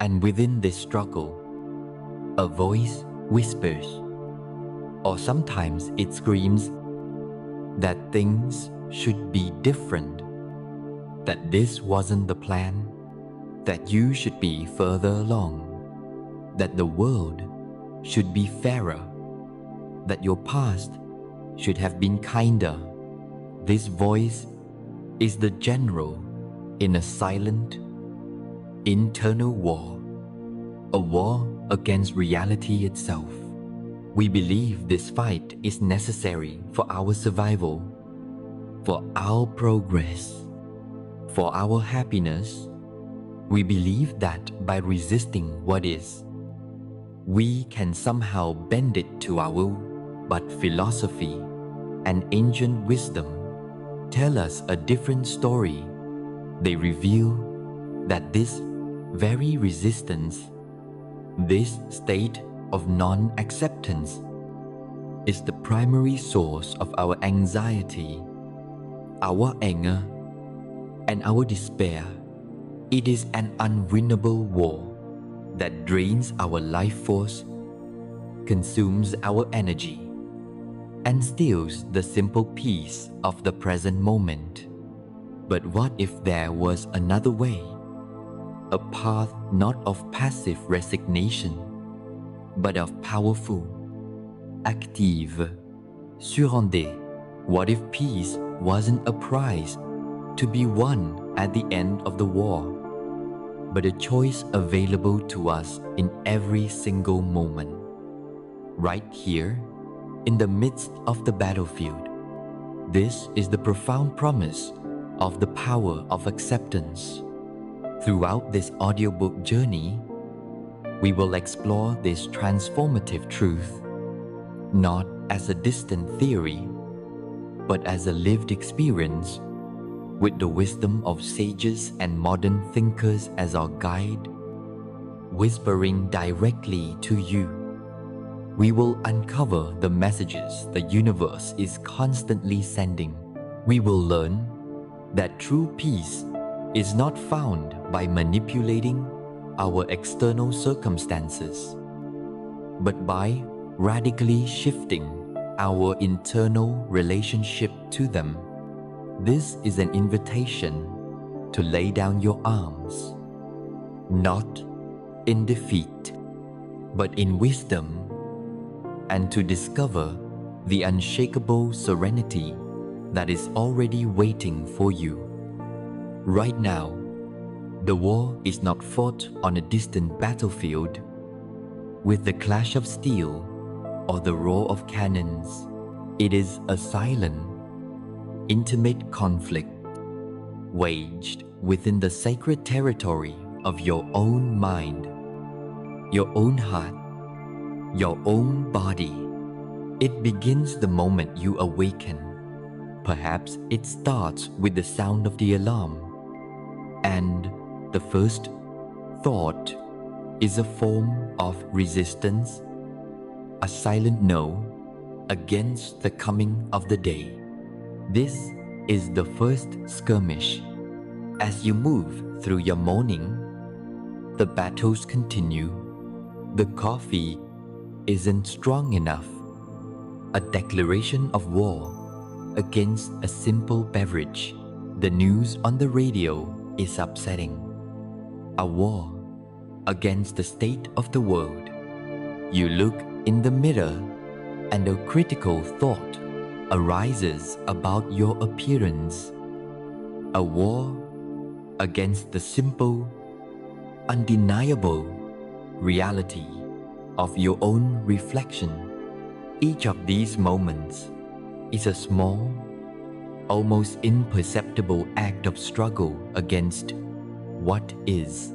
And within this struggle, a voice whispers, or sometimes it screams, that things should be different, that this wasn't the plan, that you should be further along, that the world should be fairer, that your past should have been kinder. This voice is the general in a silent, internal war, a war against reality itself. We believe this fight is necessary for our survival, for our progress, for our happiness. We believe that by resisting what is, we can somehow bend it to our will. But philosophy and ancient wisdom tell us a different story. They reveal that this very resistance, this state of non-acceptance, is the primary source of our anxiety, our anger, and our despair. It is an unwinnable war that drains our life force, consumes our energy, and steals the simple peace of the present moment. But what if there was another way? A path not of passive resignation, but of powerful, active, surrender. What if peace wasn't a prize to be won at the end of the war, but a choice available to us in every single moment, right here in the midst of the battlefield? This is the profound promise of the power of acceptance. Throughout this audiobook journey, we will explore this transformative truth, not as a distant theory, but as a lived experience, with the wisdom of sages and modern thinkers as our guide, whispering directly to you. We will uncover the messages the universe is constantly sending. We will learn that true peace is not found by manipulating our external circumstances, but by radically shifting our internal relationship to them. This is an invitation to lay down your arms, not in defeat, but in wisdom, and to discover the unshakable serenity that is already waiting for you. Right now, the war is not fought on a distant battlefield with the clash of steel or the roar of cannons. It is a silent, intimate conflict waged within the sacred territory of your own mind, your own heart, your own body. It begins the moment you awaken. Perhaps it starts with the sound of the alarm, and the first thought is a form of resistance, a silent no against the coming of the day. This is the first skirmish. As you move through your morning, the battles continue. The coffee isn't strong enough. A declaration of war against a simple beverage. The news on the radio is upsetting. A war against the state of the world. You look in the mirror and a critical thought arises about your appearance. A war against the simple, undeniable reality of your own reflection. Each of these moments is a small, almost imperceptible act of struggle against what is.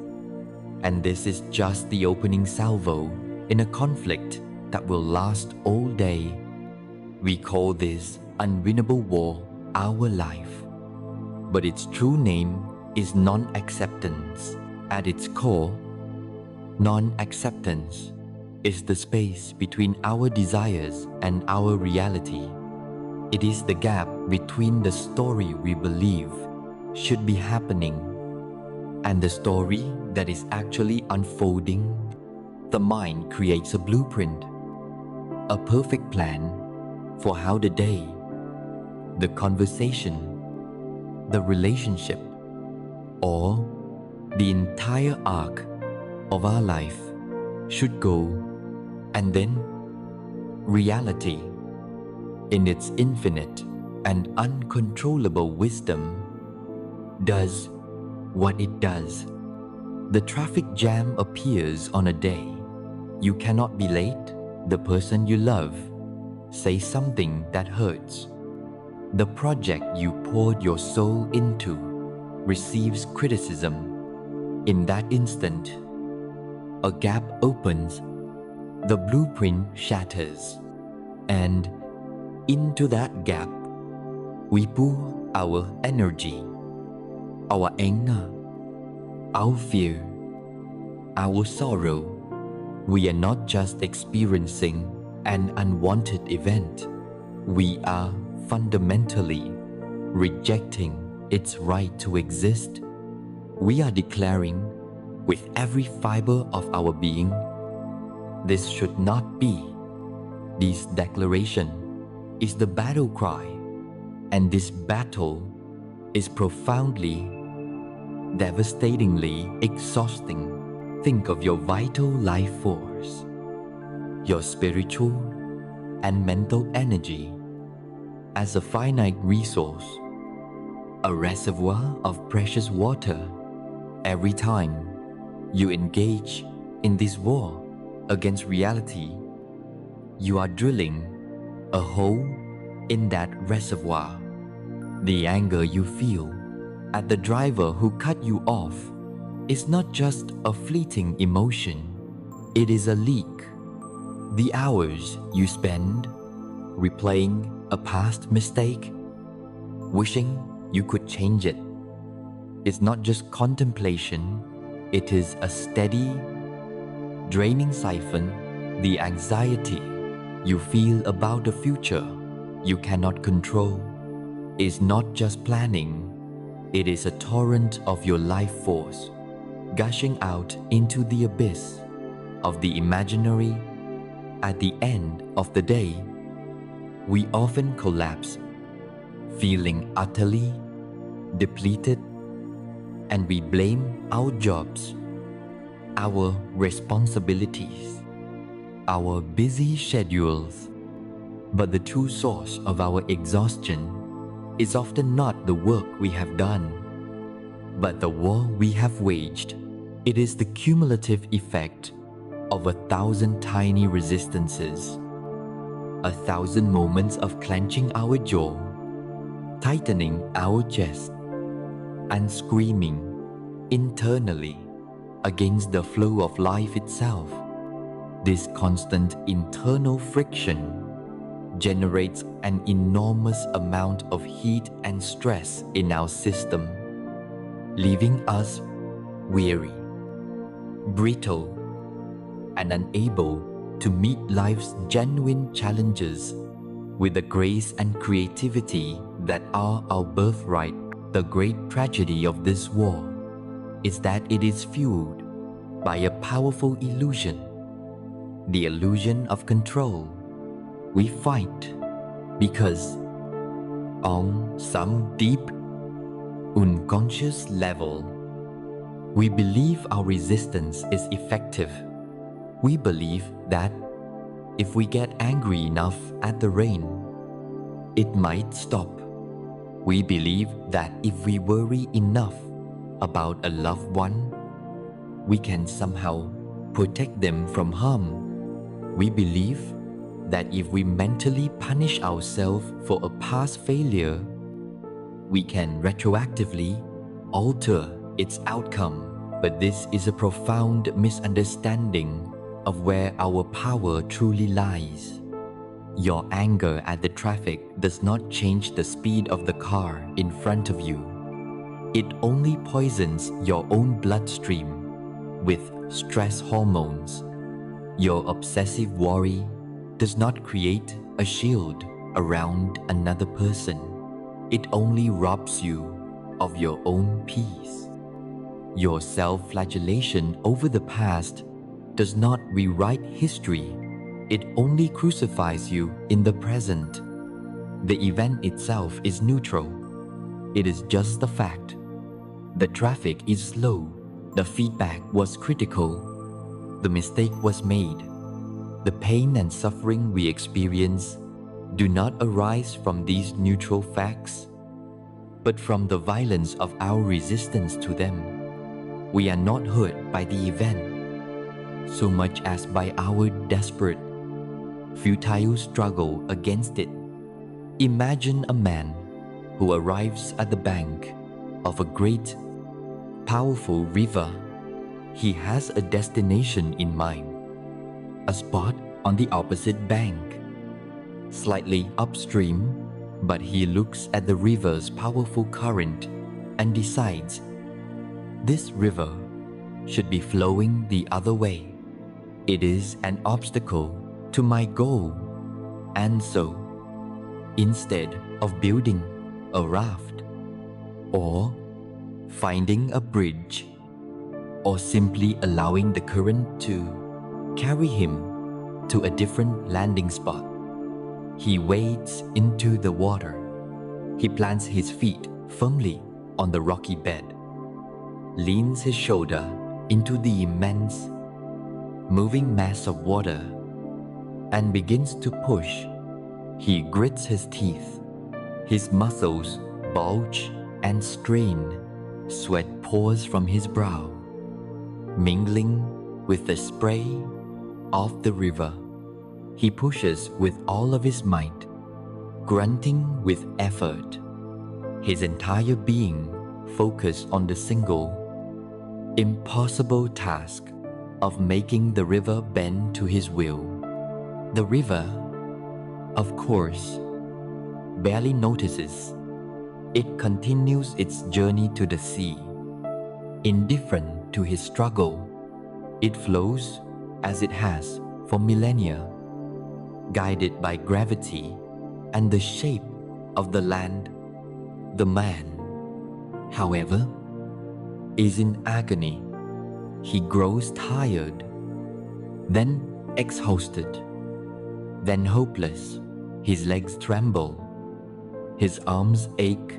And this is just the opening salvo in a conflict that will last all day. We call this unwinnable war our life, but its true name is non-acceptance. At its core, non-acceptance is the space between our desires and our reality. It is the gap between the story we believe should be happening And the story that is actually unfolding, the mind creates a blueprint, a perfect plan for how the day, the conversation, the relationship, or the entire arc of our life should go. And then reality, in its infinite and uncontrollable wisdom, does what it does. The traffic jam appears on a day. You cannot be late. The person you love says something that hurts. The project you poured your soul into receives criticism. In that instant, a gap opens, the blueprint shatters, and into that gap, we pour our energy, our anger, our fear, our sorrow. We are not just experiencing an unwanted event. We are fundamentally rejecting its right to exist. We are declaring with every fiber of our being, this should not be. This declaration is the battle cry, and this battle is profoundly, devastatingly exhausting. Think of your vital life force, your spiritual and mental energy as a finite resource, a reservoir of precious water. Every time you engage in this war against reality, you are drilling a hole in that reservoir. The anger you feel at the driver who cut you off is not just a fleeting emotion, it is a leak. The hours you spend replaying a past mistake, wishing you could change it, is not just contemplation, it is a steady, draining siphon. The anxiety you feel about the future you cannot control is not just planning, it is a torrent of your life force gushing out into the abyss of the imaginary. At the end of the day, we often collapse, feeling utterly depleted, and we blame our jobs, our responsibilities, our busy schedules. But the true source of our exhaustion is often not the work we have done, but the war we have waged. It is the cumulative effect of 1,000 tiny resistances, 1,000 moments of clenching our jaw, tightening our chest, and screaming internally against the flow of life itself. This constant internal friction generates an enormous amount of heat and stress in our system, leaving us weary, brittle, and unable to meet life's genuine challenges with the grace and creativity that are our birthright. The great tragedy of this war is that it is fueled by a powerful illusion, the illusion of control. We fight because on some deep, unconscious level, we believe our resistance is effective. We believe that if we get angry enough at the rain, it might stop. We believe that if we worry enough about a loved one, we can somehow protect them from harm. We believe that if we mentally punish ourselves for a past failure, we can retroactively alter its outcome. But this is a profound misunderstanding of where our power truly lies. Your anger at the traffic does not change the speed of the car in front of you. It only poisons your own bloodstream with stress hormones. Your obsessive worry does not create a shield around another person. It only robs you of your own peace. Your self-flagellation over the past does not rewrite history. It only crucifies you in the present. The event itself is neutral. It is just a fact. The traffic is slow. The feedback was critical. The mistake was made. The pain and suffering we experience do not arise from these neutral facts, but from the violence of our resistance to them. We are not hurt by the event so much as by our desperate, futile struggle against it. Imagine a man who arrives at the bank of a great, powerful river. He has a destination in mind, a spot on the opposite bank, slightly upstream, but he looks at the river's powerful current and decides, this river should be flowing the other way. It is an obstacle to my goal. And so, instead of building a raft, or finding a bridge, or simply allowing the current to carry him to a different landing spot, he wades into the water. He plants his feet firmly on the rocky bed, leans his shoulder into the immense, moving mass of water, and begins to push. He grits his teeth. His muscles bulge and strain. Sweat pours from his brow, mingling with the spray of the river. He pushes with all of his might, grunting with effort. His entire being focused on the single, impossible task of making the river bend to his will. The river, of course, barely notices. It continues its journey to the sea. Indifferent to his struggle, it flows as it has for millennia, guided by gravity and the shape of the land. The man, however, is in agony. He grows tired, then exhausted, then hopeless. His legs tremble, his arms ache,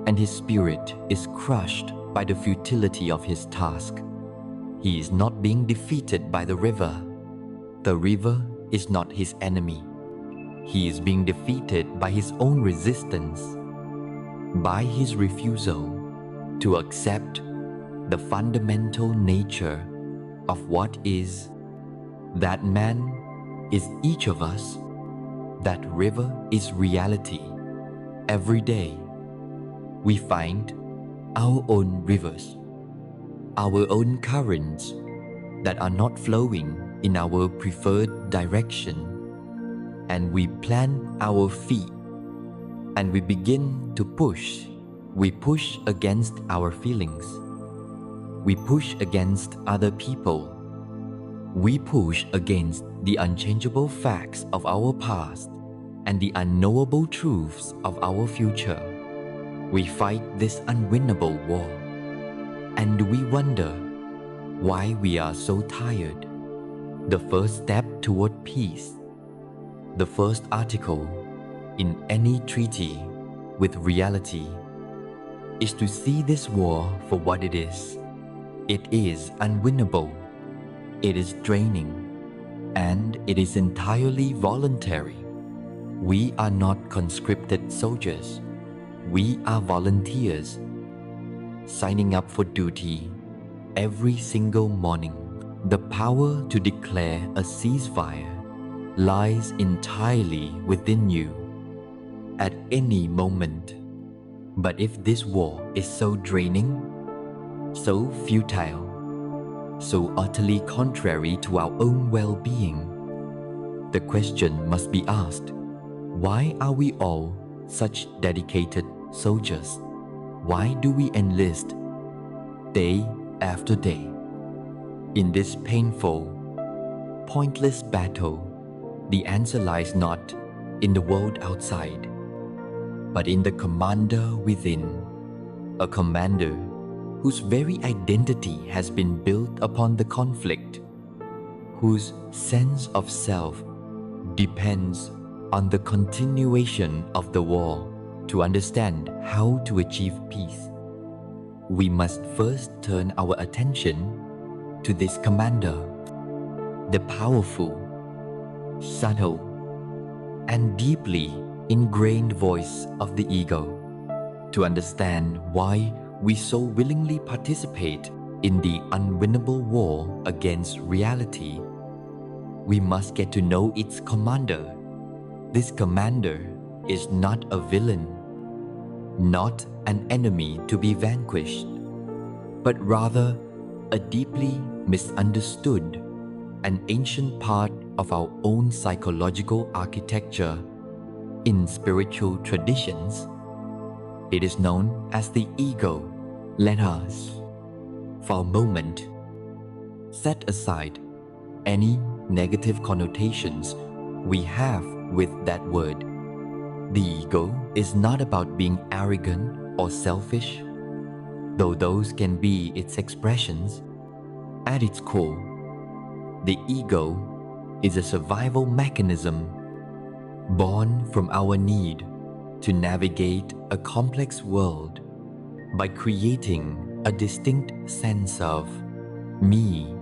and his spirit is crushed by the futility of his task. He is not being defeated by the river. The river is not his enemy. He is being defeated by his own resistance, by his refusal to accept the fundamental nature of what is. That man is each of us. That river is reality. Every day, we find our own rivers, our own currents that are not flowing in our preferred direction, and we plant our feet and we begin to push. We push against our feelings. We push against other people. We push against the unchangeable facts of our past and the unknowable truths of our future. We fight this unwinnable war, and we wonder why we are so tired. The first step toward peace, the first article in any treaty with reality, is to see this war for what it is. It is unwinnable. It is draining, and it is entirely voluntary. We are not conscripted soldiers. We are volunteers, signing up for duty every single morning. The power to declare a ceasefire lies entirely within you at any moment. But if this war is so draining, so futile, so utterly contrary to our own well-being, the question must be asked, why are we all such dedicated soldiers? Why do we enlist day after day in this painful, pointless battle? The answer lies not in the world outside, but in the commander within, a commander whose very identity has been built upon the conflict, whose sense of self depends on the continuation of the war. To understand how to achieve peace, we must first turn our attention to this commander, the powerful, subtle, and deeply ingrained voice of the ego. To understand why we so willingly participate in the unwinnable war against reality, we must get to know its commander. This commander is not a villain, not an enemy to be vanquished, but rather a deeply misunderstood and ancient part of our own psychological architecture. In spiritual traditions, it is known as the ego. Let us, for a moment, set aside any negative connotations we have with that word. The ego is not about being arrogant or selfish, though those can be its expressions. At its core, the ego is a survival mechanism born from our need to navigate a complex world by creating a distinct sense of me.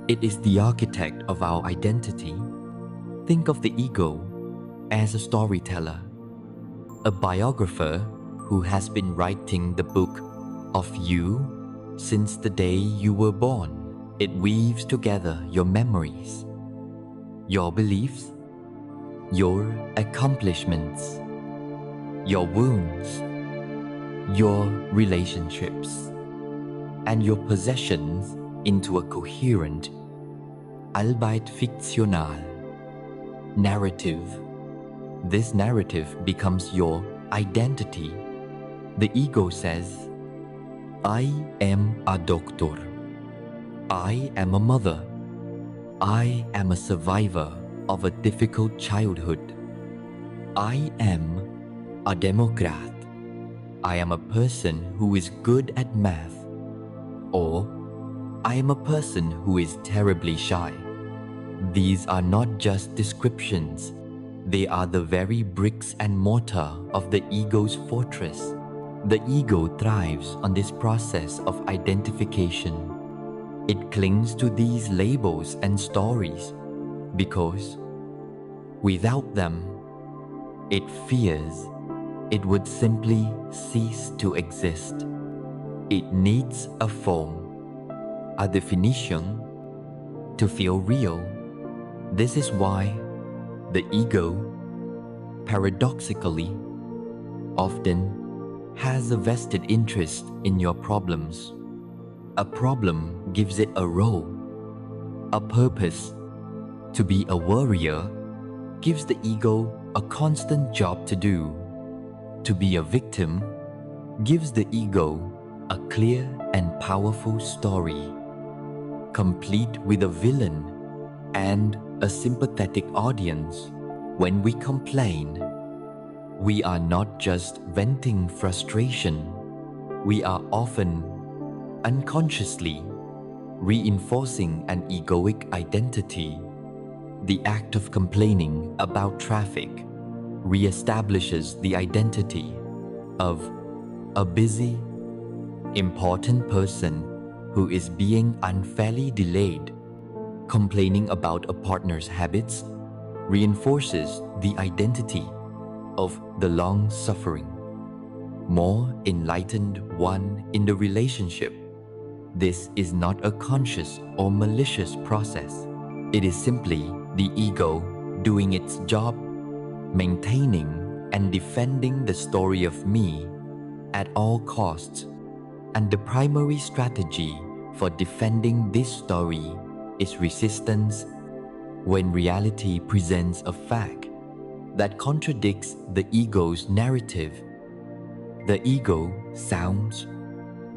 It is the architect of our identity. Think of the ego as a storyteller, a biographer who has been writing the book of you since the day you were born. It weaves together your memories, your beliefs, your accomplishments, your wounds, your relationships, and your possessions into a coherent, albeit fictional, narrative. This narrative becomes your identity. The ego says, I am a doctor. I am a mother. I am a survivor of a difficult childhood. I am a Democrat. I am a person who is good at math. Or, I am a person who is terribly shy. These are not just descriptions. They are the very bricks and mortar of the ego's fortress. The ego thrives on this process of identification. It clings to these labels and stories because without them, it fears it would simply cease to exist. It needs a form, a definition, to feel real. This is why the ego, paradoxically, often has a vested interest in your problems. A problem gives it a role, a purpose. To be a warrior gives the ego a constant job to do. To be a victim gives the ego a clear and powerful story, complete with a villain and a sympathetic audience. When we complain, we are not just venting frustration. We are often unconsciously reinforcing an egoic identity. The act of complaining about traffic reestablishes the identity of a busy, important person who is being unfairly delayed. Complaining about a partner's habits reinforces the identity of the long-suffering, more enlightened one in the relationship. This is not a conscious or malicious process. It is simply the ego doing its job, maintaining and defending the story of me at all costs. And the primary strategy for defending this story is resistance. When reality presents a fact that contradicts the ego's narrative, the ego sounds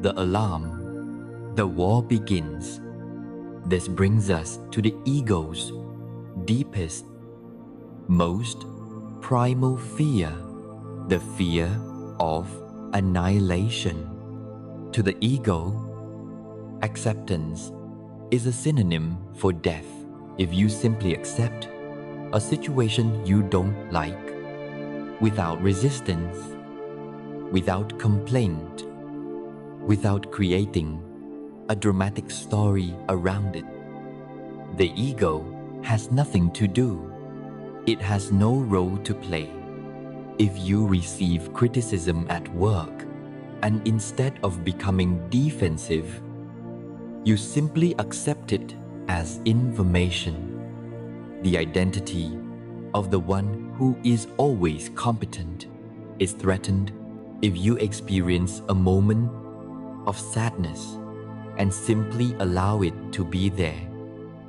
the alarm. The war begins. This brings us to the ego's deepest, most primal fear, the fear of annihilation. To the ego, acceptance is a synonym for death. If you simply accept a situation you don't like without resistance, without complaint, without creating a dramatic story around it, the ego has nothing to do. It has no role to play. If you receive criticism at work, and instead of becoming defensive, you simply accept it as information, the identity of the one who is always competent is threatened if you experience a moment of sadness and simply allow it to be there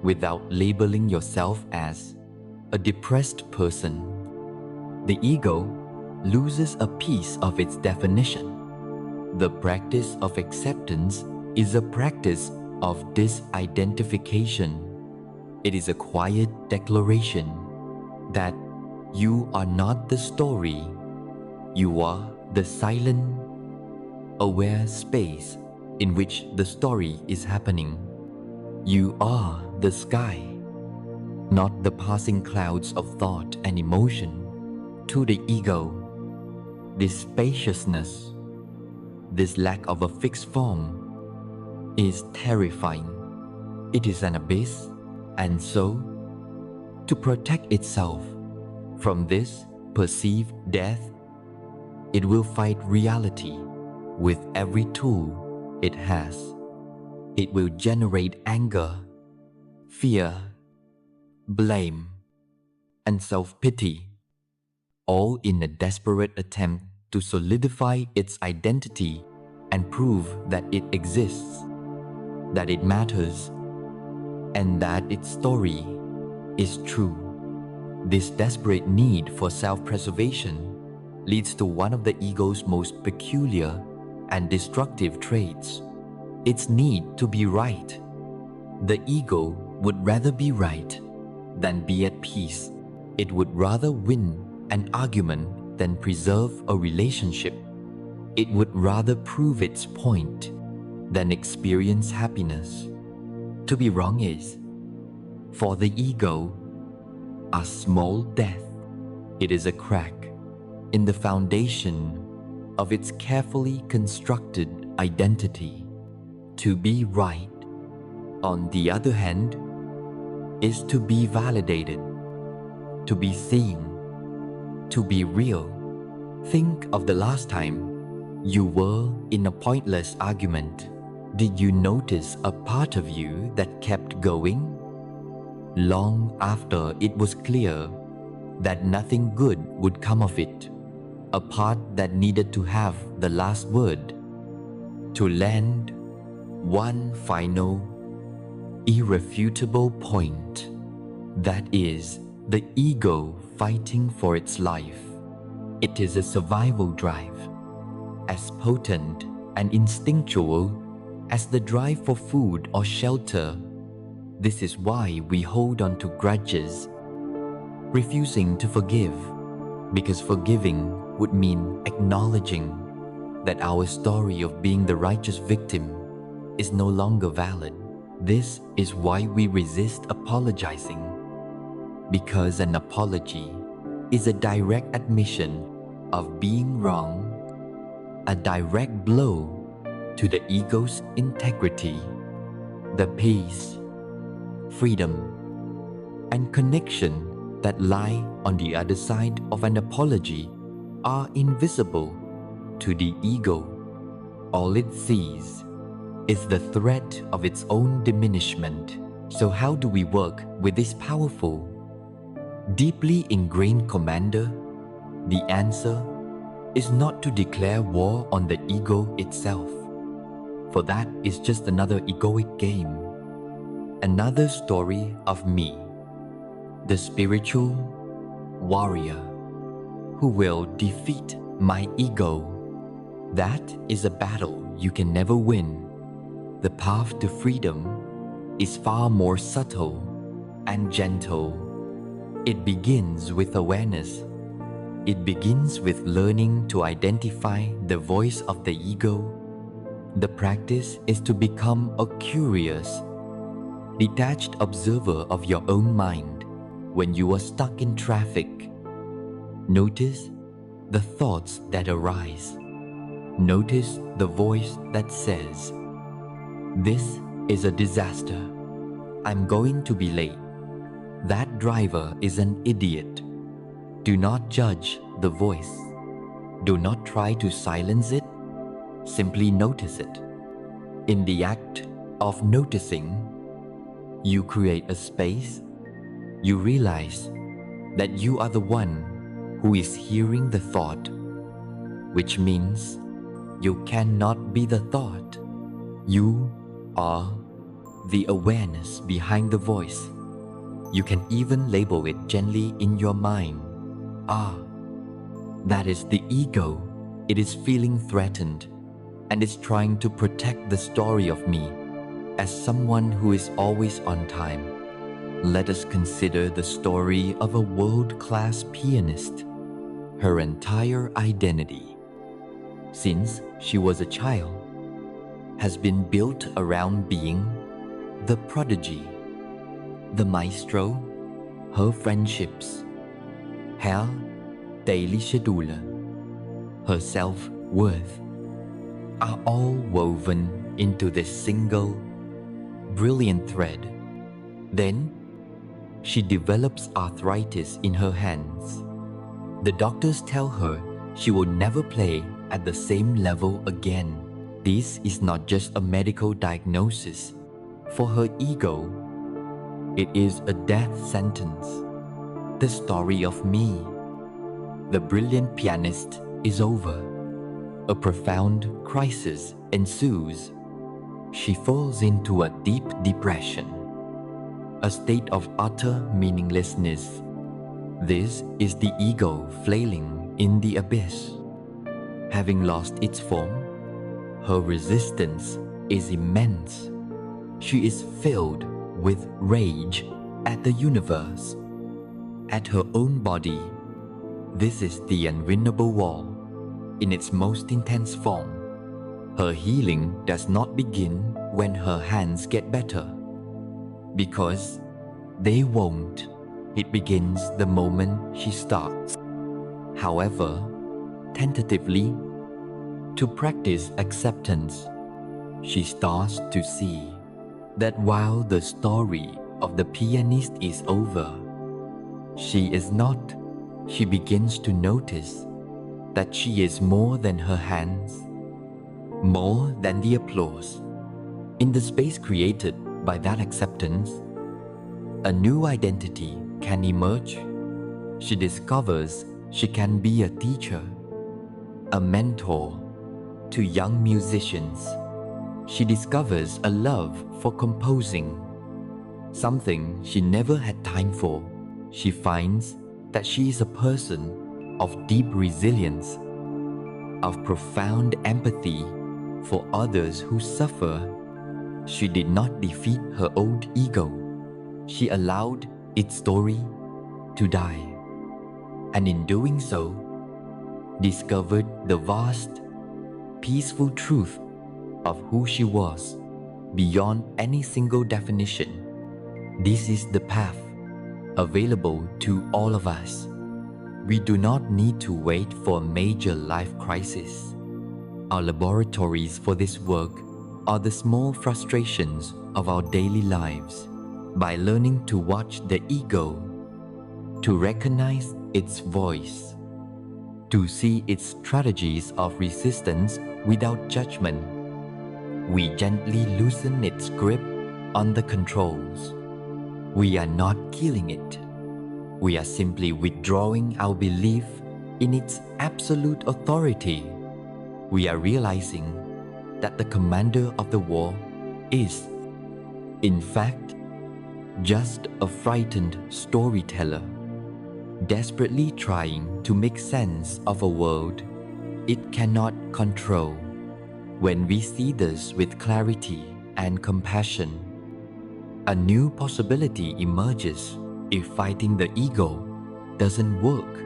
without labeling yourself as a depressed person. The ego loses a piece of its definition. The practice of acceptance is a practice of disidentification. It is a quiet declaration that you are not the story. You are the silent, aware space in which the story is happening. You are the sky, not the passing clouds of thought and emotion. To the ego, this spaciousness, this lack of a fixed form, is terrifying. It is an abyss, and so, to protect itself from this perceived death, it will fight reality with every tool it has. It will generate anger, fear, blame, and self-pity, all in a desperate attempt to solidify its identity and prove that it exists, that it matters, and that its story is true. This desperate need for self-preservation leads to one of the ego's most peculiar and destructive traits, its need to be right. The ego would rather be right than be at peace. It would rather win an argument than preserve a relationship. It would rather prove its point than experience happiness. To be wrong is, for the ego, a small death. It is a crack in the foundation of its carefully constructed identity. To be right, on the other hand, is to be validated, to be seen, to be real. Think of the last time you were in a pointless argument. Did you notice a part of you that kept going? Long after it was clear that nothing good would come of it, a part that needed to have the last word, to land one final, irrefutable point. That is the ego fighting for its life. It is a survival drive, as potent and instinctual as the drive for food or shelter. This is why we hold on to grudges, refusing to forgive, because forgiving would mean acknowledging that our story of being the righteous victim is no longer valid. This is why we resist apologizing, because an apology is a direct admission of being wrong, a direct blow to the ego's integrity. The peace, freedom, and connection that lie on the other side of an apology are invisible to the ego. All it sees is the threat of its own diminishment. So how do we work with this powerful, deeply ingrained commander? The answer is not to declare war on the ego itself, for that is just another egoic game, another story of me, the spiritual warrior who will defeat my ego. That is a battle you can never win. The path to freedom is far more subtle and gentle. It begins with awareness. It begins with learning to identify the voice of the ego The practice is to become a curious, detached observer of your own mind when you are stuck in traffic. Notice the thoughts that arise. Notice the voice that says, "This is a disaster. I'm going to be late. That driver is an idiot." Do not judge the voice. Do not try to silence it. Simply notice it. In the act of noticing, you create a space. You realize that you are the one who is hearing the thought, which means you cannot be the thought. You are the awareness behind the voice. You can even label it gently in your mind. That is the ego. It is feeling threatened and is trying to protect the story of me as someone who is always on time. Let us consider the story of a world-class pianist. Her entire identity, since she was a child, has been built around being the prodigy, the maestro. Her friendships, her daily schedule, her self-worth are all woven into this single, brilliant thread. Then, she develops arthritis in her hands. The doctors tell her she will never play at the same level again. This is not just a medical diagnosis. For her ego, it is a death sentence. The story of me, the brilliant pianist, is over. A profound crisis ensues. She falls into a deep depression, a state of utter meaninglessness. This is the ego flailing in the abyss. Having lost its form, her resistance is immense. She is filled with rage at the universe, at her own body. This is the unwinnable wall in its most intense form. Her healing does not begin when her hands get better, because they won't. It begins the moment she starts, however, tentatively, to practice acceptance. She starts to see that while the story of the pianist is over, she is not. She begins to notice that she is more than her hands, more than the applause. In the space created by that acceptance, a new identity can emerge. She discovers she can be a teacher, a mentor to young musicians. She discovers a love for composing, something she never had time for. She finds that she is a person of deep resilience, of profound empathy for others who suffer. She did not defeat her old ego. She allowed its story to die, and in doing so, discovered the vast, peaceful truth of who she was beyond any single definition. This is the path available to all of us. We do not need to wait for a major life crisis. Our laboratories for this work are the small frustrations of our daily lives. By learning to watch the ego, to recognize its voice, to see its strategies of resistance without judgment, we gently loosen its grip on the controls. We are not killing it. We are simply withdrawing our belief in its absolute authority. We are realizing that the commander of the war is, in fact, just a frightened storyteller, desperately trying to make sense of a world it cannot control. When we see this with clarity and compassion, a new possibility emerges. If fighting the ego doesn't work,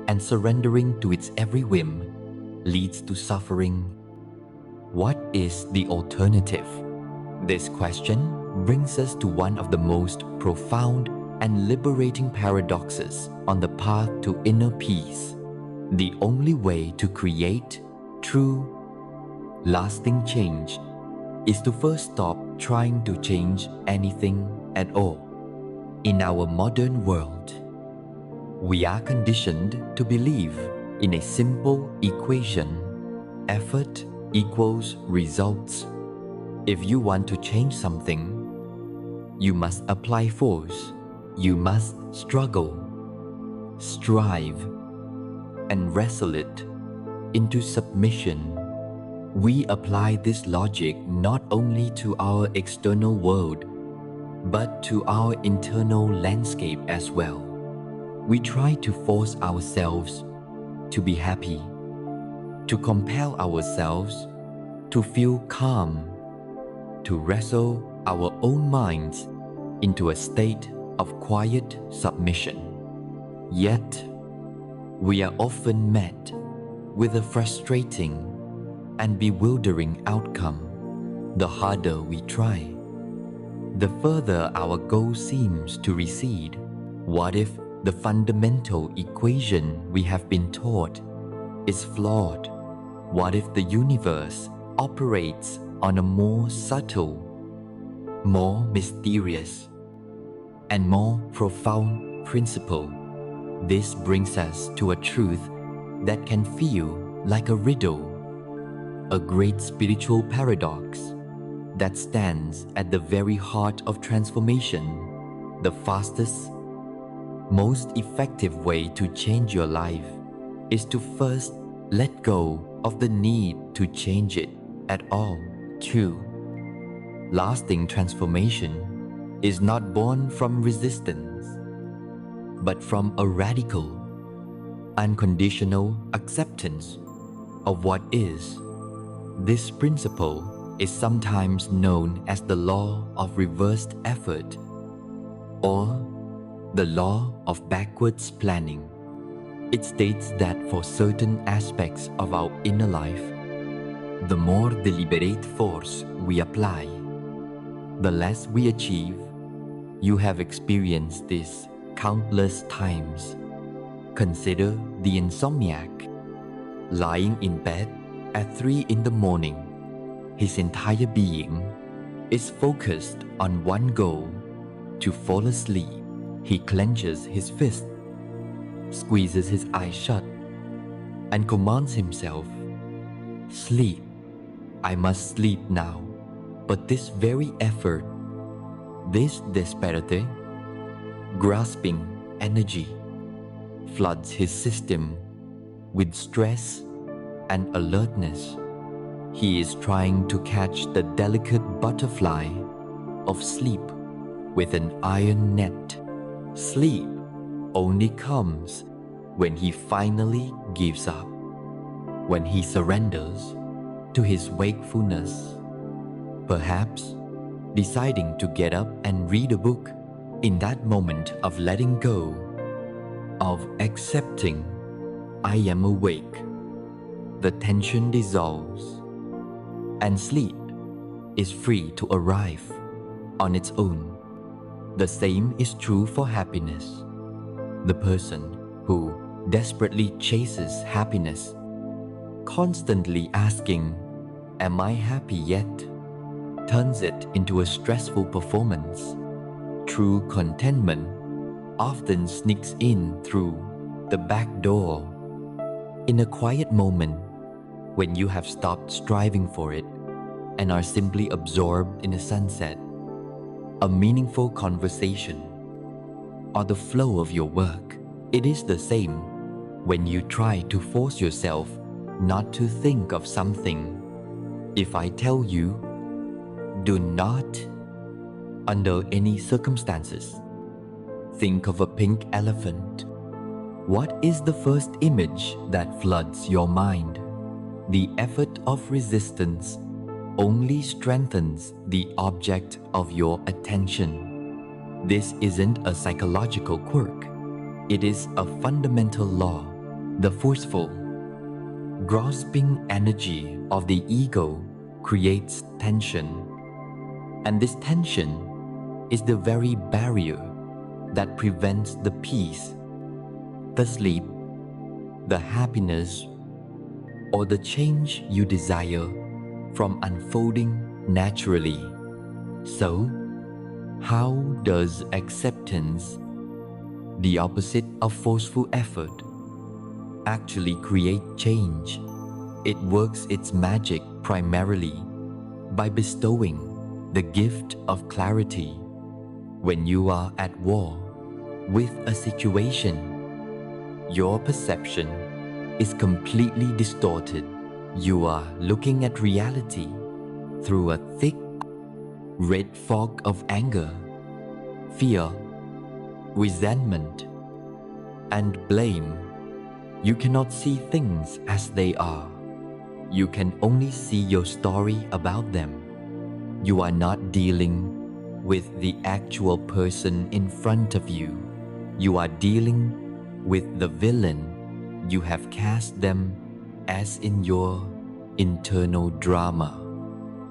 and surrendering to its every whim leads to suffering, What is the alternative? This question brings us to one of the most profound and liberating paradoxes on the path to inner peace. The only way to create true, lasting change is to first stop trying to change anything at all. In our modern world, we are conditioned to believe in a simple equation: effort equals results. If you want to change something, you must apply force, you must struggle, strive, and wrestle it into submission. We apply this logic not only to our external world, but to our internal landscape as well. We try to force ourselves to be happy, to compel ourselves to feel calm, to wrestle our own minds into a state of quiet submission. Yet, we are often met with a frustrating and bewildering outcome. The harder we try, the further our goal seems to recede. What if the fundamental equation we have been taught is flawed? What if the universe operates on a more subtle, more mysterious, and more profound principle? This brings us to a truth that can feel like a riddle, a great spiritual paradox that stands at the very heart of transformation. The fastest, most effective way to change your life is to first let go of the need to change it at all. True, lasting transformation is not born from resistance, but from a radical, unconditional acceptance of what is. This principle is sometimes known as the law of reversed effort or the law of backwards planning. It states that for certain aspects of our inner life, the more deliberate force we apply, the less we achieve. You have experienced this countless times. Consider the insomniac lying in bed at 3 in the morning. His entire being is focused on one goal: to fall asleep. He clenches his fist, squeezes his eyes shut, and commands himself, "Sleep, I must sleep now." But this very effort, this desperate, grasping energy, floods his system with stress and alertness. He is trying to catch the delicate butterfly of sleep with an iron net. Sleep only comes when he finally gives up, when he surrenders to his wakefulness, perhaps deciding to get up and read a book. In that moment of letting go, of accepting, "I am awake," the tension dissolves, and sleep is free to arrive on its own. The same is true for happiness. The person who desperately chases happiness, constantly asking, "Am I happy yet?" turns it into a stressful performance. True contentment often sneaks in through the back door. In a quiet moment, when you have stopped striving for it and are simply absorbed in a sunset, a meaningful conversation, or the flow of your work. It is the same when you try to force yourself not to think of something. If I tell you, do not, under any circumstances, think of a pink elephant, what is the first image that floods your mind? The effort of resistance only strengthens the object of your attention. This isn't a psychological quirk. It is a fundamental law. The forceful, grasping energy of the ego creates tension, and this tension is the very barrier that prevents the peace, the sleep, the happiness, or the change you desire from unfolding naturally. So, how does acceptance, the opposite of forceful effort, actually create change? It works its magic primarily by bestowing the gift of clarity. When you are at war with a situation, your perception is completely distorted. You are looking at reality through a thick, red fog of anger, fear, resentment, and blame. You cannot see things as they are. You can only see your story about them. You are not dealing with the actual person in front of you. You are dealing with the villain you have cast them as in your internal drama.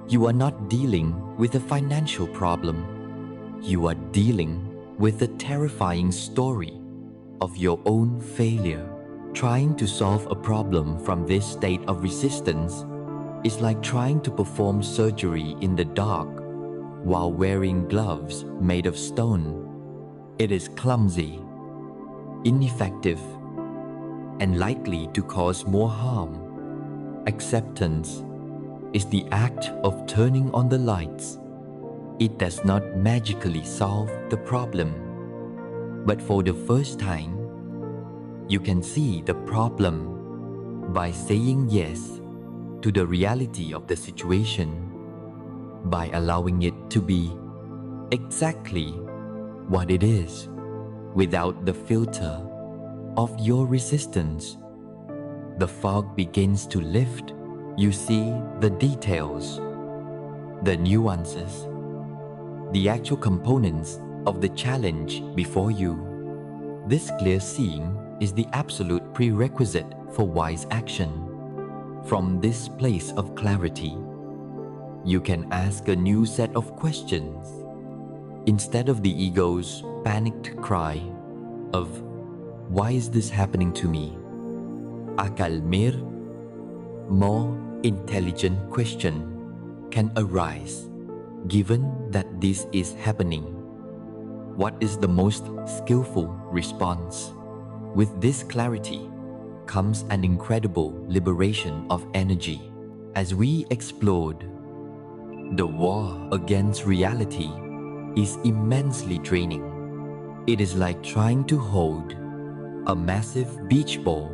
You are not dealing with a financial problem. You are dealing with the terrifying story of your own failure. Trying to solve a problem from this state of resistance is like trying to perform surgery in the dark while wearing gloves made of stone. It is clumsy, ineffective, and likely to cause more harm. Acceptance is the act of turning on the lights. It does not magically solve the problem, but for the first time, you can see the problem by saying yes to the reality of the situation, by allowing it to be exactly what it is, without the filter of your resistance. The fog begins to lift. You see the details, the nuances, the actual components of the challenge before you. This clear seeing is the absolute prerequisite for wise action. From this place of clarity, you can ask a new set of questions. Instead of the ego's panicked cry of, "Why is this happening to me?" a calmer, more intelligent question can arise. Given that this is happening, what is the most skillful response? With this clarity comes an incredible liberation of energy. As we explored, the war against reality is immensely draining. It is like trying to hold a massive beach ball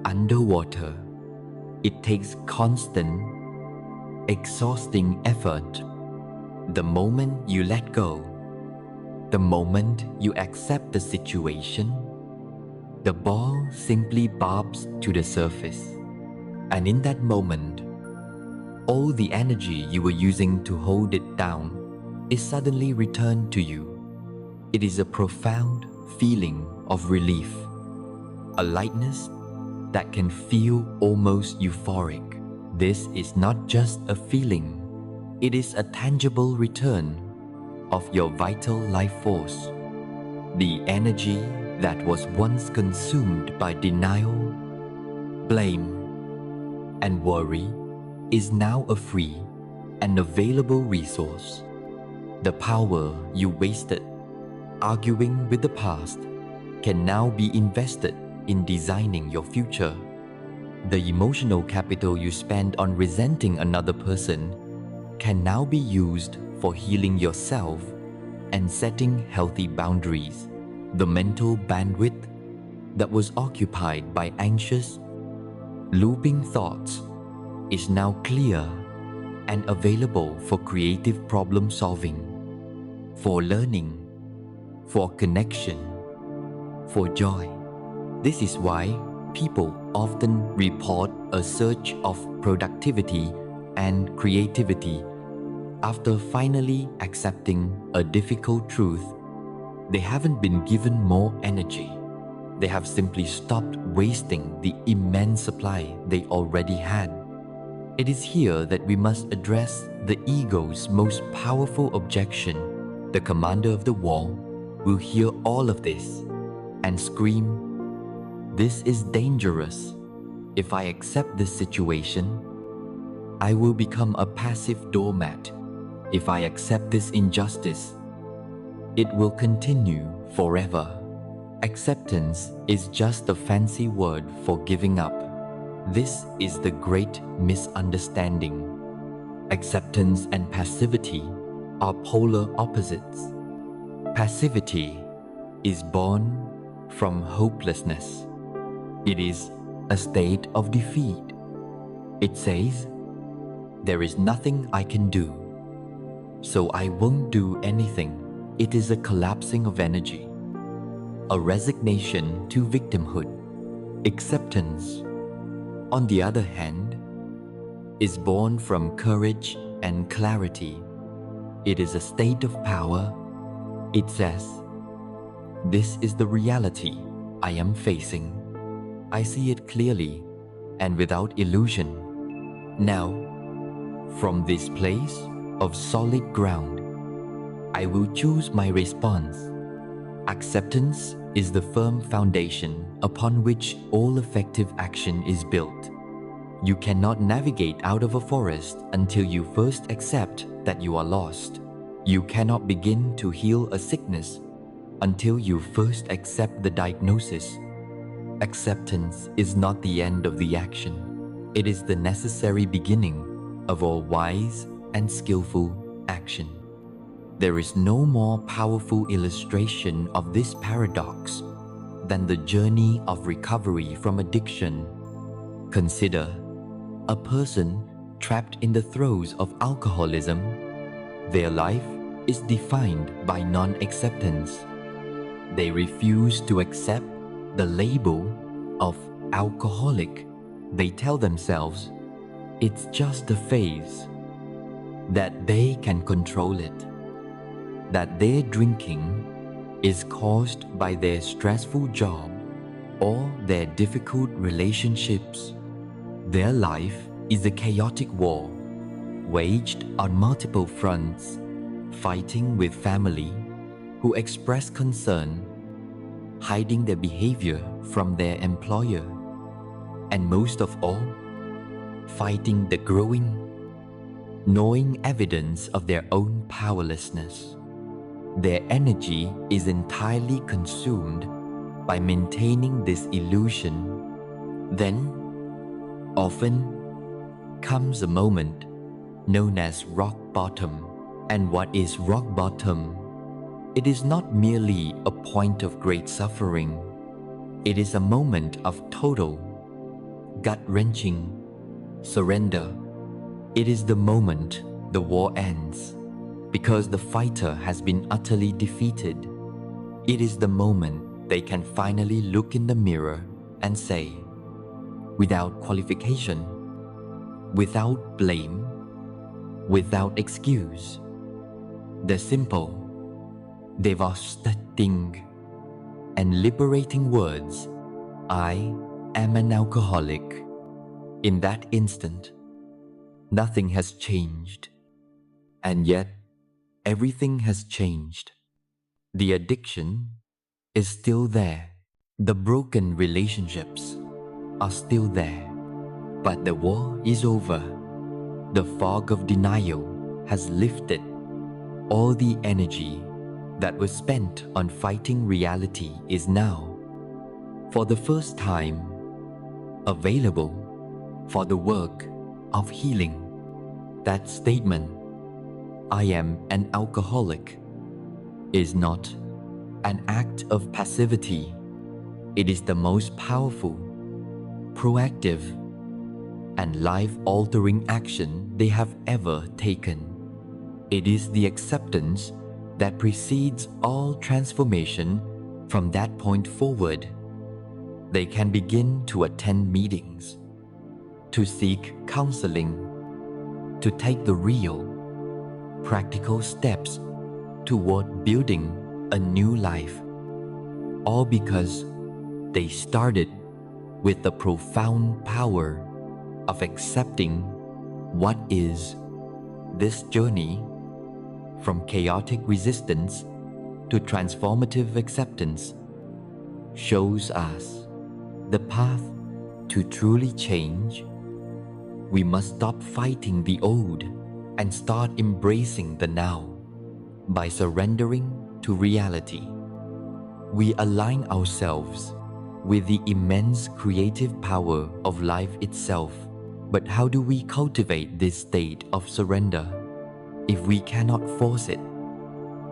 underwater. It takes constant, exhausting effort. The moment you let go, the moment you accept the situation, the ball simply bobs to the surface. And in that moment, all the energy you were using to hold it down is suddenly returned to you. It is a profound feeling of relief, a lightness that can feel almost euphoric. This is not just a feeling, it is a tangible return of your vital life force. The energy that was once consumed by denial, blame, and worry is now a free and available resource. The power you wasted arguing with the past can now be invested in designing your future. The emotional capital you spend on resenting another person can now be used for healing yourself and setting healthy boundaries. The mental bandwidth that was occupied by anxious, looping thoughts is now clear and available for creative problem solving, for learning, for connection, for joy. This is why people often report a surge of productivity and creativity after finally accepting a difficult truth. They haven't been given more energy. They have simply stopped wasting the immense supply they already had. It is here that we must address the ego's most powerful objection. The commander of the war will hear all of this and scream, "This is dangerous. If I accept this situation, I will become a passive doormat. If I accept this injustice, it will continue forever." Acceptance is just a fancy word for giving up. This is the great misunderstanding. Acceptance and passivity are polar opposites. Passivity is born from hopelessness. It is a state of defeat. It says, "There is nothing I can do, so I won't do anything." It is a collapsing of energy, a resignation to victimhood. Acceptance, on the other hand, is born from courage and clarity. It is a state of power. It says, "This is the reality I am facing. I see it clearly and without illusion. Now, from this place of solid ground, I will choose my response." Acceptance is the firm foundation upon which all effective action is built. You cannot navigate out of a forest until you first accept that you are lost. You cannot begin to heal a sickness until you first accept the diagnosis. Acceptance is not the end of the action. It is the necessary beginning of all wise and skillful action. There is no more powerful illustration of this paradox than the journey of recovery from addiction. Consider a person trapped in the throes of alcoholism. Their life is defined by non-acceptance. They refuse to accept the label of alcoholic. They tell themselves it's just a phase, that they can control it, that their drinking is caused by their stressful job or their difficult relationships. Their life is a chaotic war, waged on multiple fronts, fighting with family who express concern, hiding their behavior from their employer, and most of all, fighting the growing, gnawing evidence of their own powerlessness. Their energy is entirely consumed by maintaining this illusion. Then, often, comes a moment known as rock bottom. And what is rock bottom? It is not merely a point of great suffering. It is a moment of total, gut-wrenching surrender. It is the moment the war ends, because the fighter has been utterly defeated. It is the moment they can finally look in the mirror and say, without qualification, without blame, without excuse, the simple, devastating, and liberating words, "I am an alcoholic." In that instant, nothing has changed, and yet everything has changed. The addiction is still there. The broken relationships are still there. But the war is over. The fog of denial has lifted. All the energy that was spent on fighting reality is now, for the first time, available for the work of healing. That statement, "I am an alcoholic," is not an act of passivity. It is the most powerful, proactive, and life-altering action they have ever taken. It is the acceptance that precedes all transformation. From that point forward, they can begin to attend meetings, to seek counseling, to take the real, practical steps toward building a new life, all because they started with the profound power of accepting what is this journey from chaotic resistance to transformative acceptance shows us the path to truly change. We must stop fighting the old and start embracing the now. By surrendering to reality, we align ourselves with the immense creative power of life itself. But how do we cultivate this state of surrender if we cannot force it?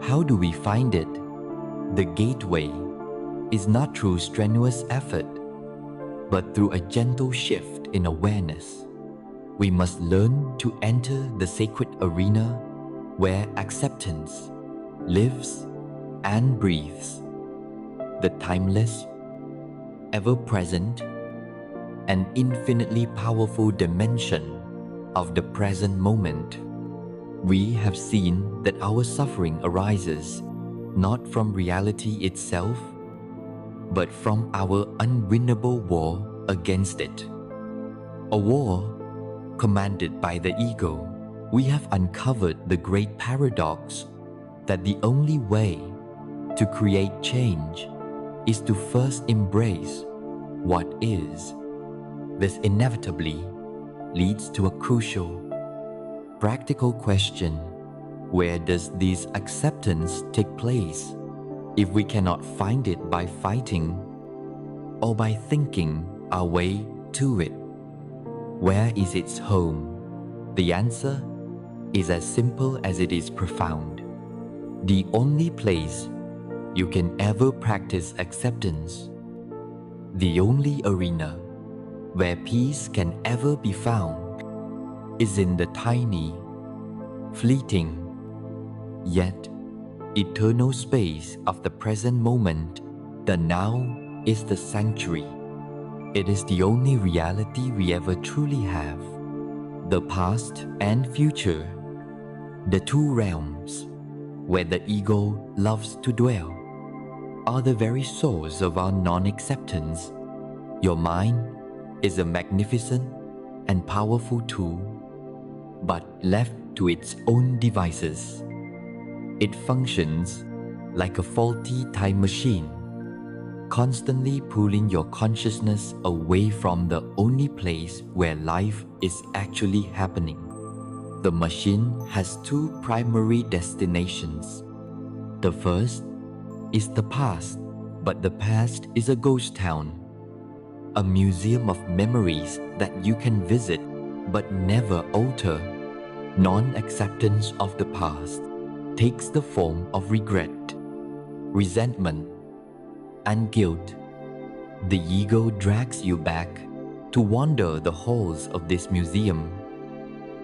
How do we find it? The gateway is not through strenuous effort, but through a gentle shift in awareness. We must learn to enter the sacred arena where acceptance lives and breathes. The timeless, ever-present, and infinitely powerful dimension of the present moment. We have seen that our suffering arises not from reality itself, but from our unwinnable war against it. A war commanded by the ego. We have uncovered the great paradox that the only way to create change is to first embrace what is. This inevitably leads to a crucial, practical question: where does this acceptance take place? If we cannot find it by fighting or by thinking our way to it, where is its home? The answer is as simple as it is profound. The only place you can ever practice acceptance, the only arena where peace can ever be found, is in the tiny, fleeting, yet eternal space of the present moment. The now is the sanctuary. It is the only reality we ever truly have. The past and future, the two realms where the ego loves to dwell, are the very source of our non-acceptance. Your mind is a magnificent and powerful tool, but left to its own devices, it functions like a faulty time machine, constantly pulling your consciousness away from the only place where life is actually happening. The machine has two primary destinations. The first is the past, but the past is a ghost town, a museum of memories that you can visit but never alter. Non-acceptance of the past takes the form of regret, resentment, and guilt. The ego drags you back to wander the halls of this museum,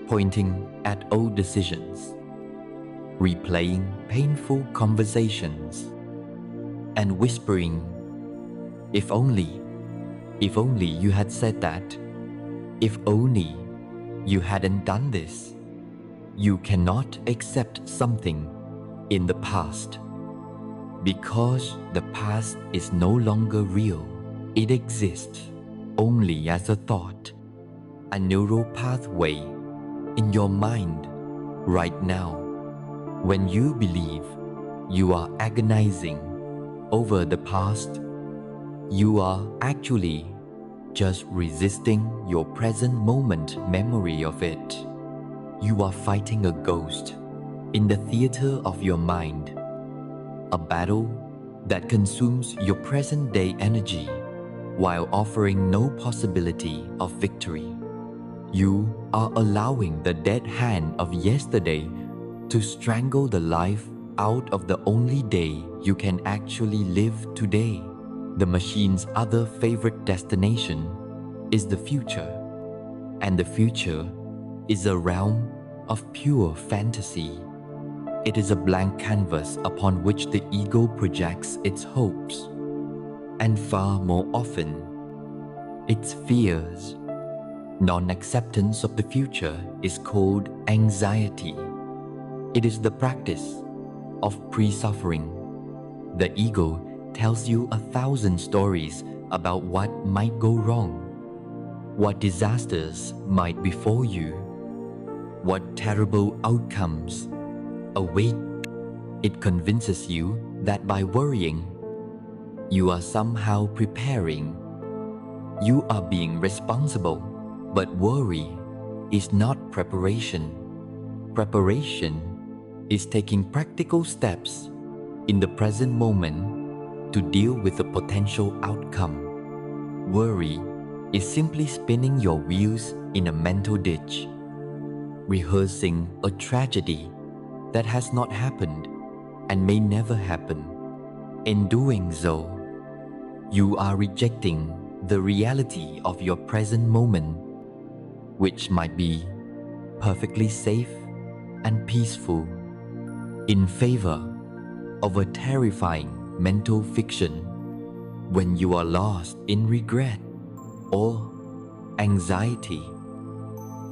pointing at old decisions, replaying painful conversations, and whispering, if only you had said that, if only you hadn't done this. You cannot accept something in the past because the past is no longer real. It exists only as a thought, a neural pathway in your mind right now. When you believe you are agonizing over the past, you are actually just resisting your present moment memory of it. You are fighting a ghost in the theater of your mind, a battle that consumes your present-day energy while offering no possibility of victory. You are allowing the dead hand of yesterday to strangle the life out of the only day you can actually live today. The machine's other favorite destination is the future, and the future is a realm of pure fantasy. It is a blank canvas upon which the ego projects its hopes, and far more often, its fears. Non-acceptance of the future is called anxiety. It is the practice of pre-suffering. The ego tells you 1,000 stories about what might go wrong, what disasters might befall you, what terrible outcomes await. It convinces you that by worrying, you are somehow preparing. You are being responsible, but worry is not preparation. Preparation is taking practical steps in the present moment to deal with the potential outcome. Worry is simply spinning your wheels in a mental ditch, rehearsing a tragedy that has not happened and may never happen. In doing so, you are rejecting the reality of your present moment, which might be perfectly safe and peaceful, in favor of a terrifying mental fiction when you are lost in regret or anxiety.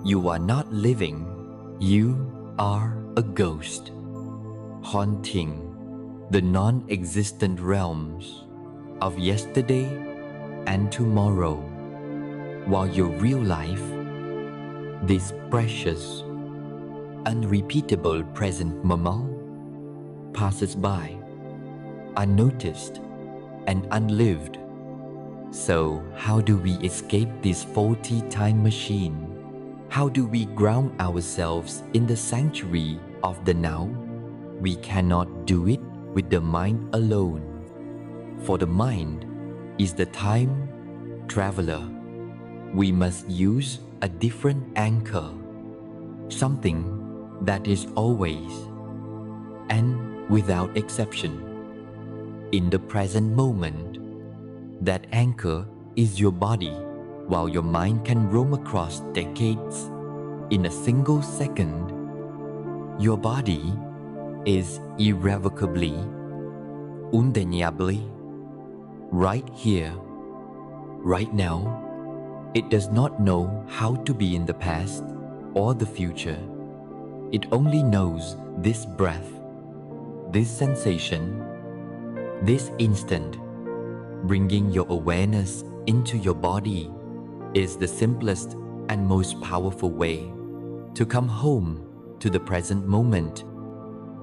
You are not living, you are a ghost, haunting the non-existent realms of yesterday and tomorrow, while your real life, this precious, unrepeatable present moment, passes by, unnoticed and unlived. So how do we escape this faulty time machine? How do we ground ourselves in the sanctuary of the now? We cannot do it with the mind alone, for the mind is the time traveler. We must use a different anchor, something that is always and without exception in the present moment. That anchor is your body. While your mind can roam across decades in a single second, your body is irrevocably, undeniably, right here, right now. It does not know how to be in the past or the future. It only knows this breath, this sensation, this instant. Bringing your awareness into your body is the simplest and most powerful way to come home to the present moment.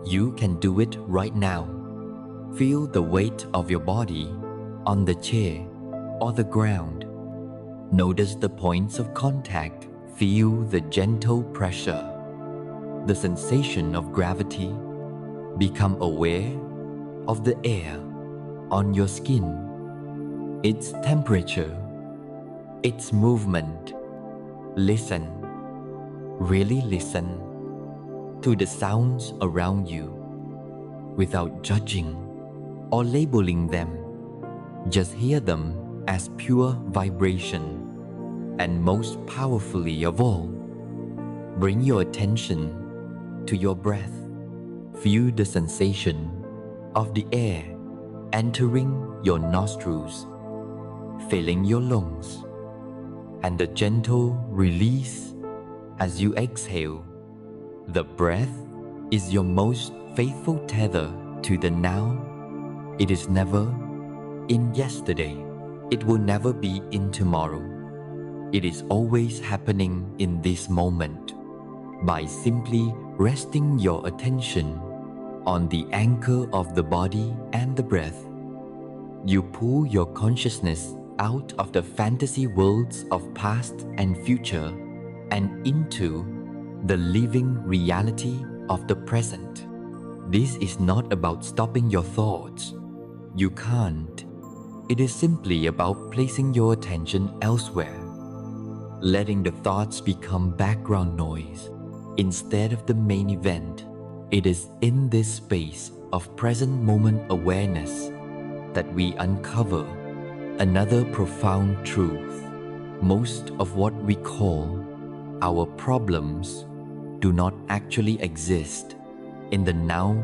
You can do it right now. Feel the weight of your body on the chair or the ground. Notice the points of contact. Feel the gentle pressure, the sensation of gravity. Become aware of the air on your skin, its temperature, its movement. Listen, really listen to the sounds around you without judging or labeling them. Just hear them as pure vibration. And most powerfully of all, bring your attention to your breath. Feel the sensation of the air entering your nostrils, filling your lungs, and the gentle release as you exhale. The breath is your most faithful tether to the now. It is never in yesterday. It will never be in tomorrow. It is always happening in this moment. By simply resting your attention on the anchor of the body and the breath, you pull your consciousness out of the fantasy worlds of past and future and into the living reality of the present. This is not about stopping your thoughts. You can't. It is simply about placing your attention elsewhere, letting the thoughts become background noise instead of the main event. It is in this space of present moment awareness that we uncover another profound truth. Most of what we call our problems do not actually exist in the now.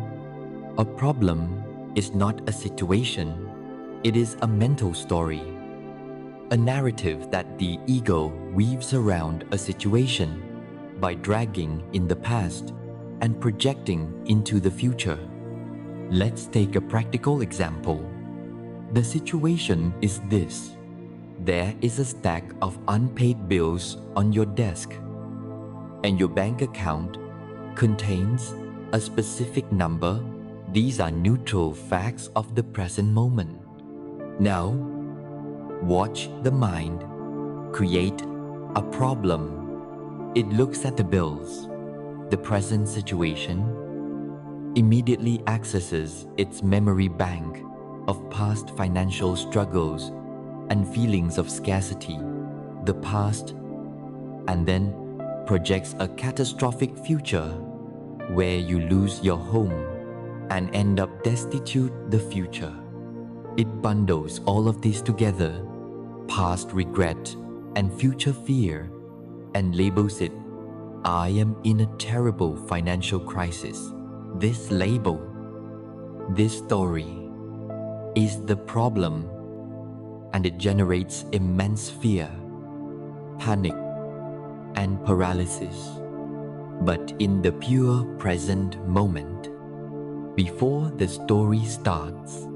A problem is not a situation, it is a mental story, a narrative that the ego weaves around a situation by dragging in the past and projecting into the future. Let's take a practical example. The situation is this. There is a stack of unpaid bills on your desk. and your bank account contains a specific number. These are neutral facts of the present moment. Now, watch the mind create a problem. It looks at the bills, the present situation, immediately accesses its memory bank of past financial struggles and feelings of scarcity, the past, and then projects a catastrophic future where you lose your home and end up destitute the future. It bundles all of these together, past regret and future fear, and labels it, I am in a terrible financial crisis. This label, this story, is the problem, and it generates immense fear, panic, and paralysis. But in the pure present moment, before the story starts,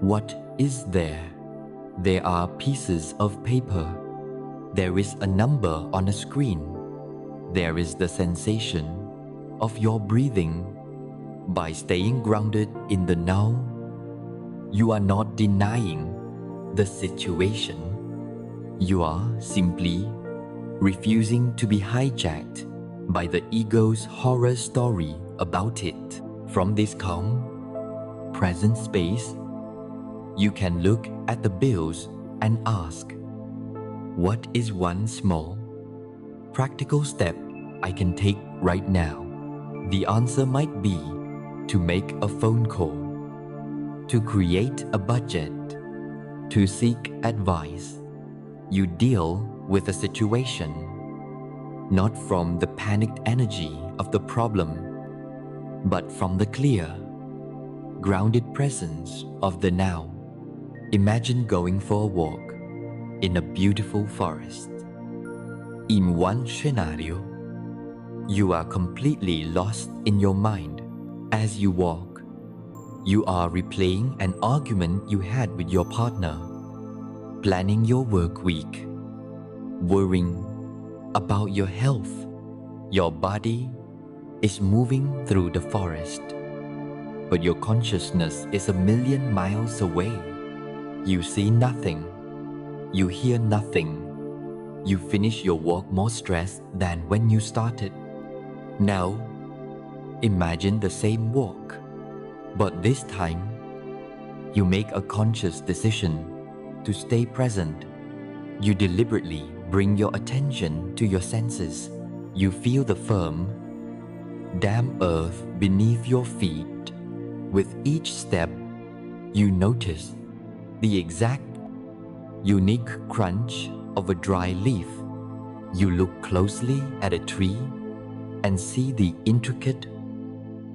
what is there? There are pieces of paper. There is a number on a screen. There is the sensation of your breathing. By staying grounded in the now, you are not denying the situation. You are simply refusing to be hijacked by the ego's horror story about it. From this calm, present space, you can look at the bills and ask, what is one small, practical step I can take right now? The answer might be to make a phone call, to create a budget, to seek advice. You deal with a situation, not from the panicked energy of the problem, but from the clear, grounded presence of the now. Imagine going for a walk in a beautiful forest. In one scenario, you are completely lost in your mind. As you walk, you are replaying an argument you had with your partner, planning your work week, worrying about your health. Your body is moving through the forest, but your consciousness is a million miles away. You see nothing. You hear nothing. You finish your walk more stressed than when you started. Now, imagine the same walk, but this time, you make a conscious decision to stay present. You deliberately bring your attention to your senses. You feel the firm, damp earth beneath your feet. With each step, you notice the exact, unique crunch of a dry leaf. You look closely at a tree and see the intricate,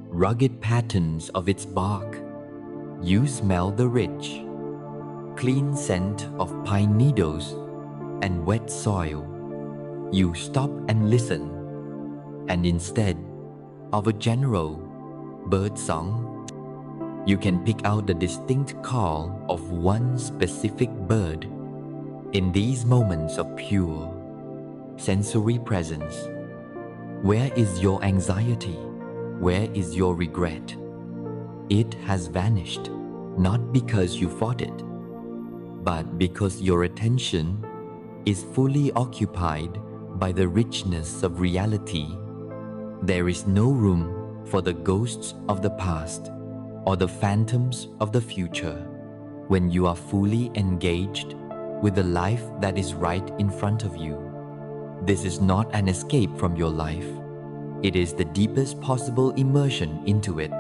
rugged patterns of its bark. You smell the rich, clean scent of pine needles and wet soil. You stop and listen, and instead of a general bird song, you can pick out the distinct call of one specific bird. In these moments of pure sensory presence, where is your anxiety? Where is your regret? It has vanished, not because you fought it, but because your attention is fully occupied by the richness of reality. There is no room for the ghosts of the past or the phantoms of the future when you are fully engaged with the life that is right in front of you. This is not an escape from your life. It is the deepest possible immersion into it.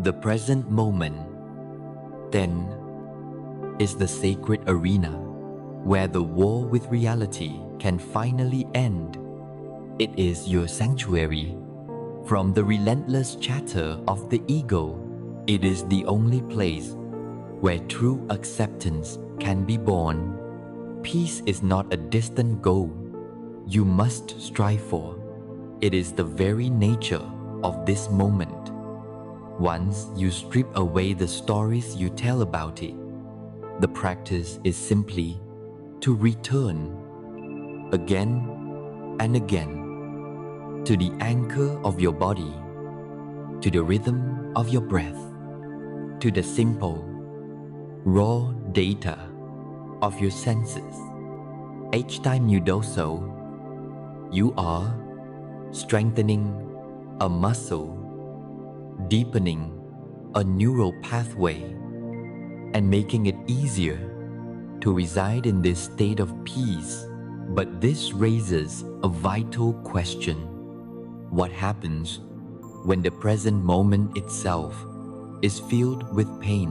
The present moment, then, is the sacred arena where the war with reality can finally end. It is your sanctuary from the relentless chatter of the ego. It is the only place where true acceptance can be born. Peace is not a distant goal you must strive for. It is the very nature of this moment. Once you strip away the stories you tell about it, the practice is simply to return again and again to the anchor of your body, to the rhythm of your breath, to the simple, raw data of your senses. Each time you do so, you are strengthening a muscle, deepening a neural pathway, and making it easier to reside in this state of peace. But this raises a vital question. What happens when the present moment itself is filled with pain?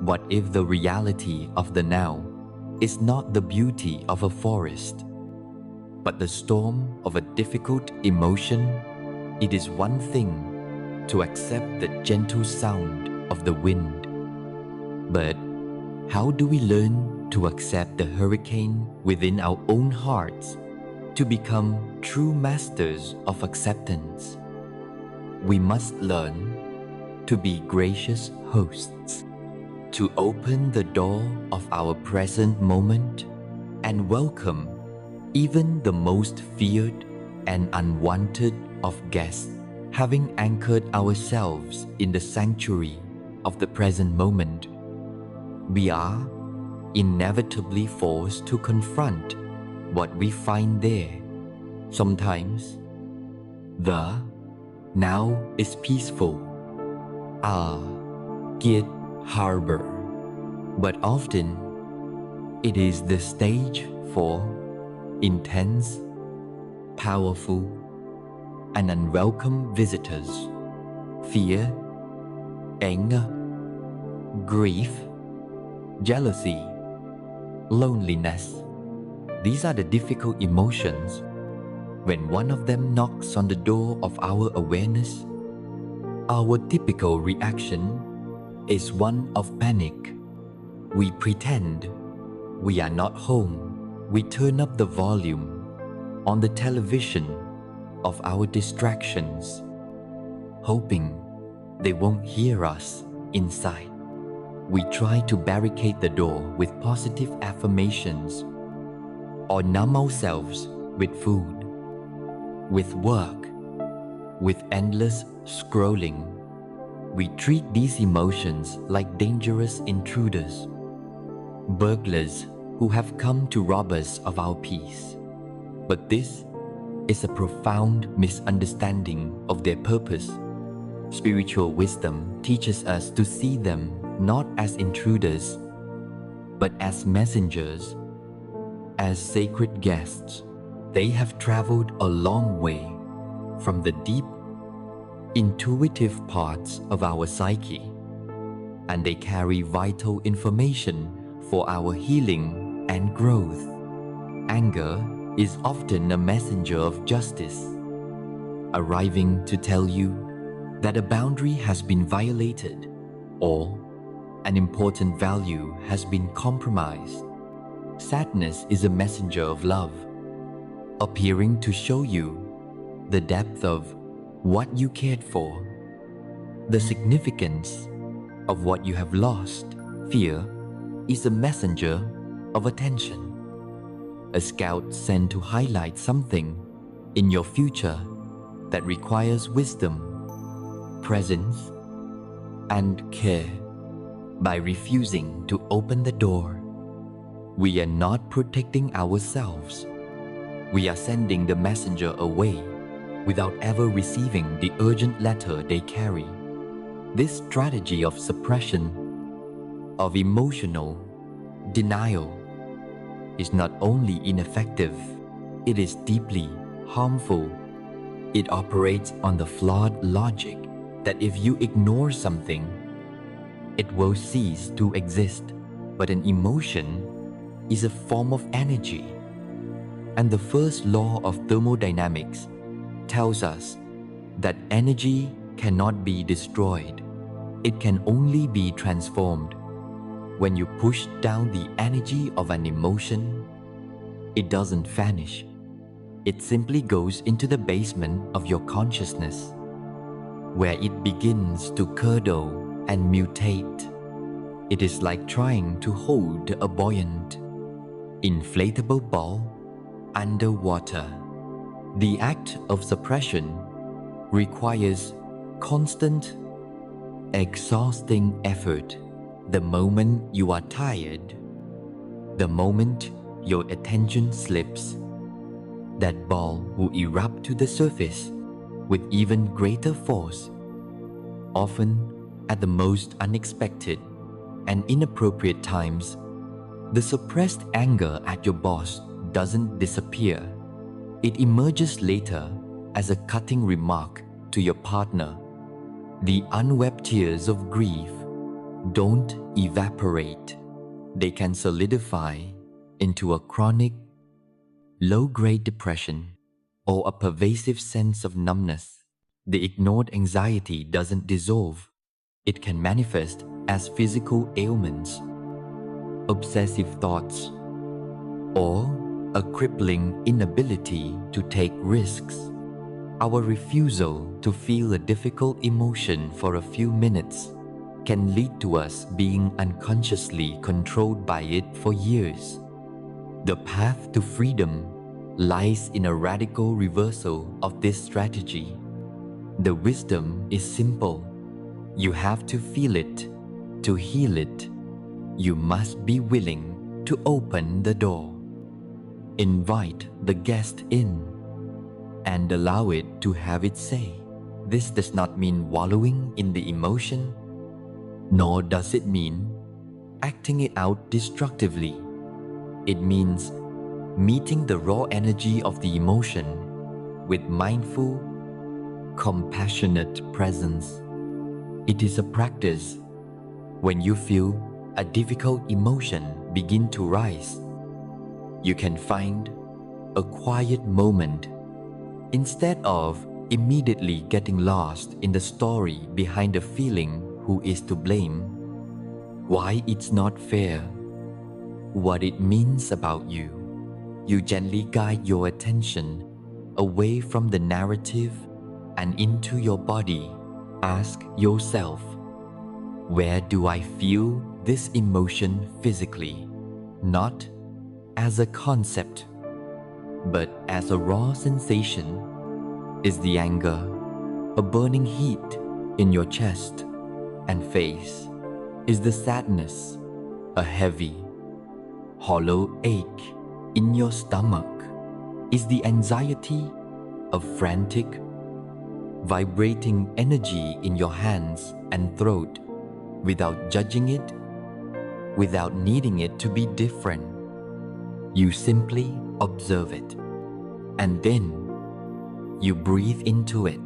What if the reality of the now is not the beauty of a forest, but the storm of a difficult emotion? It is one thing to accept the gentle sound of the wind, but how do we learn to accept the hurricane within our own hearts, to become true masters of acceptance? We must learn to be gracious hosts, to open the door of our present moment and welcome even the most feared and unwanted of guests. Having anchored ourselves in the sanctuary of the present moment, we are inevitably forced to confront what we find there. Sometimes, the now is peaceful, Kiet Harbor, but often it is the stage for intense, powerful, and unwelcome visitors. Fear, anger, grief, jealousy, loneliness. These are the difficult emotions. When one of them knocks on the door of our awareness, our typical reaction is one of panic. We pretend we are not home. We turn up the volume on the television of our distractions, hoping they won't hear us inside. We try to barricade the door with positive affirmations, or numb ourselves with food, with work, with endless scrolling. We treat these emotions like dangerous intruders, burglars who have come to rob us of our peace. But this is a profound misunderstanding of their purpose. Spiritual wisdom teaches us to see them not as intruders, but as messengers, as sacred guests. They have traveled a long way from the deep, intuitive parts of our psyche, and they carry vital information for our healing and growth. Anger is often a messenger of justice, arriving to tell you that a boundary has been violated or an important value has been compromised. Sadness is a messenger of love, appearing to show you the depth of what you cared for, the significance of what you have lost. Fear is a messenger of attention, a scout sent to highlight something in your future that requires wisdom, presence, and care. By refusing to open the door, we are not protecting ourselves. We are sending the messenger away without ever receiving the urgent letter they carry. This strategy of suppression, of emotional denial, is not only ineffective, it is deeply harmful. It operates on the flawed logic that if you ignore something, it will cease to exist. But an emotion is a form of energy, and the first law of thermodynamics tells us that energy cannot be destroyed. It can only be transformed. When you push down the energy of an emotion, it doesn't vanish. It simply goes into the basement of your consciousness, where it begins to curdle and mutate. It is like trying to hold a buoyant, inflatable ball underwater. The act of suppression requires constant, exhausting effort. The moment you are tired, the moment your attention slips, that ball will erupt to the surface with even greater force, often at the most unexpected and inappropriate times. The suppressed anger at your boss doesn't disappear. It emerges later as a cutting remark to your partner. The unwept tears of grief don't evaporate. They can solidify into a chronic, low-grade depression or a pervasive sense of numbness. The ignored anxiety doesn't dissolve. It can manifest as physical ailments, obsessive thoughts, or a crippling inability to take risks. Our refusal to feel a difficult emotion for a few minutes can lead to us being unconsciously controlled by it for years. The path to freedom lies in a radical reversal of this strategy. The wisdom is simple. You have to feel it. To heal it, you must be willing to open the door. Invite the guest in and allow it to have its say. This does not mean wallowing in the emotion, nor does it mean acting it out destructively. It means meeting the raw energy of the emotion with mindful, compassionate presence. It is a practice. When you feel a difficult emotion begin to rise, you can find a quiet moment. Instead of immediately getting lost in the story behind the feeling, who is to blame, why it's not fair, what it means about you, you gently guide your attention away from the narrative and into your body. Ask yourself, where do I feel this emotion physically? Not as a concept, but as a raw sensation. Is the anger a burning heat in your chest and face? Is the sadness a heavy, hollow ache in your stomach? Is the anxiety a frantic, vibrating energy in your hands and throat? Without judging it, without needing it to be different, you simply observe it. And then you breathe into it.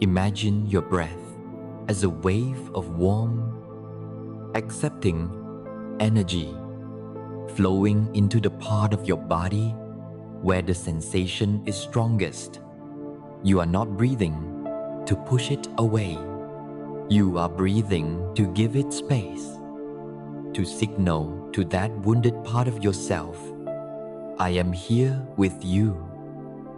Imagine your breath as a wave of warm, accepting energy flowing into the part of your body where the sensation is strongest. You are not breathing to push it away. You are breathing to give it space, to signal to that wounded part of yourself, I am here with you.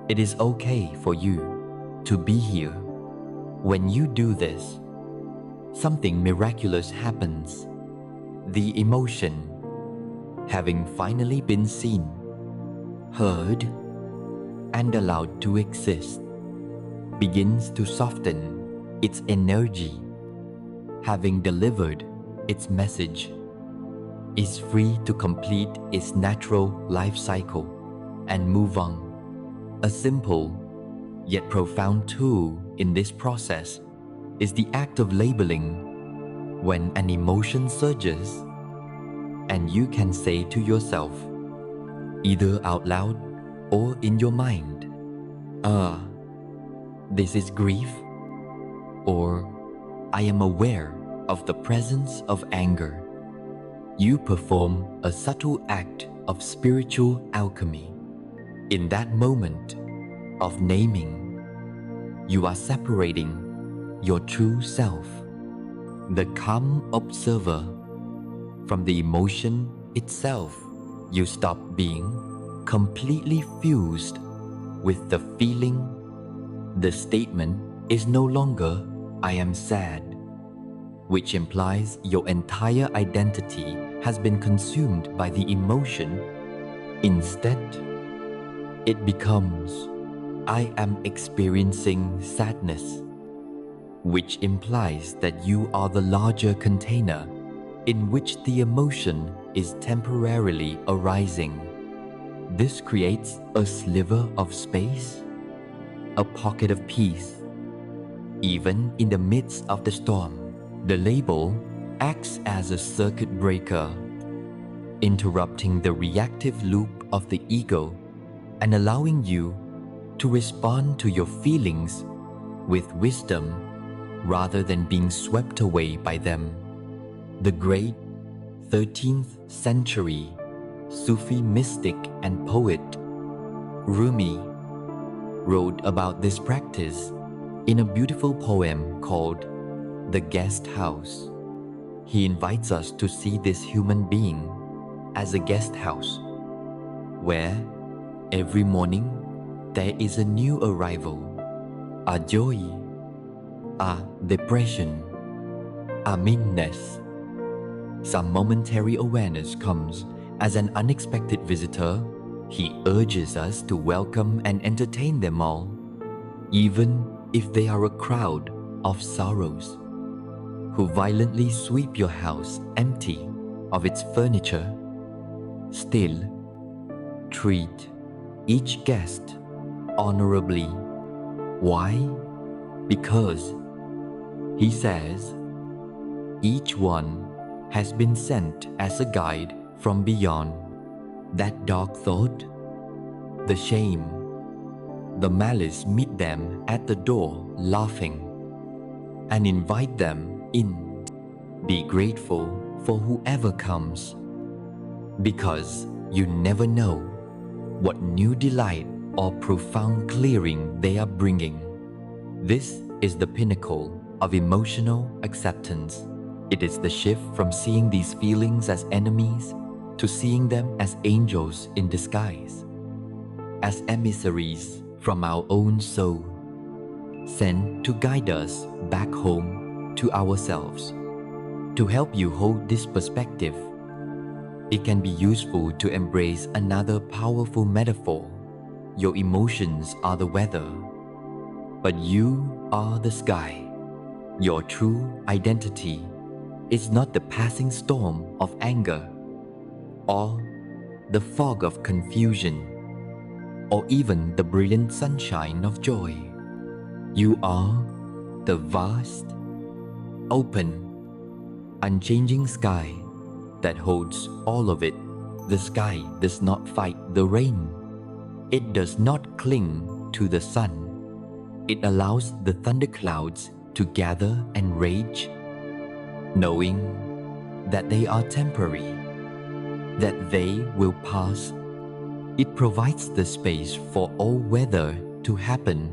It is okay for you to be here. When you do this, something miraculous happens. The emotion, having finally been seen, heard, and allowed to exist, begins to soften its energy. Having delivered its message, is free to complete its natural life cycle and move on. A simple yet profound tool in this process is the act of labeling. When an emotion surges, and you can say to yourself, either out loud or in your mind, this is grief, or I am aware of the presence of anger. You perform a subtle act of spiritual alchemy. In that moment of naming, you are separating your true self, the calm observer, from the emotion itself. You stop being completely fused with the feeling. The statement is no longer, I am sad, which implies your entire identity has been consumed by the emotion. Instead, it becomes, I am experiencing sadness, which implies that you are the larger container in which the emotion is temporarily arising. This creates a sliver of space, a pocket of peace. Even in the midst of the storm, the label acts as a circuit breaker, interrupting the reactive loop of the ego and allowing you to respond to your feelings with wisdom rather than being swept away by them. The great 13th century Sufi mystic and poet Rumi wrote about this practice in a beautiful poem called The Guest House. He invites us to see this human being as a guest house, where every morning there is a new arrival, a joy, a depression, a meanness. Some momentary awareness comes as an unexpected visitor. He urges us to welcome and entertain them all, even if they are a crowd of sorrows, who violently sweep your house empty of its furniture. Still, treat each guest honorably. Why? Because, he says, each one has been sent as a guide from beyond. That dark thought, the shame, the malice meet them at the door laughing and invite them in. Be grateful for whoever comes, because you never know what new delight or profound clearing they are bringing. This is the pinnacle of emotional acceptance. It is the shift from seeing these feelings as enemies to seeing them as angels in disguise, as emissaries from our own soul, sent to guide us back home to ourselves. To help you hold this perspective, it can be useful to embrace another powerful metaphor. Your emotions are the weather, but you are the sky. Your true identity is not the passing storm of anger, or the fog of confusion, or even the brilliant sunshine of joy. You are the vast, open, unchanging sky that holds all of it. The sky does not fight the rain. It does not cling to the sun. It allows the thunderclouds to gather and rage, knowing that they are temporary, that they will pass. It provides the space for all weather to happen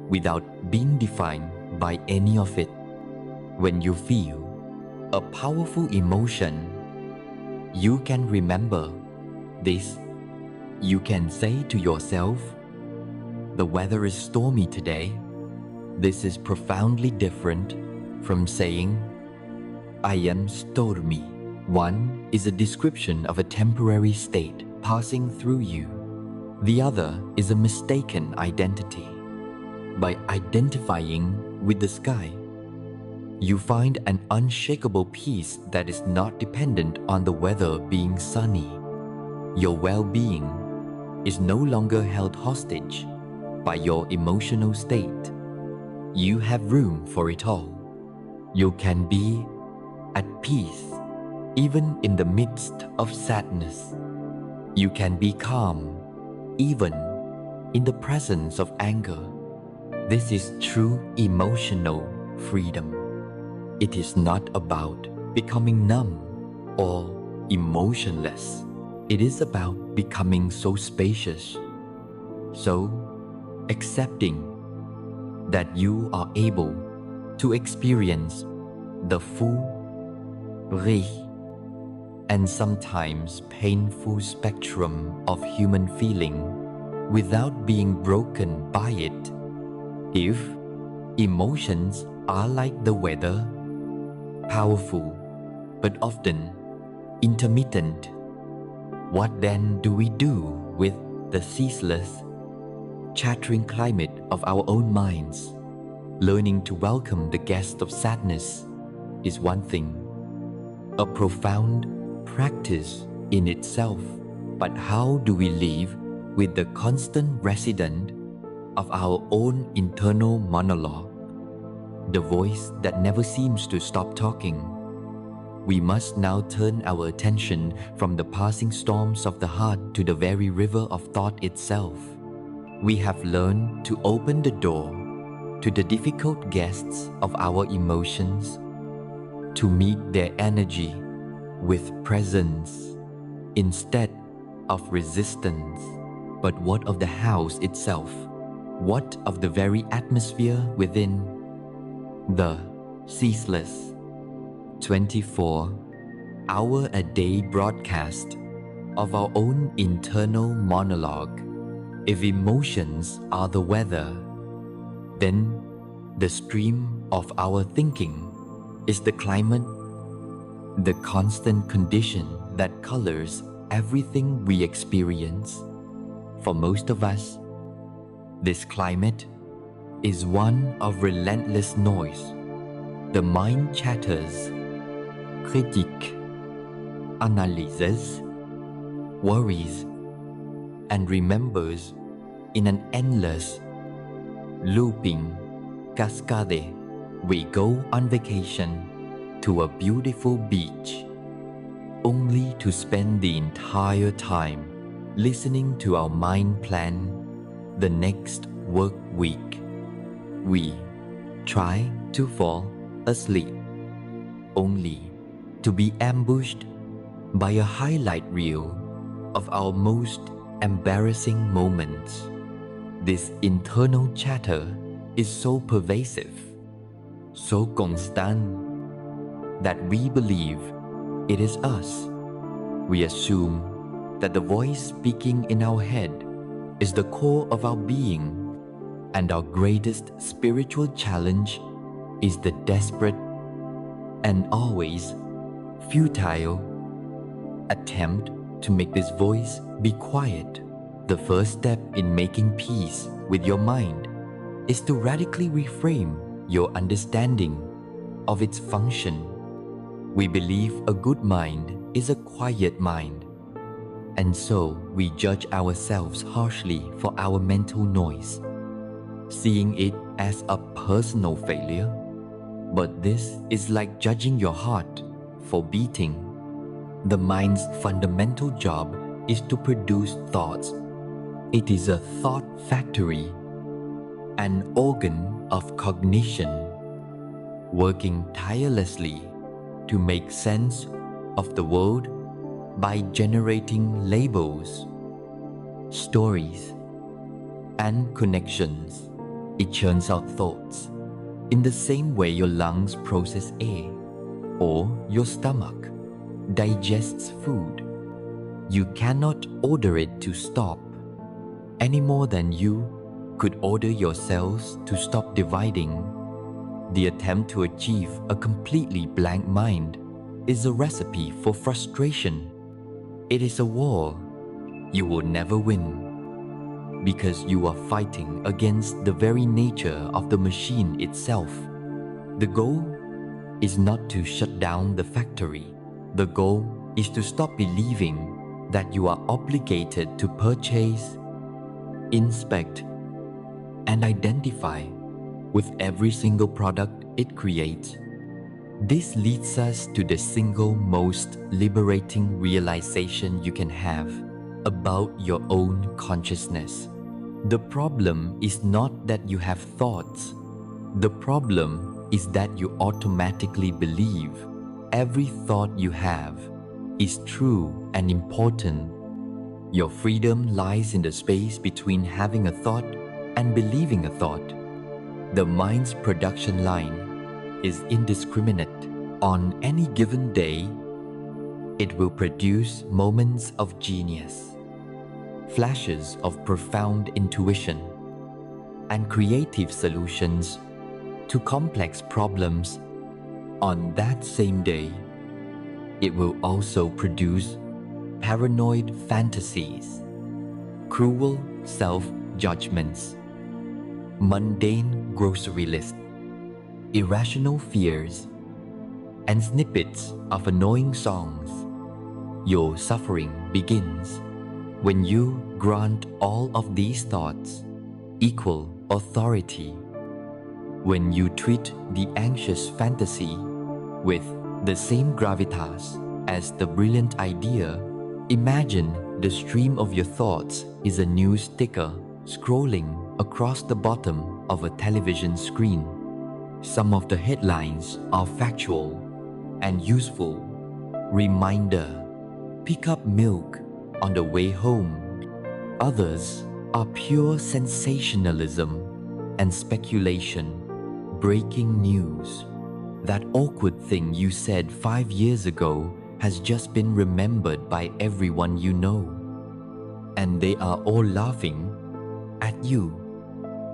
without being defined by any of it. When you feel a powerful emotion, you can remember this. You can say to yourself, "The weather is stormy today." This is profoundly different from saying, "I am stormy." One is a description of a temporary state passing through you. The other is a mistaken identity. By identifying with the sky, you find an unshakable peace that is not dependent on the weather being sunny. Your well-being is no longer held hostage by your emotional state. You have room for it all. You can be at peace even in the midst of sadness. You can be calm even in the presence of anger. This is true emotional freedom. It is not about becoming numb or emotionless. It is about becoming so spacious, so accepting that you are able to experience the full, rich, and sometimes painful spectrum of human feeling without being broken by it. If emotions are like the weather, powerful but often intermittent, what then do we do with the ceaseless, chattering climate of our own minds. Learning to welcome the guest of sadness is one thing, a profound practice in itself. But how do we live with the constant resident of our own internal monologue, the voice that never seems to stop talking? We must now turn our attention from the passing storms of the heart to the very river of thought itself. We have learned to open the door to the difficult guests of our emotions, to meet their energy with presence instead of resistance. But what of the house itself? What of the very atmosphere within? The ceaseless 24-hour-a-day broadcast of our own internal monologue. If emotions are the weather, then the stream of our thinking is the climate, the constant condition that colors everything we experience. For most of us, this climate is one of relentless noise. The mind chatters, critique, analyzes, worries, and remembers in an endless, looping cascade. We go on vacation to a beautiful beach, only to spend the entire time listening to our mind plan the next work week. We try to fall asleep, only to be ambushed by a highlight reel of our most embarrassing moments. This internal chatter is so pervasive, so constant, that we believe it is us. We assume that the voice speaking in our head is the core of our being, and our greatest spiritual challenge is the desperate and always futile attempt to make this voice be quiet. The first step in making peace with your mind is to radically reframe your understanding of its function. We believe a good mind is a quiet mind, and so we judge ourselves harshly for our mental noise, seeing it as a personal failure. But this is like judging your heart for beating. The mind's fundamental job is to produce thoughts. It is a thought factory, an organ of cognition, working tirelessly to make sense of the world by generating labels, stories, and connections. It churns out thoughts in the same way your lungs process air, or your stomach digests food. You cannot order it to stop, any more than you could order your cells to stop dividing. The attempt to achieve a completely blank mind is a recipe for frustration. It is a war you will never win, because you are fighting against the very nature of the machine itself. The goal is not to shut down the factory. The goal is to stop believing that you are obligated to purchase, inspect, and identify with every single product it creates. This leads us to the single most liberating realization you can have about your own consciousness. The problem is not that you have thoughts. The problem is that you automatically believe every thought you have is true and important. Your freedom lies in the space between having a thought and believing a thought. The mind's production line is indiscriminate. On any given day, it will produce moments of genius, flashes of profound intuition, and creative solutions to complex problems. On that same day, it will also produce paranoid fantasies, cruel judgments, mundane grocery lists, irrational fears, and snippets of annoying songs. Your suffering begins when you grant all of these thoughts equal authority. When you treat the anxious fantasy with the same gravitas as the brilliant idea, imagine the stream of your thoughts is a news ticker scrolling across the bottom of a television screen. Some of the headlines are factual and useful. Reminder: pick up milk on the way home. Others are pure sensationalism and speculation. Breaking news: that awkward thing you said 5 years ago has just been remembered by everyone you know, and they are all laughing at you.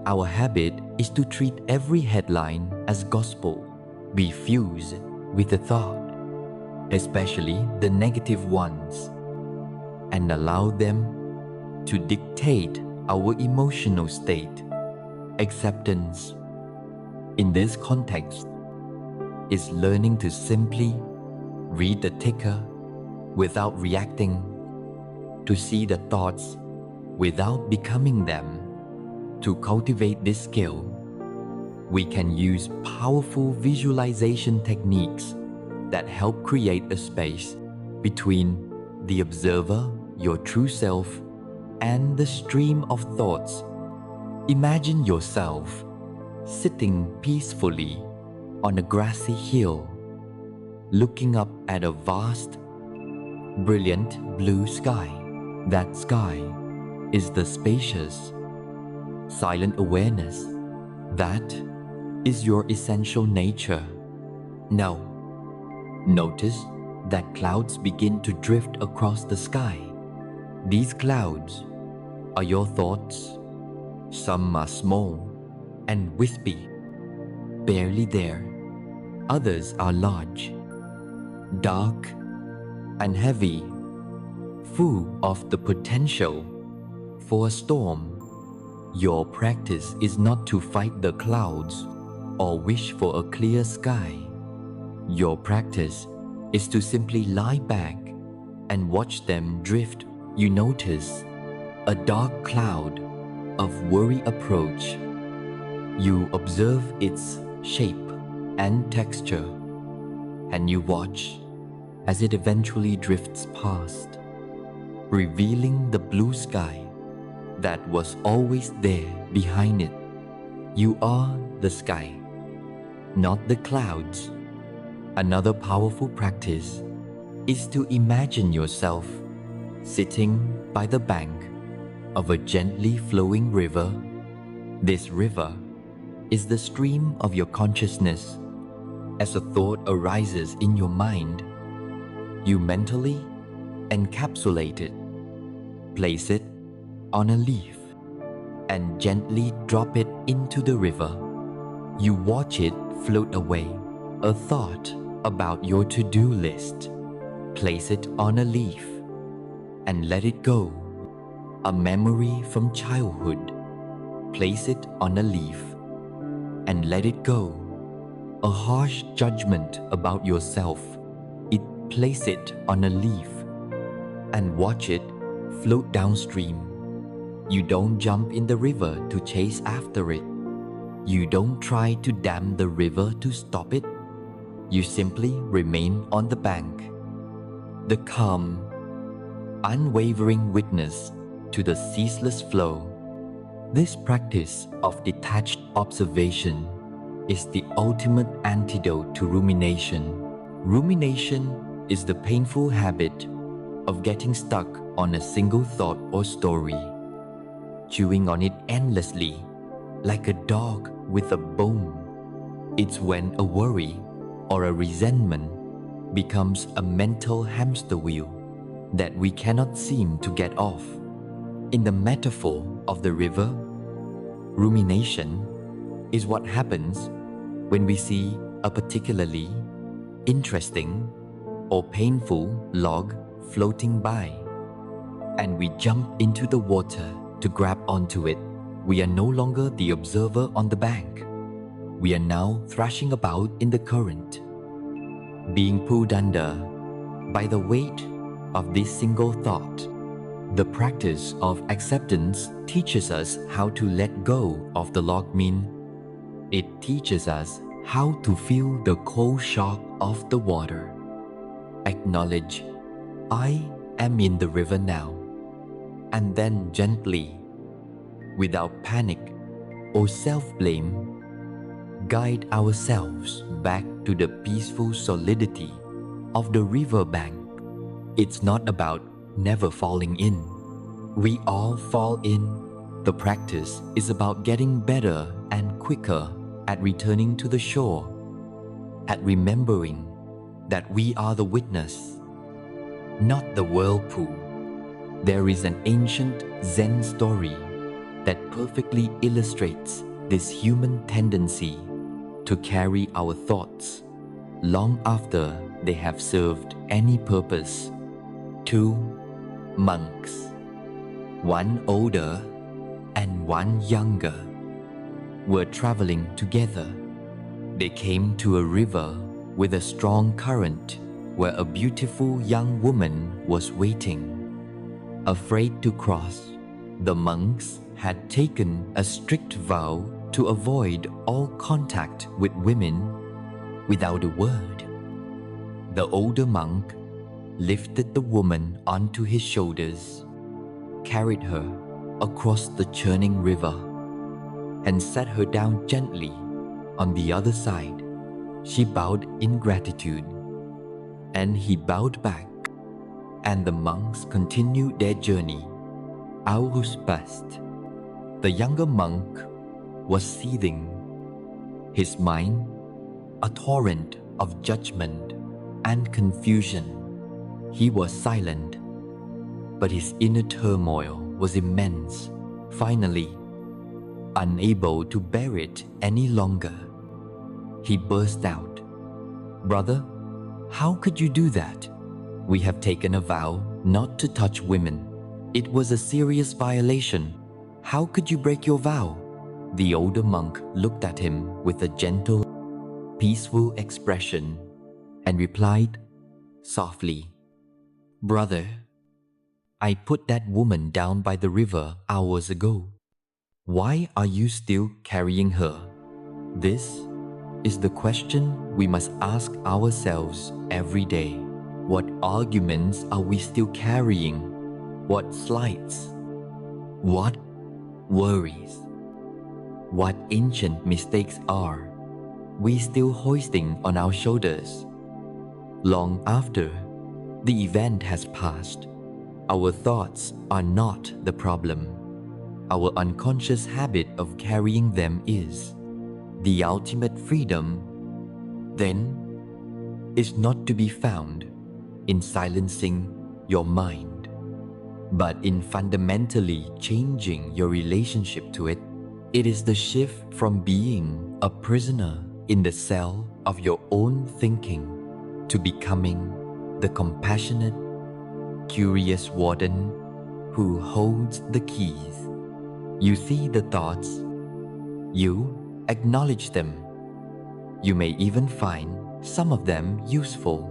Our habit is to treat every headline as gospel. Be fused with the thought, especially the negative ones, and allow them to dictate our emotional state. Acceptance, in this context, is learning to simply read the ticker without reacting, to see the thoughts without becoming them. To cultivate this skill, we can use powerful visualization techniques that help create a space between the observer, your true self, and the stream of thoughts. Imagine yourself sitting peacefully on a grassy hill, looking up at a vast, brilliant blue sky. That sky is the spacious, silent awareness. That is your essential nature. Now, notice that clouds begin to drift across the sky. These clouds are your thoughts. Some are small and wispy, barely there. Others are large, dark, and heavy, full of the potential for a storm. Your practice is not to fight the clouds or wish for a clear sky. Your practice is to simply lie back and watch them drift. You notice a dark cloud of worry approach. You observe its shape and texture, and you watch as it eventually drifts past, revealing the blue sky that was always there behind it. You are the sky, not the clouds. Another powerful practice is to imagine yourself sitting by the bank of a gently flowing river. This river is the stream of your consciousness. As a thought arises in your mind, you mentally encapsulate it, place it on a leaf, and gently drop it into the river. You watch it float away. A thought about your to-do list, place it on a leaf and let it go. A memory from childhood, place it on a leaf and let it go. A harsh judgment about yourself, place it on a leaf and watch it float downstream. You don't jump in the river to chase after it. You don't try to dam the river to stop it. You simply remain on the bank, the calm, unwavering witness to the ceaseless flow. This practice of detached observation is the ultimate antidote to rumination. Rumination is the painful habit of getting stuck on a single thought or story, chewing on it endlessly like a dog with a bone. It's when a worry or a resentment becomes a mental hamster wheel that we cannot seem to get off. In the metaphor of the river, rumination is what happens when we see a particularly interesting or painful log floating by, and we jump into the water to grab onto it. We are no longer the observer on the bank. We are now thrashing about in the current, being pulled under by the weight of this single thought. The practice of acceptance teaches us how to let go of the log mean. It teaches us how to feel the cold shock of the water. Acknowledge, I am in the river now, and then gently, without panic or self-blame, guide ourselves back to the peaceful solidity of the river bank. It's not about never falling in. We all fall in. The practice is about getting better and quicker at returning to the shore, at remembering that we are the witness, not the whirlpool. There is an ancient Zen story that perfectly illustrates this human tendency to carry our thoughts long after they have served any purpose. Two monks, one older and one younger, were traveling together. They came to a river with a strong current where a beautiful young woman was waiting. Afraid to cross, the monks had taken a strict vow to avoid all contact with women without a word. The older monk lifted the woman onto his shoulders, carried her across the churning river, and set her down gently on the other side. She bowed in gratitude, and he bowed back, and the monks continued their journey. Hours passed. The younger monk was seething, his mind a torrent of judgment and confusion. He was silent, but his inner turmoil was immense. Finally, unable to bear it any longer, he burst out, "Brother, how could you do that? We have taken a vow not to touch women. It was a serious violation. How could you break your vow?" The older monk looked at him with a gentle, peaceful expression and replied softly, "Brother, I put that woman down by the river hours ago. Why are you still carrying her?" This is the question we must ask ourselves every day. What arguments are we still carrying? What slights? What worries? What ancient mistakes are we still hoisting on our shoulders? Long after the event has passed, our thoughts are not the problem. Our unconscious habit of carrying them is. The ultimate freedom, then, is not to be found in silencing your mind, but in fundamentally changing your relationship to it. It is the shift from being a prisoner in the cell of your own thinking to becoming the compassionate, curious warden who holds the keys. You see the thoughts, you acknowledge them. You may even find some of them useful,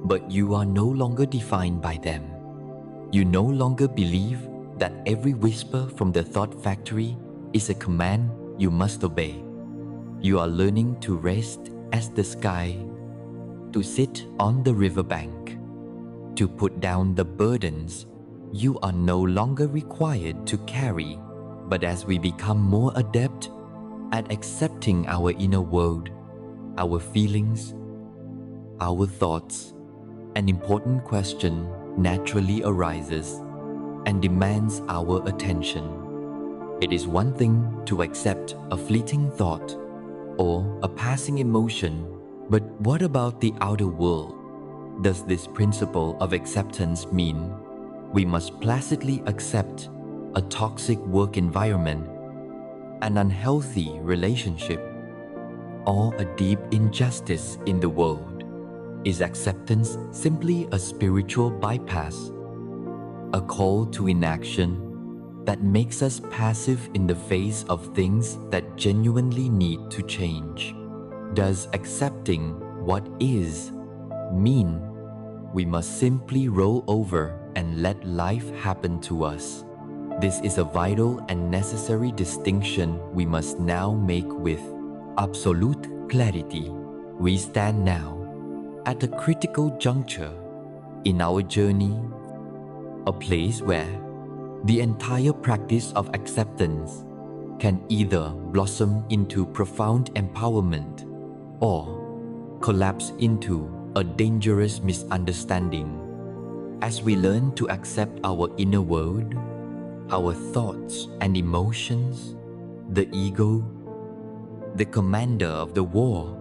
but you are no longer defined by them. You no longer believe that every whisper from the thought factory is a command you must obey. You are learning to rest as the sky, to sit on the riverbank, to put down the burdens you are no longer required to carry. But as we become more adept at accepting our inner world, our feelings, our thoughts, an important question naturally arises and demands our attention. It is one thing to accept a fleeting thought or a passing emotion, but what about the outer world? Does this principle of acceptance mean we must placidly accept a toxic work environment, an unhealthy relationship, or a deep injustice in the world? Is acceptance simply a spiritual bypass, a call to inaction, that makes us passive in the face of things that genuinely need to change? Does accepting what is mean we must simply roll over and let life happen to us? This is a vital and necessary distinction we must now make with absolute clarity. We stand now at a critical juncture in our journey, a place where the entire practice of acceptance can either blossom into profound empowerment or collapse into a dangerous misunderstanding. As we learn to accept our inner world, our thoughts and emotions, the ego, the commander of the war,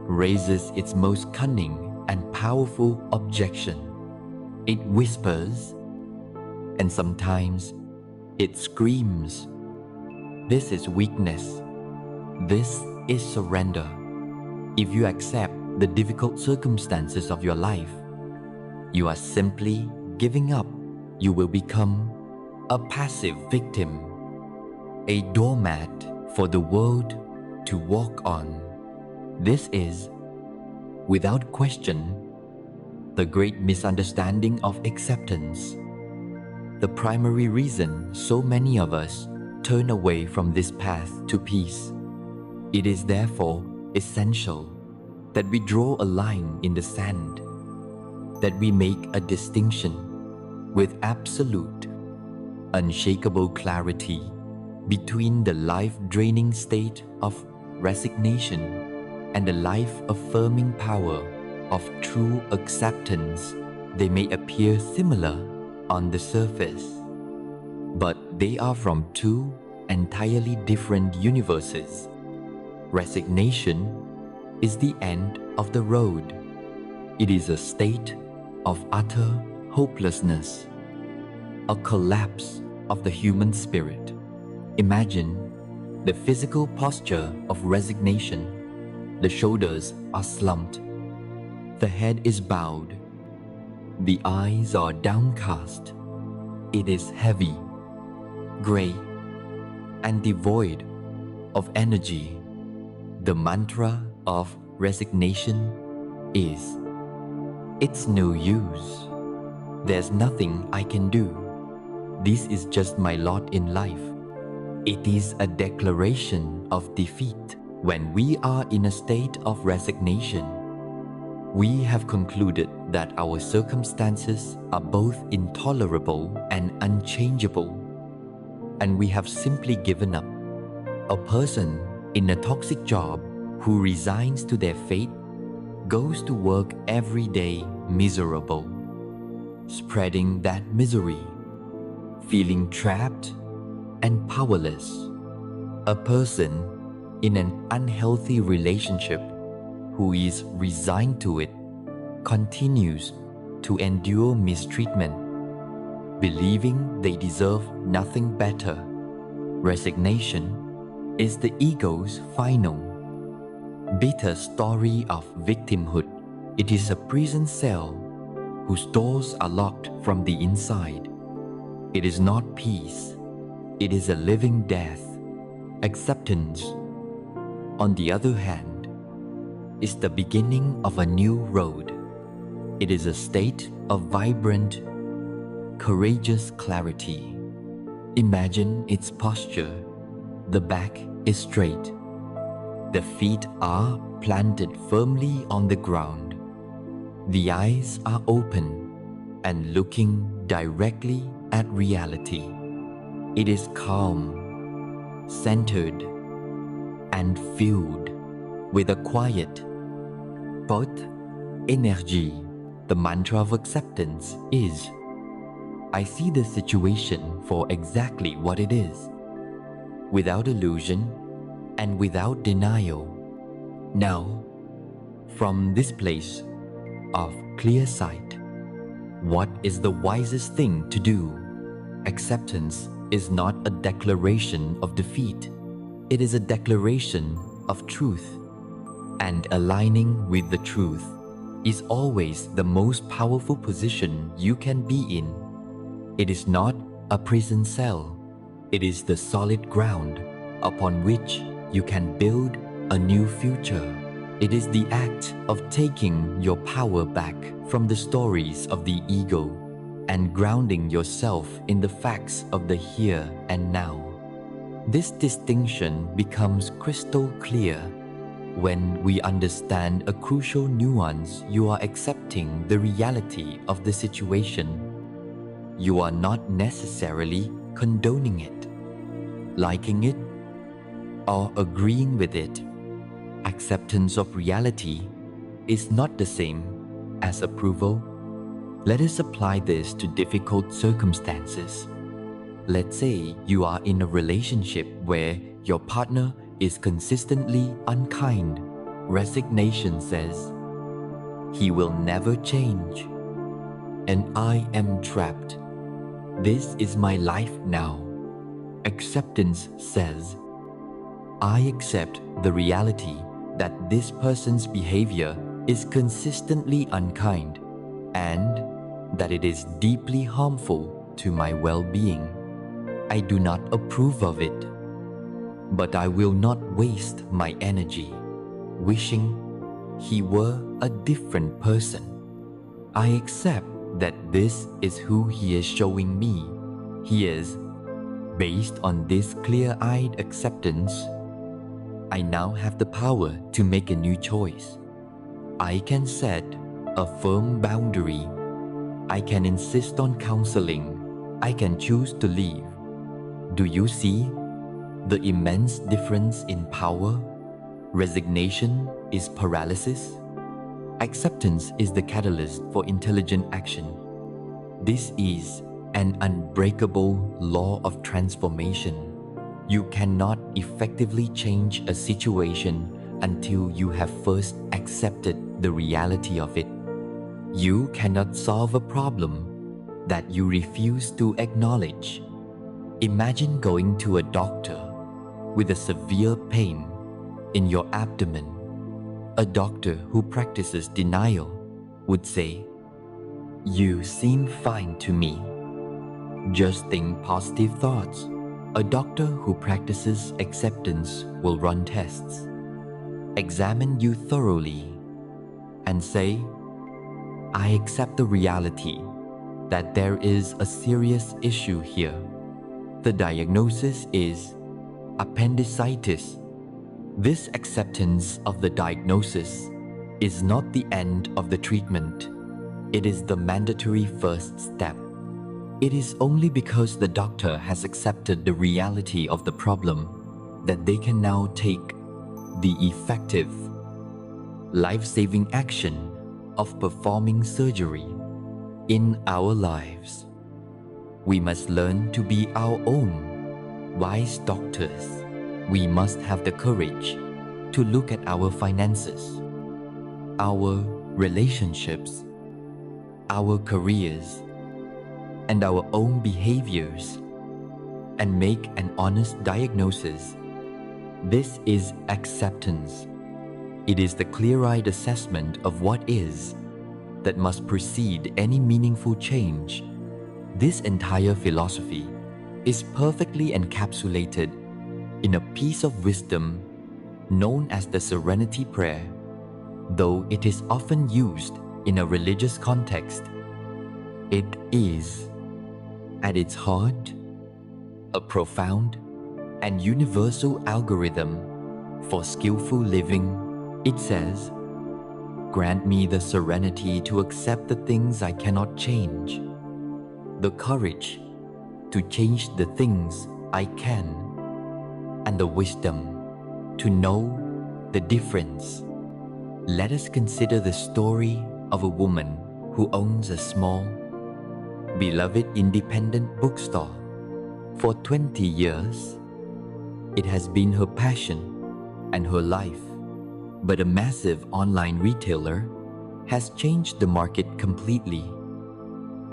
raises its most cunning and powerful objection. It whispers, and sometimes it screams. This is weakness. This is surrender. If you accept the difficult circumstances of your life, you are simply giving up. You will become a passive victim, a doormat for the world to walk on. This is, without question, the great misunderstanding of acceptance. The primary reason so many of us turn away from this path to peace. It is therefore essential that we draw a line in the sand, that we make a distinction with absolute, unshakable clarity between the life-draining state of resignation and the life-affirming power of true acceptance. They may appear similar on the surface, but they are from two entirely different universes. Resignation is the end of the road. It is a state of utter hopelessness, a collapse of the human spirit. Imagine the physical posture of resignation. The shoulders are slumped, the head is bowed, the eyes are downcast. It is heavy, gray, and devoid of energy. The mantra of resignation is, "It's no use. There's nothing I can do. This is just my lot in life." It is a declaration of defeat. When we are in a state of resignation, we have concluded that our circumstances are both intolerable and unchangeable, and we have simply given up. A person in a toxic job who resigns to their fate goes to work every day miserable, spreading that misery, feeling trapped and powerless. A person in an unhealthy relationship who is resigned to it continues to endure mistreatment, believing they deserve nothing better. Resignation is the ego's final, bitter story of victimhood. It is a prison cell whose doors are locked from the inside. It is not peace. It is a living death. Acceptance, on the other hand, is the beginning of a new road. It is a state of vibrant, courageous clarity. Imagine its posture. The back is straight. The feet are planted firmly on the ground. The eyes are open and looking directly at reality. It is calm, centered, and filled with a quiet, both energy. The mantra of acceptance is, "I see the situation for exactly what it is, without illusion and without denial." Now, from this place of clear sight, what is the wisest thing to do? Acceptance is not a declaration of defeat. It is a declaration of truth, and aligning with the truth is always the most powerful position you can be in. It is not a prison cell. It is the solid ground upon which you can build a new future. It is the act of taking your power back from the stories of the ego and grounding yourself in the facts of the here and now. This distinction becomes crystal clear when we understand a crucial nuance. You are accepting the reality of the situation. You are not necessarily condoning it, liking it, or agreeing with it. Acceptance of reality is not the same as approval. Let us apply this to difficult circumstances. Let's say you are in a relationship where your partner is consistently unkind. Resignation says, "He will never change, and I am trapped. This is my life now." Acceptance says, "I accept the reality that this person's behavior is consistently unkind and that it is deeply harmful to my well-being. I do not approve of it, but I will not waste my energy wishing he were a different person. I accept that this is who he is showing me. He is. Based on this clear-eyed acceptance, I now have the power to make a new choice. I can set a firm boundary. I can insist on counseling. I can choose to leave." Do you see the immense difference in power? Resignation is paralysis. Acceptance is the catalyst for intelligent action. This is an unbreakable law of transformation. You cannot effectively change a situation until you have first accepted the reality of it. You cannot solve a problem that you refuse to acknowledge. Imagine going to a doctor with a severe pain in your abdomen. A doctor who practices denial would say, "You seem fine to me. Just think positive thoughts." A doctor who practices acceptance will run tests, examine you thoroughly, and say, "I accept the reality that there is a serious issue here. The diagnosis is appendicitis." This acceptance of the diagnosis is not the end of the treatment. It is the mandatory first step. It is only because the doctor has accepted the reality of the problem that they can now take the effective, life-saving action of performing surgery in our lives. We must learn to be our own wise doctors. We must have the courage to look at our finances, our relationships, our careers, and our own behaviors, and make an honest diagnosis. This is acceptance. It is the clear-eyed assessment of what is that must precede any meaningful change. This entire philosophy is perfectly encapsulated in a piece of wisdom known as the Serenity Prayer. Though it is often used in a religious context, it is, at its heart, a profound and universal algorithm for skillful living. It says, "Grant me the serenity to accept the things I cannot change, the courage to change the things I can, and the wisdom to know the difference." Let us consider the story of a woman who owns a small, beloved independent bookstore. For 20 years, it has been her passion and her life. But a massive online retailer has changed the market completely,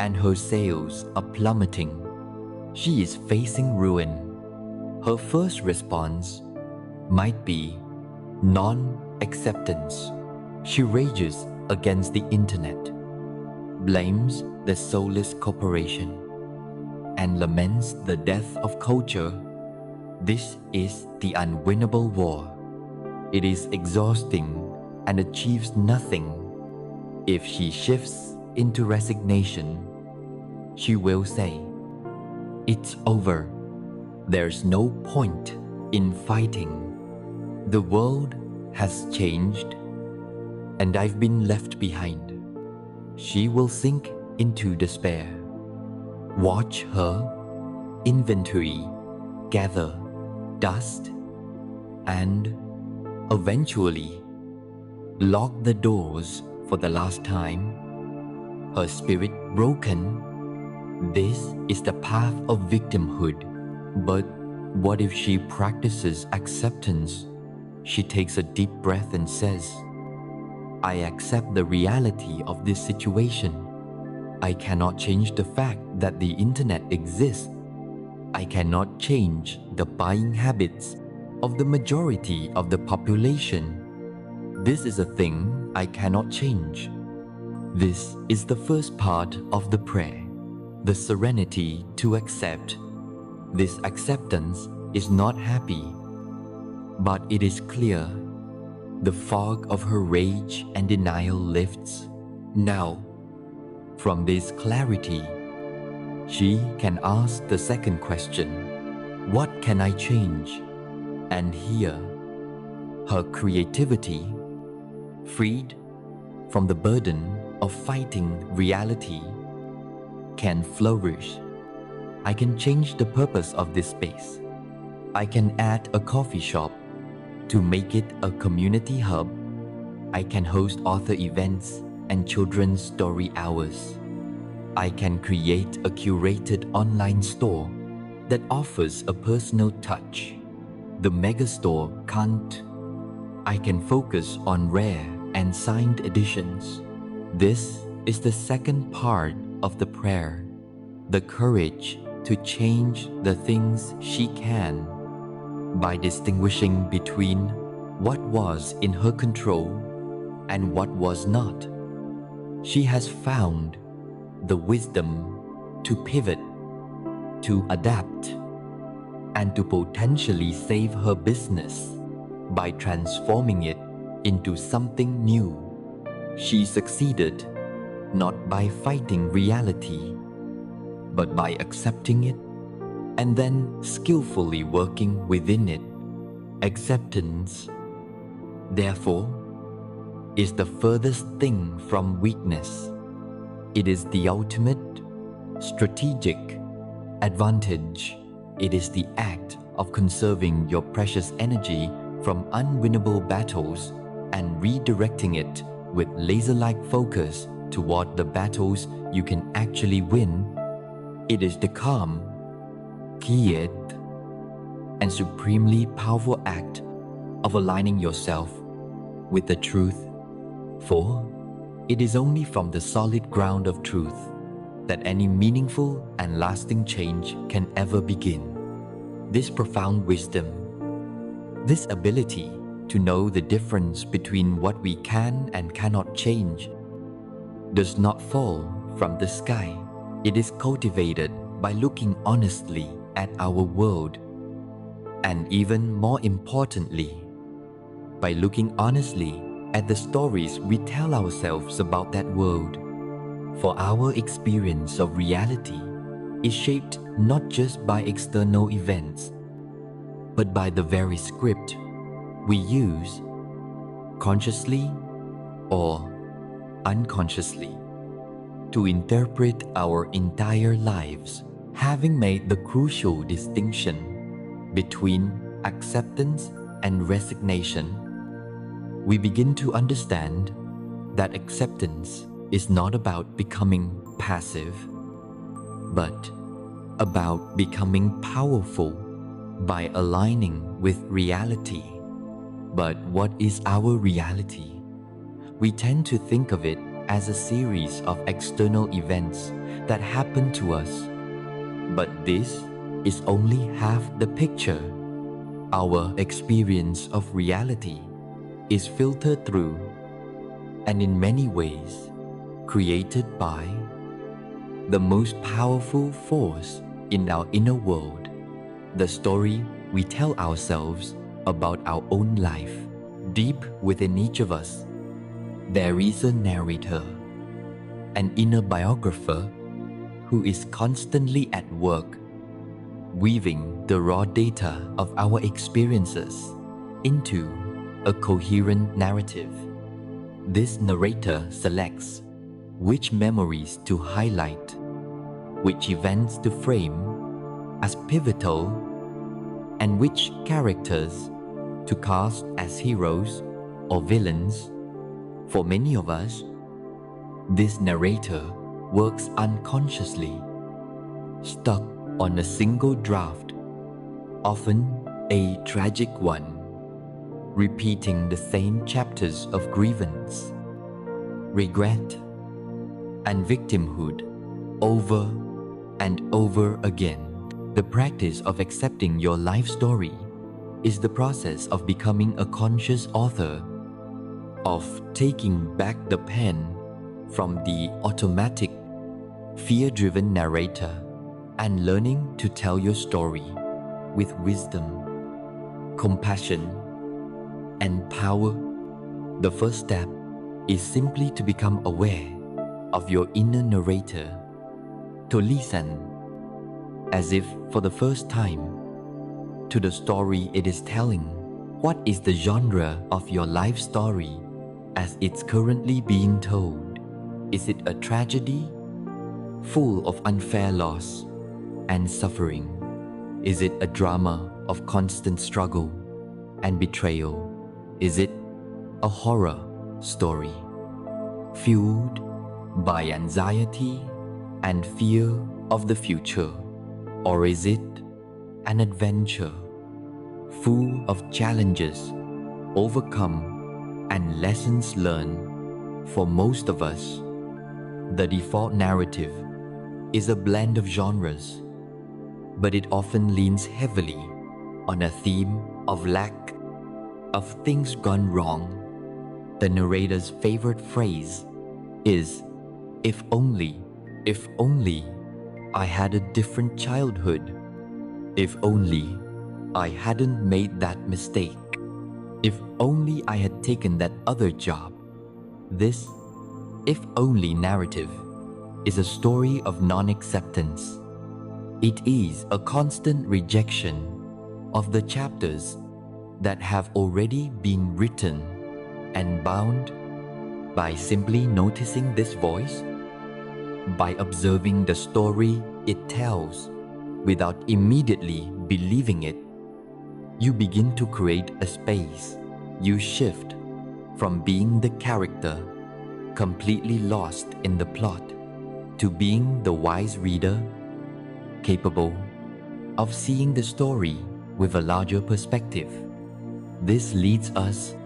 and her sales are plummeting. She is facing ruin. Her first response might be non-acceptance. She rages against the internet, blames the soulless corporation, and laments the death of culture, this is the unwinnable war. It is exhausting and achieves nothing. If she shifts into resignation, she will say, "It's over. There's no point in fighting. The world has changed, and I've been left behind." She will sink into despair. Watch her inventory gather dust and eventually lock the doors for the last time, her spirit broken. This is the path of victimhood. But what if she practices acceptance? She takes a deep breath and says, "I accept the reality of this situation. I cannot change the fact that the internet exists. I cannot change the buying habits of the majority of the population. This is a thing I cannot change." This is the first part of the prayer, the serenity to accept. This acceptance is not happy, but it is clear. The fog of her rage and denial lifts. Now, from this clarity, she can ask the second question, "What can I change?" And here, her creativity, freed from the burden of fighting reality, can flourish. I can change the purpose of this space. I can add a coffee shop to make it a community hub. I can host author events and children's story hours. I can create a curated online store that offers a personal touch the megastore can't. I can focus on rare and signed editions. This is the second part of the prayer, the courage to change the things she can. By distinguishing between what was in her control and what was not, she has found the wisdom to pivot, to adapt, and to potentially save her business by transforming it into something new. She succeeded not by fighting reality, but by accepting it and then skillfully working within it. Acceptance, therefore, is the furthest thing from weakness. It is the ultimate strategic advantage. It is the act of conserving your precious energy from unwinnable battles and redirecting it with laser-like focus toward the battles you can actually win. It is the calm, quiet, and supremely powerful act of aligning yourself with the truth. For it is only from the solid ground of truth that any meaningful and lasting change can ever begin. This profound wisdom, this ability to know the difference between what we can and cannot change, does not fall from the sky. It is cultivated by looking honestly at our world, and even more importantly, by looking honestly at the stories we tell ourselves about that world. For our experience of reality is shaped not just by external events, but by the very script we use, consciously or unconsciously, to interpret our entire lives. Having made the crucial distinction between acceptance and resignation, we begin to understand that acceptance is not about becoming passive, but about becoming powerful by aligning with reality. But what is our reality? We tend to think of it as a series of external events that happen to us. But this is only half the picture. Our experience of reality is filtered through, and in many ways, created by the most powerful force in our inner world, the story we tell ourselves about our own life. Deep within each of us, there is a narrator, an inner biographer who is constantly at work, weaving the raw data of our experiences into a coherent narrative. This narrator selects which memories to highlight, which events to frame as pivotal, and which characters to cast as heroes or villains. For many of us, this narrator works unconsciously, stuck on a single draft, often a tragic one, repeating the same chapters of grievance, regret, and victimhood over and over again. The practice of accepting your life story is the process of becoming a conscious author, of taking back the pen from the automatic, fear-driven narrator and learning to tell your story with wisdom, compassion, and power. The first step is simply to become aware of your inner narrator, to listen, as if for the first time, to the story it is telling. What is the genre of your life story as it's currently being told? Is it a tragedy full of unfair loss and suffering? Is it a drama of constant struggle and betrayal? Is it a horror story fueled by anxiety and fear of the future? Or is it an adventure full of challenges overcome and lessons learned? For most of us, the default narrative is a blend of genres, but it often leans heavily on a theme of lack, of things gone wrong. The narrator's favorite phrase is, if only I had a different childhood. If only I hadn't made that mistake. If only I had taken that other job. This if only narrative is a story of non-acceptance. It is a constant rejection of the chapters that have already been written, and bound by simply noticing this voice, by observing the story it tells without immediately believing it, you begin to create a space. You shift from being the character, completely lost in the plot, to being the wise reader, capable of seeing the story with a larger perspective. This leads us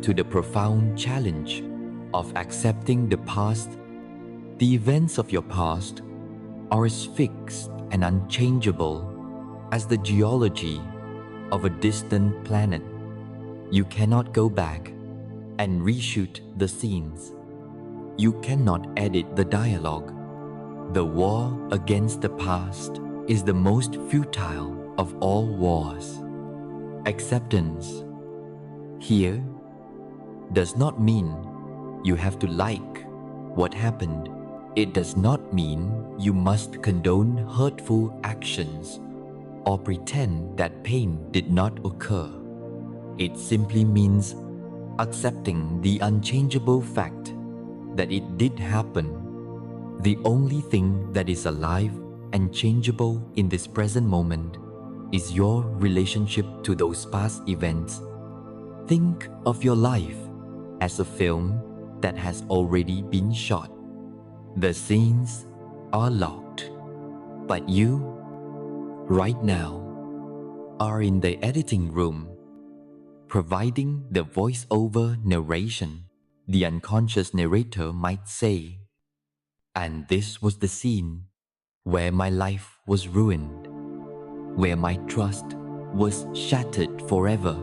to the profound challenge of accepting the past. The events of your past are as fixed and unchangeable as the geology of a distant planet. You cannot go back and reshoot the scenes. You cannot edit the dialogue. The war against the past is the most futile of all wars. Acceptance here does not mean you have to like what happened. It does not mean you must condone hurtful actions or pretend that pain did not occur. It simply means accepting the unchangeable fact that it did happen. The only thing that is alive and changeable in this present moment is your relationship to those past events. Think of your life as a film that has already been shot. The scenes are locked, but you, right now, are in the editing room, providing the voiceover narration. The unconscious narrator might say, "And this was the scene where my life was ruined, where my trust was shattered forever."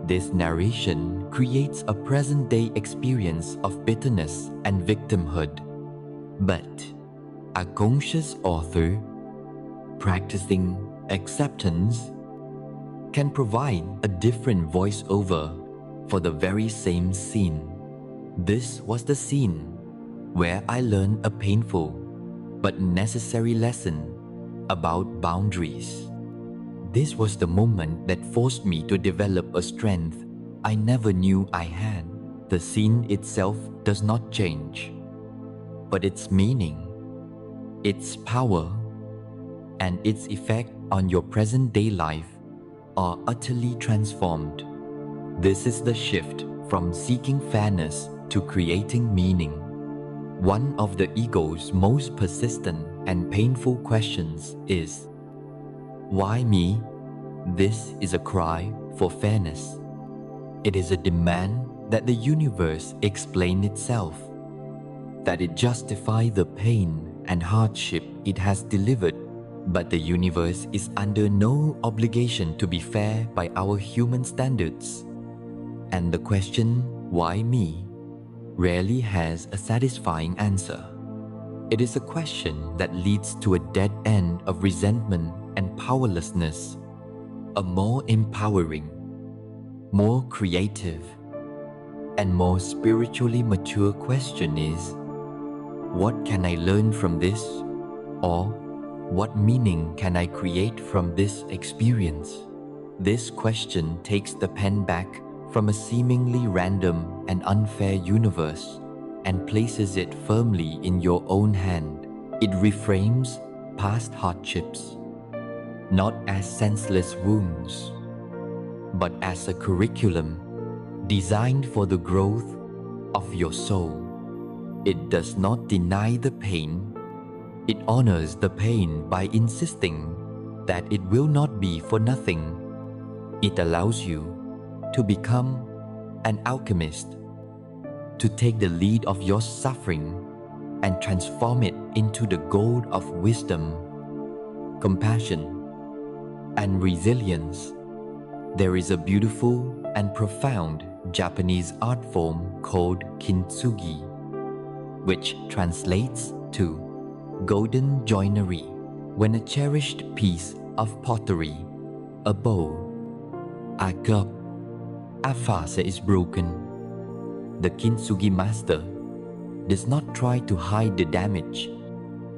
This narration creates a present-day experience of bitterness and victimhood. But a conscious author Practicing acceptance can provide a different voiceover for the very same scene. This was the scene where I learned a painful but necessary lesson about boundaries. This was the moment that forced me to develop a strength I never knew I had. The scene itself does not change, but its meaning, its power, and its effect on your present-day life are utterly transformed. This is the shift from seeking fairness to creating meaning. One of the ego's most persistent and painful questions is, why me? This is a cry for fairness. It is a demand that the universe explain itself, that it justify the pain and hardship it has delivered. But the universe is under no obligation to be fair by our human standards. And the question, why me, rarely has a satisfying answer. It is a question that leads to a dead end of resentment and powerlessness. A more empowering, more creative, and more spiritually mature question is, what can I learn from this? Or, what meaning can I create from this experience? This question takes the pen back from a seemingly random and unfair universe and places it firmly in your own hand. It reframes past hardships, not as senseless wounds, but as a curriculum designed for the growth of your soul. It does not deny the pain. It honors the pain by insisting that it will not be for nothing. It allows you to become an alchemist, to take the lead of your suffering and transform it into the gold of wisdom, compassion, and resilience. There is a beautiful and profound Japanese art form called kintsugi, which translates to golden joinery. When a cherished piece of pottery, a bowl, a cup, a vase is broken, the kintsugi master does not try to hide the damage.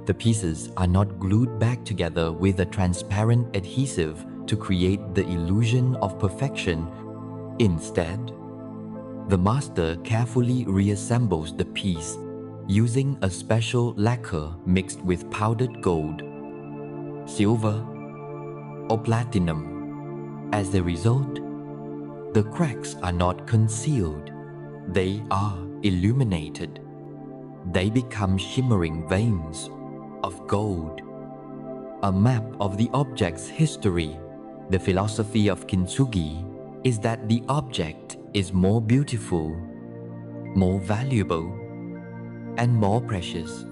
The pieces are not glued back together with a transparent adhesive to create the illusion of perfection. Instead, the master carefully reassembles the piece using a special lacquer mixed with powdered gold, silver, or platinum. As a result, the cracks are not concealed, they are illuminated. They become shimmering veins of gold, a map of the object's history. The philosophy of kintsugi is that the object is more beautiful, more valuable, and more precious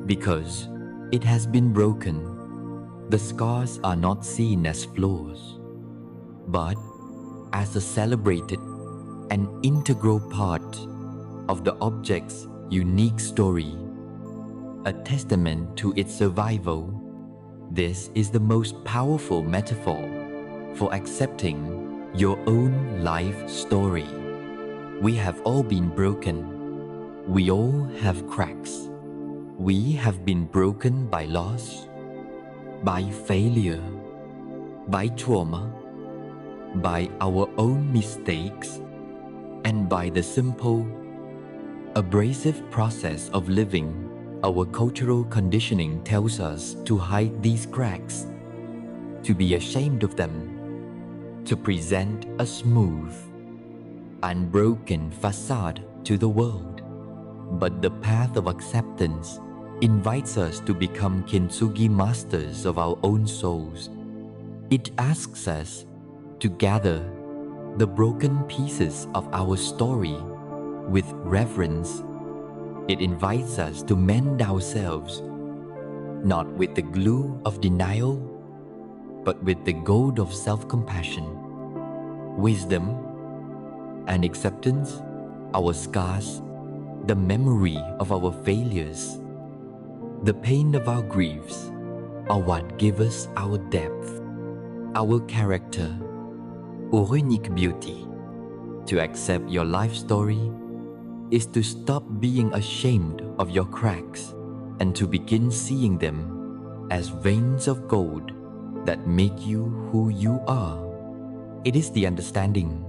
because it has been broken. The scars are not seen as flaws, but as a celebrated and integral part of the object's unique story, a testament to its survival. This is the most powerful metaphor for accepting your own life story. We have all been broken. We all have cracks. We have been broken by loss, by failure, by trauma, by our own mistakes, and by the simple, abrasive process of living. Our cultural conditioning tells us to hide these cracks, to be ashamed of them, to present a smooth, unbroken facade to the world. But the path of acceptance invites us to become kintsugi masters of our own souls. It asks us to gather the broken pieces of our story with reverence. It invites us to mend ourselves, not with the glue of denial, but with the gold of self-compassion, wisdom, and acceptance. Our scars, the memory of our failures, the pain of our griefs, are what give us our depth, our character, our unique beauty. To accept your life story is to stop being ashamed of your cracks and to begin seeing them as veins of gold that make you who you are. It is the understanding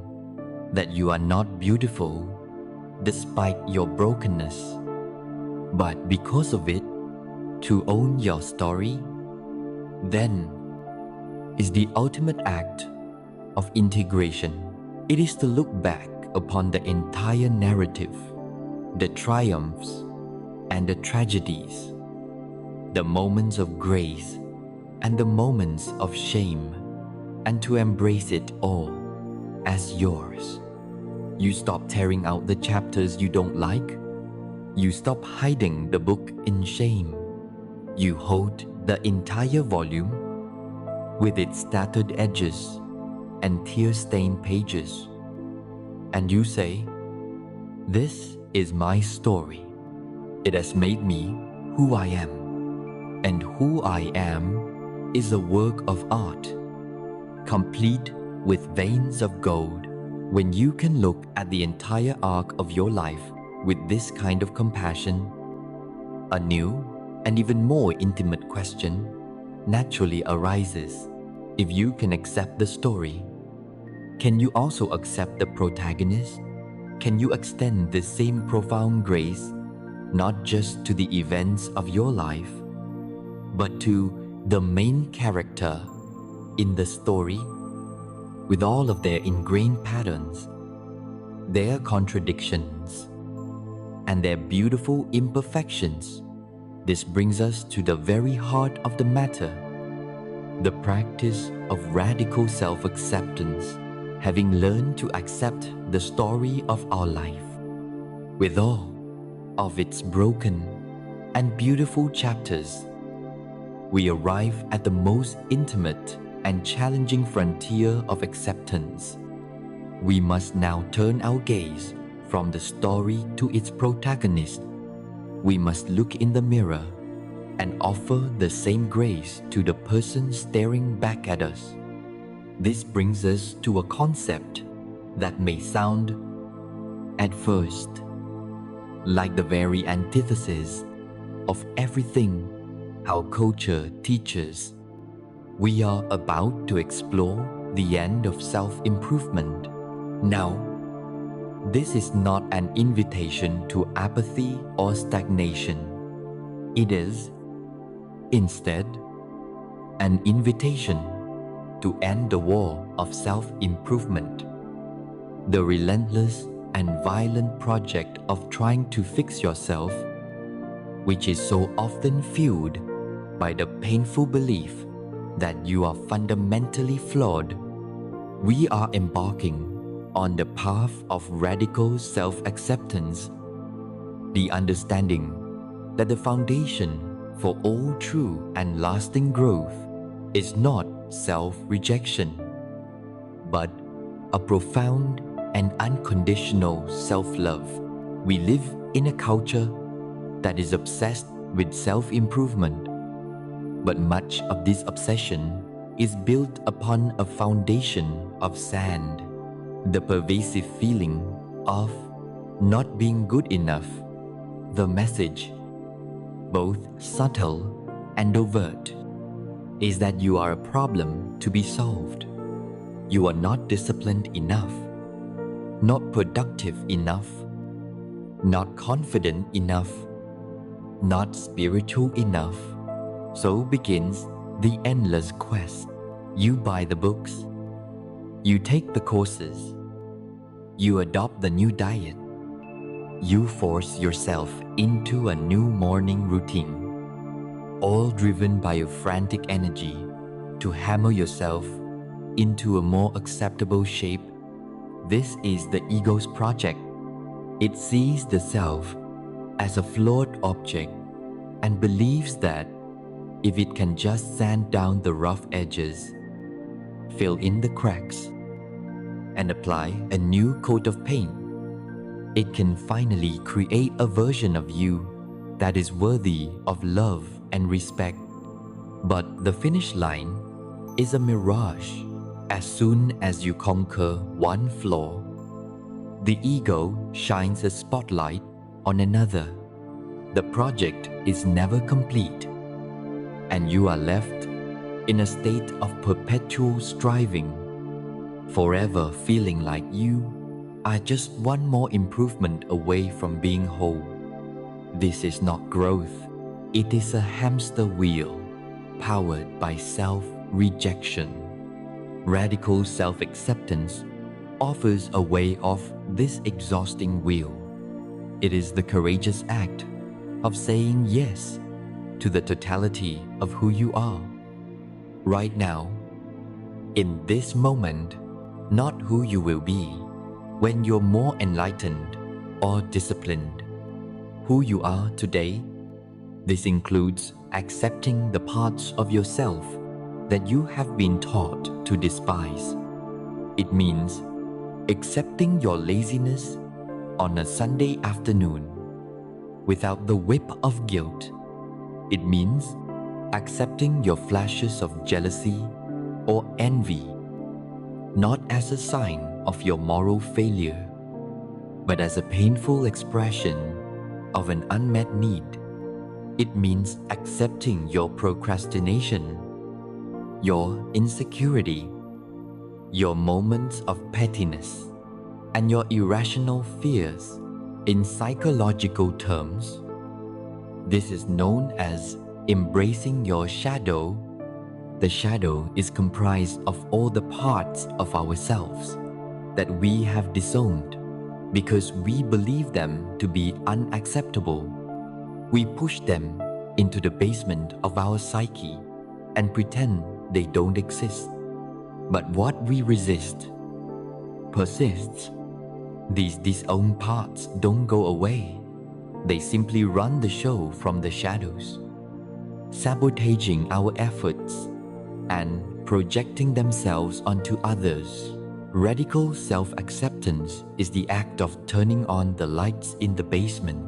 that you are not beautiful despite your brokenness, but because of it, to own your story, then is the ultimate act of integration. It is to look back upon the entire narrative, the triumphs and the tragedies, the moments of grace and the moments of shame, and to embrace it all as yours. You stop tearing out the chapters you don't like. You stop hiding the book in shame. You hold the entire volume with its tattered edges and tear-stained pages, and you say, "This is my story. It has made me who I am, and who I am is a work of art, complete with veins of gold." When you can look at the entire arc of your life with this kind of compassion, a new and even more intimate question naturally arises. If you can accept the story, can you also accept the protagonist? Can you extend the same profound grace not just to the events of your life, but to the main character in the story, with all of their ingrained patterns, their contradictions, and their beautiful imperfections? This brings us to the very heart of the matter, the practice of radical self-acceptance, having learned to accept the story of our life, with all of its broken and beautiful chapters. We arrive at the most intimate and challenging frontier of acceptance. We must now turn our gaze from the story to its protagonist. We must look in the mirror and offer the same grace to the person staring back at us. This brings us to a concept that may sound, at first, like the very antithesis of everything our culture teaches. We are about to explore the end of self-improvement. Now, this is not an invitation to apathy or stagnation. It is, instead, an invitation to end the war of self-improvement, the relentless and violent project of trying to fix yourself, which is so often fueled by the painful belief that you are fundamentally flawed. We are embarking on the path of radical self-acceptance, the understanding that the foundation for all true and lasting growth is not self-rejection, but a profound and unconditional self-love. We live in a culture that is obsessed with self-improvement, but much of this obsession is built upon a foundation of sand. The pervasive feeling of not being good enough, the message, both subtle and overt, is that you are a problem to be solved. You are not disciplined enough, not productive enough, not confident enough, not spiritual enough. So begins the endless quest. You buy the books, you take the courses, you adopt the new diet, you force yourself into a new morning routine, all driven by a frantic energy to hammer yourself into a more acceptable shape. This is the ego's project. It sees the self as a flawed object and believes that if it can just sand down the rough edges, fill in the cracks, and apply a new coat of paint, it can finally create a version of you that is worthy of love and respect. But the finish line is a mirage. As soon as you conquer one flaw, the ego shines a spotlight on another. The project is never complete, and you are left in a state of perpetual striving, forever feeling like you are just one more improvement away from being whole. This is not growth, it is a hamster wheel powered by self-rejection. Radical self-acceptance offers a way off this exhausting wheel. It is the courageous act of saying yes to the totality of who you are. Right now, in this moment, not who you will be when you're more enlightened or disciplined. Who you are today, this includes accepting the parts of yourself that you have been taught to despise. It means accepting your laziness on a Sunday afternoon without the whip of guilt. It means accepting your flashes of jealousy or envy, not as a sign of your moral failure, but as a painful expression of an unmet need. It means accepting your procrastination, your insecurity, your moments of pettiness, and your irrational fears. In psychological terms, this is known as embracing your shadow. The shadow is comprised of all the parts of ourselves that we have disowned because we believe them to be unacceptable. We push them into the basement of our psyche and pretend they don't exist. But what we resist persists. These disowned parts don't go away. They simply run the show from the shadows, sabotaging our efforts and projecting themselves onto others. Radical self-acceptance is the act of turning on the lights in the basement,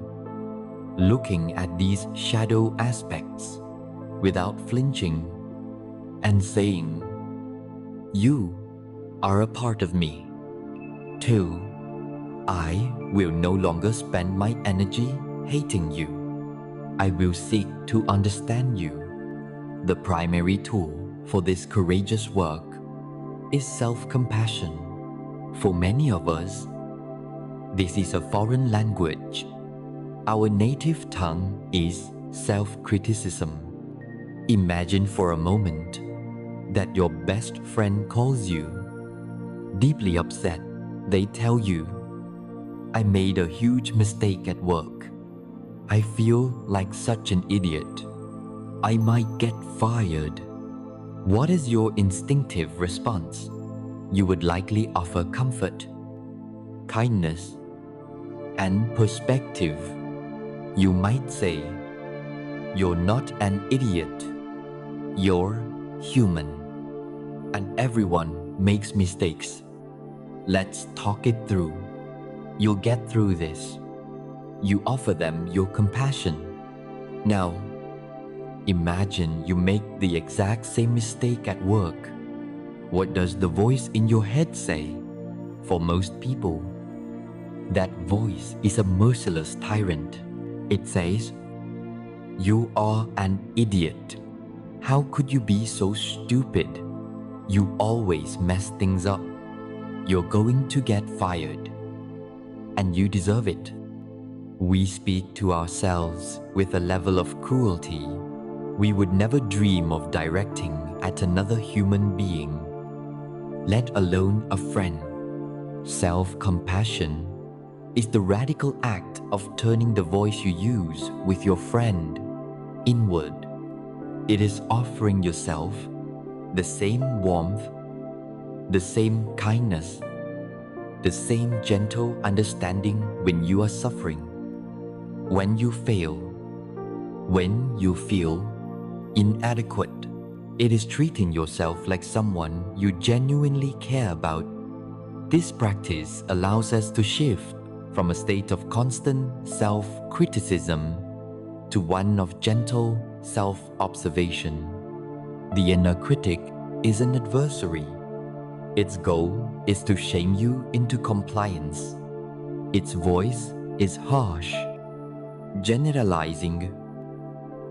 looking at these shadow aspects without flinching and saying, "You are a part of me, too. I will no longer spend my energy hating you. I will seek to understand you." The primary tool for this courageous work is self-compassion. For many of us, this is a foreign language. Our native tongue is self-criticism. Imagine for a moment that your best friend calls you, deeply upset. They tell you, "I made a huge mistake at work. I feel like such an idiot. I might get fired." What is your instinctive response? You would likely offer comfort, kindness, and perspective. You might say, "You're not an idiot. You're human. And everyone makes mistakes. Let's talk it through. You'll get through this." You offer them your compassion. Now, imagine you make the exact same mistake at work. What does the voice in your head say? For most people, that voice is a merciless tyrant. It says, "You are an idiot. How could you be so stupid? You always mess things up. You're going to get fired. And you deserve it." We speak to ourselves with a level of cruelty we would never dream of directing at another human being, let alone a friend. Self-compassion is the radical act of turning the voice you use with your friend inward. It is offering yourself the same warmth, the same kindness, the same gentle understanding when you are suffering, when you fail, when you feel inadequate. It is treating yourself like someone you genuinely care about. This practice allows us to shift from a state of constant self-criticism to one of gentle self-observation. The inner critic is an adversary. Its goal is to shame you into compliance. Its voice is harsh, generalizing,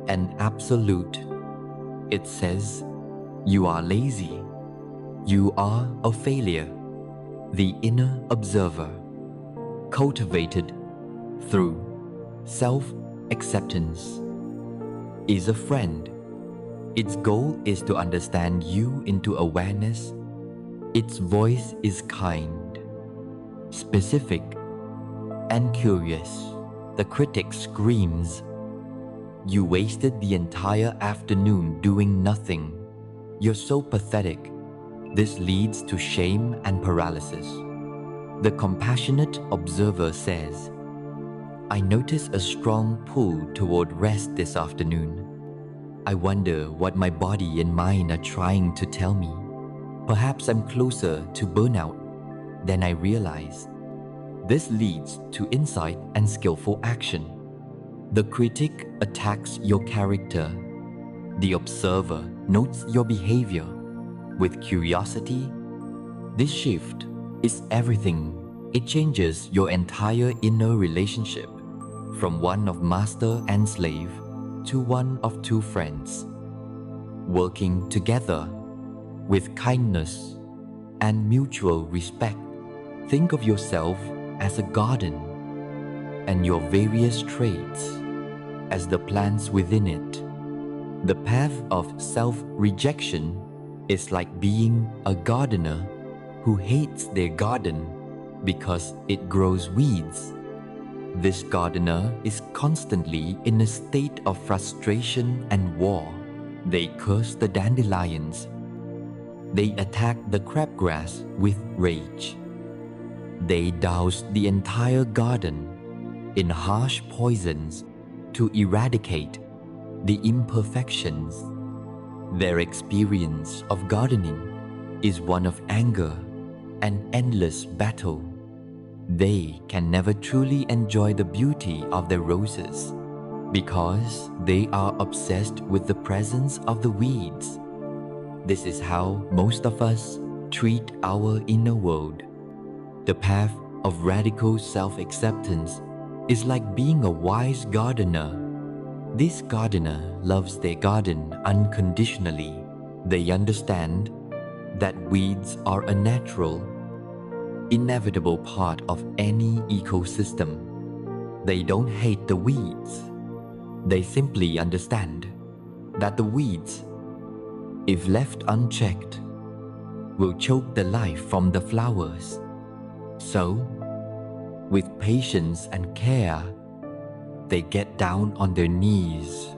and absolute. It says, "You are lazy. You are a failure." The inner observer, cultivated through self-acceptance, is a friend. Its goal is to understand you into awareness. Its voice is kind, specific, and curious. The critic screams, "You wasted the entire afternoon doing nothing. You're so pathetic." This leads to shame and paralysis. The compassionate observer says, "I notice a strong pull toward rest this afternoon. I wonder what my body and mind are trying to tell me. Perhaps I'm closer to burnout than I realize." This leads to insight and skillful action. The critic attacks your character. The observer notes your behavior with curiosity. This shift is everything. It changes your entire inner relationship from one of master and slave to one of two friends, working together with kindness and mutual respect. Think of yourself as a garden and your various traits as the plants within it. The path of self-rejection is like being a gardener who hates their garden because it grows weeds. This gardener is constantly in a state of frustration and war. They curse the dandelions. They attack the crabgrass with rage. They douse the entire garden in harsh poisons to eradicate the imperfections. Their experience of gardening is one of anger and endless battle. They can never truly enjoy the beauty of the roses because they are obsessed with the presence of the weeds. This is how most of us treat our inner world. The path of radical self-acceptance is like being a wise gardener. This gardener loves their garden unconditionally. They understand that weeds are a natural, inevitable part of any ecosystem. They don't hate the weeds. They simply understand that the weeds, if left unchecked, will choke the life from the flowers. So, with patience and care, they get down on their knees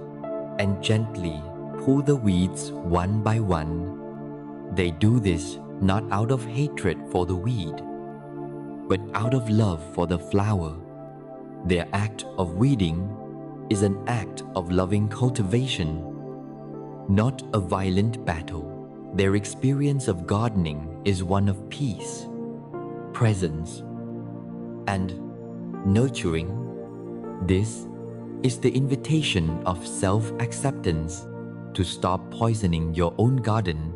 and gently pull the weeds one by one. They do this not out of hatred for the weed, but out of love for the flower. Their act of weeding is an act of loving cultivation, not a violent battle. Their experience of gardening is one of peace, presence, and nurturing. This is the invitation of self-acceptance to stop poisoning your own garden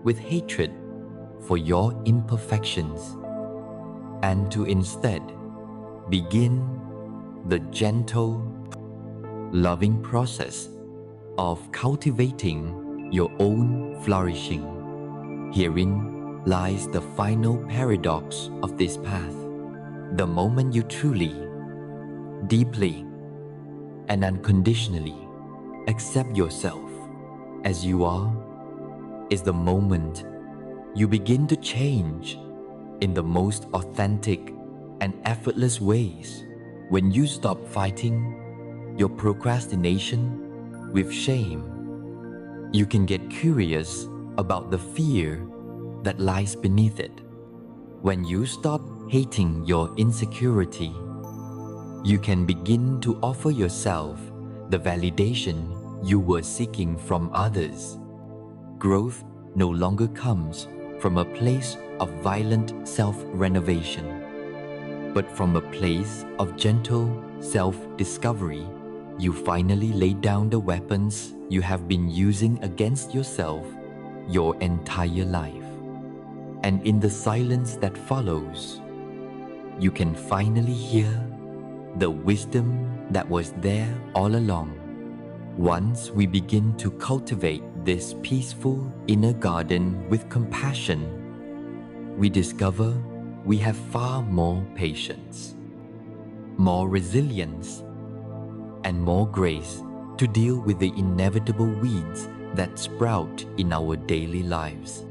with hatred for your imperfections and to instead begin the gentle, loving process of cultivating your own flourishing. Herein lies the final paradox of this path. The moment you truly, deeply, and unconditionally accept yourself as you are is the moment you begin to change in the most authentic and effortless ways. When you stop fighting your procrastination with shame, you can get curious about the fear that lies beneath it. When you stop hating your insecurity, you can begin to offer yourself the validation you were seeking from others. Growth no longer comes from a place of violent self-renovation, but from a place of gentle self-discovery. You finally lay down the weapons you have been using against yourself your entire life. And in the silence that follows, you can finally hear the wisdom that was there all along. Once we begin to cultivate this peaceful inner garden with compassion, we discover we have far more patience, more resilience, and more grace to deal with the inevitable weeds that sprout in our daily lives.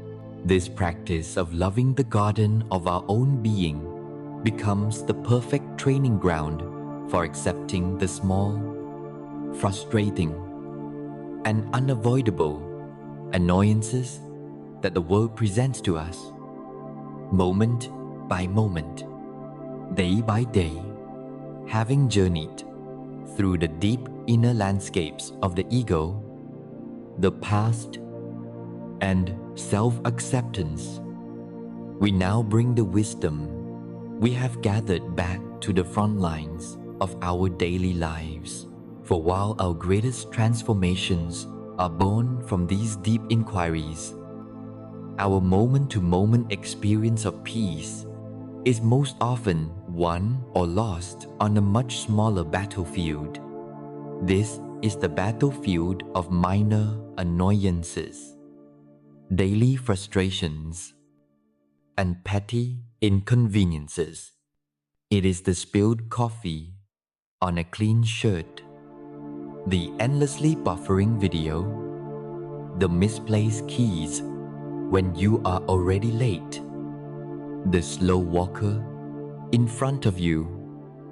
This practice of loving the garden of our own being becomes the perfect training ground for accepting the small, frustrating, and unavoidable annoyances that the world presents to us. Moment by moment, day by day, having journeyed through the deep inner landscapes of the ego, the past, and self-acceptance, we now bring the wisdom we have gathered back to the front lines of our daily lives. For while our greatest transformations are born from these deep inquiries, our moment-to-moment experience of peace is most often won or lost on a much smaller battlefield. This is the battlefield of minor annoyances, daily frustrations, and petty inconveniences. It is the spilled coffee on a clean shirt, the endlessly buffering video, the misplaced keys when you are already late, the slow walker in front of you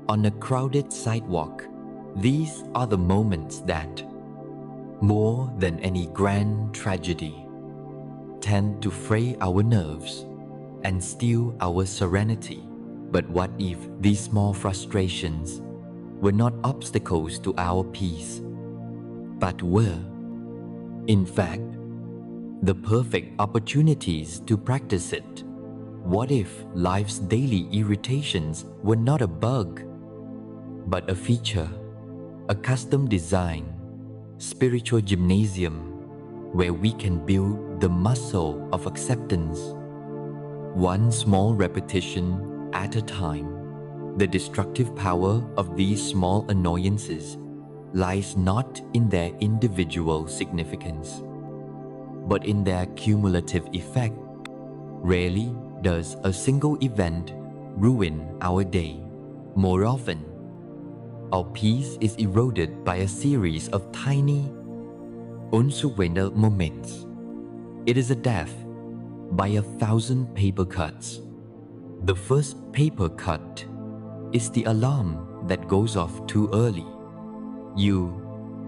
on a crowded sidewalk. These are the moments that, more than any grand tragedy, tend to fray our nerves and steal our serenity. But what if these small frustrations were not obstacles to our peace, but were, in fact, the perfect opportunities to practice it? What if life's daily irritations were not a bug, but a feature, a custom design, spiritual gymnasium where we can build the muscle of acceptance, one small repetition at a time? The destructive power of these small annoyances lies not in their individual significance, but in their cumulative effect. Rarely does a single event ruin our day. More often, our peace is eroded by a series of tiny, unwinnable moments. It is a death by 1,000 paper cuts. The first paper cut is the alarm that goes off too early. You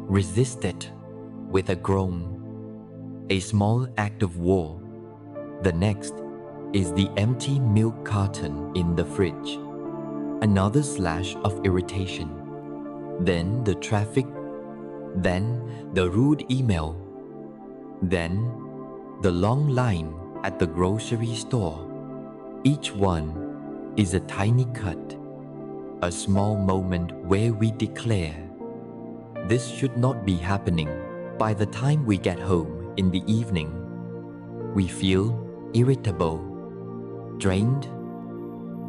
resist it with a groan, a small act of war. The next is the empty milk carton in the fridge, another slash of irritation. Then the traffic, then the rude email, then the long line at the grocery store. Each one is a tiny cut, a small moment where we declare, this should not be happening. By the time we get home in the evening, we feel irritable, drained,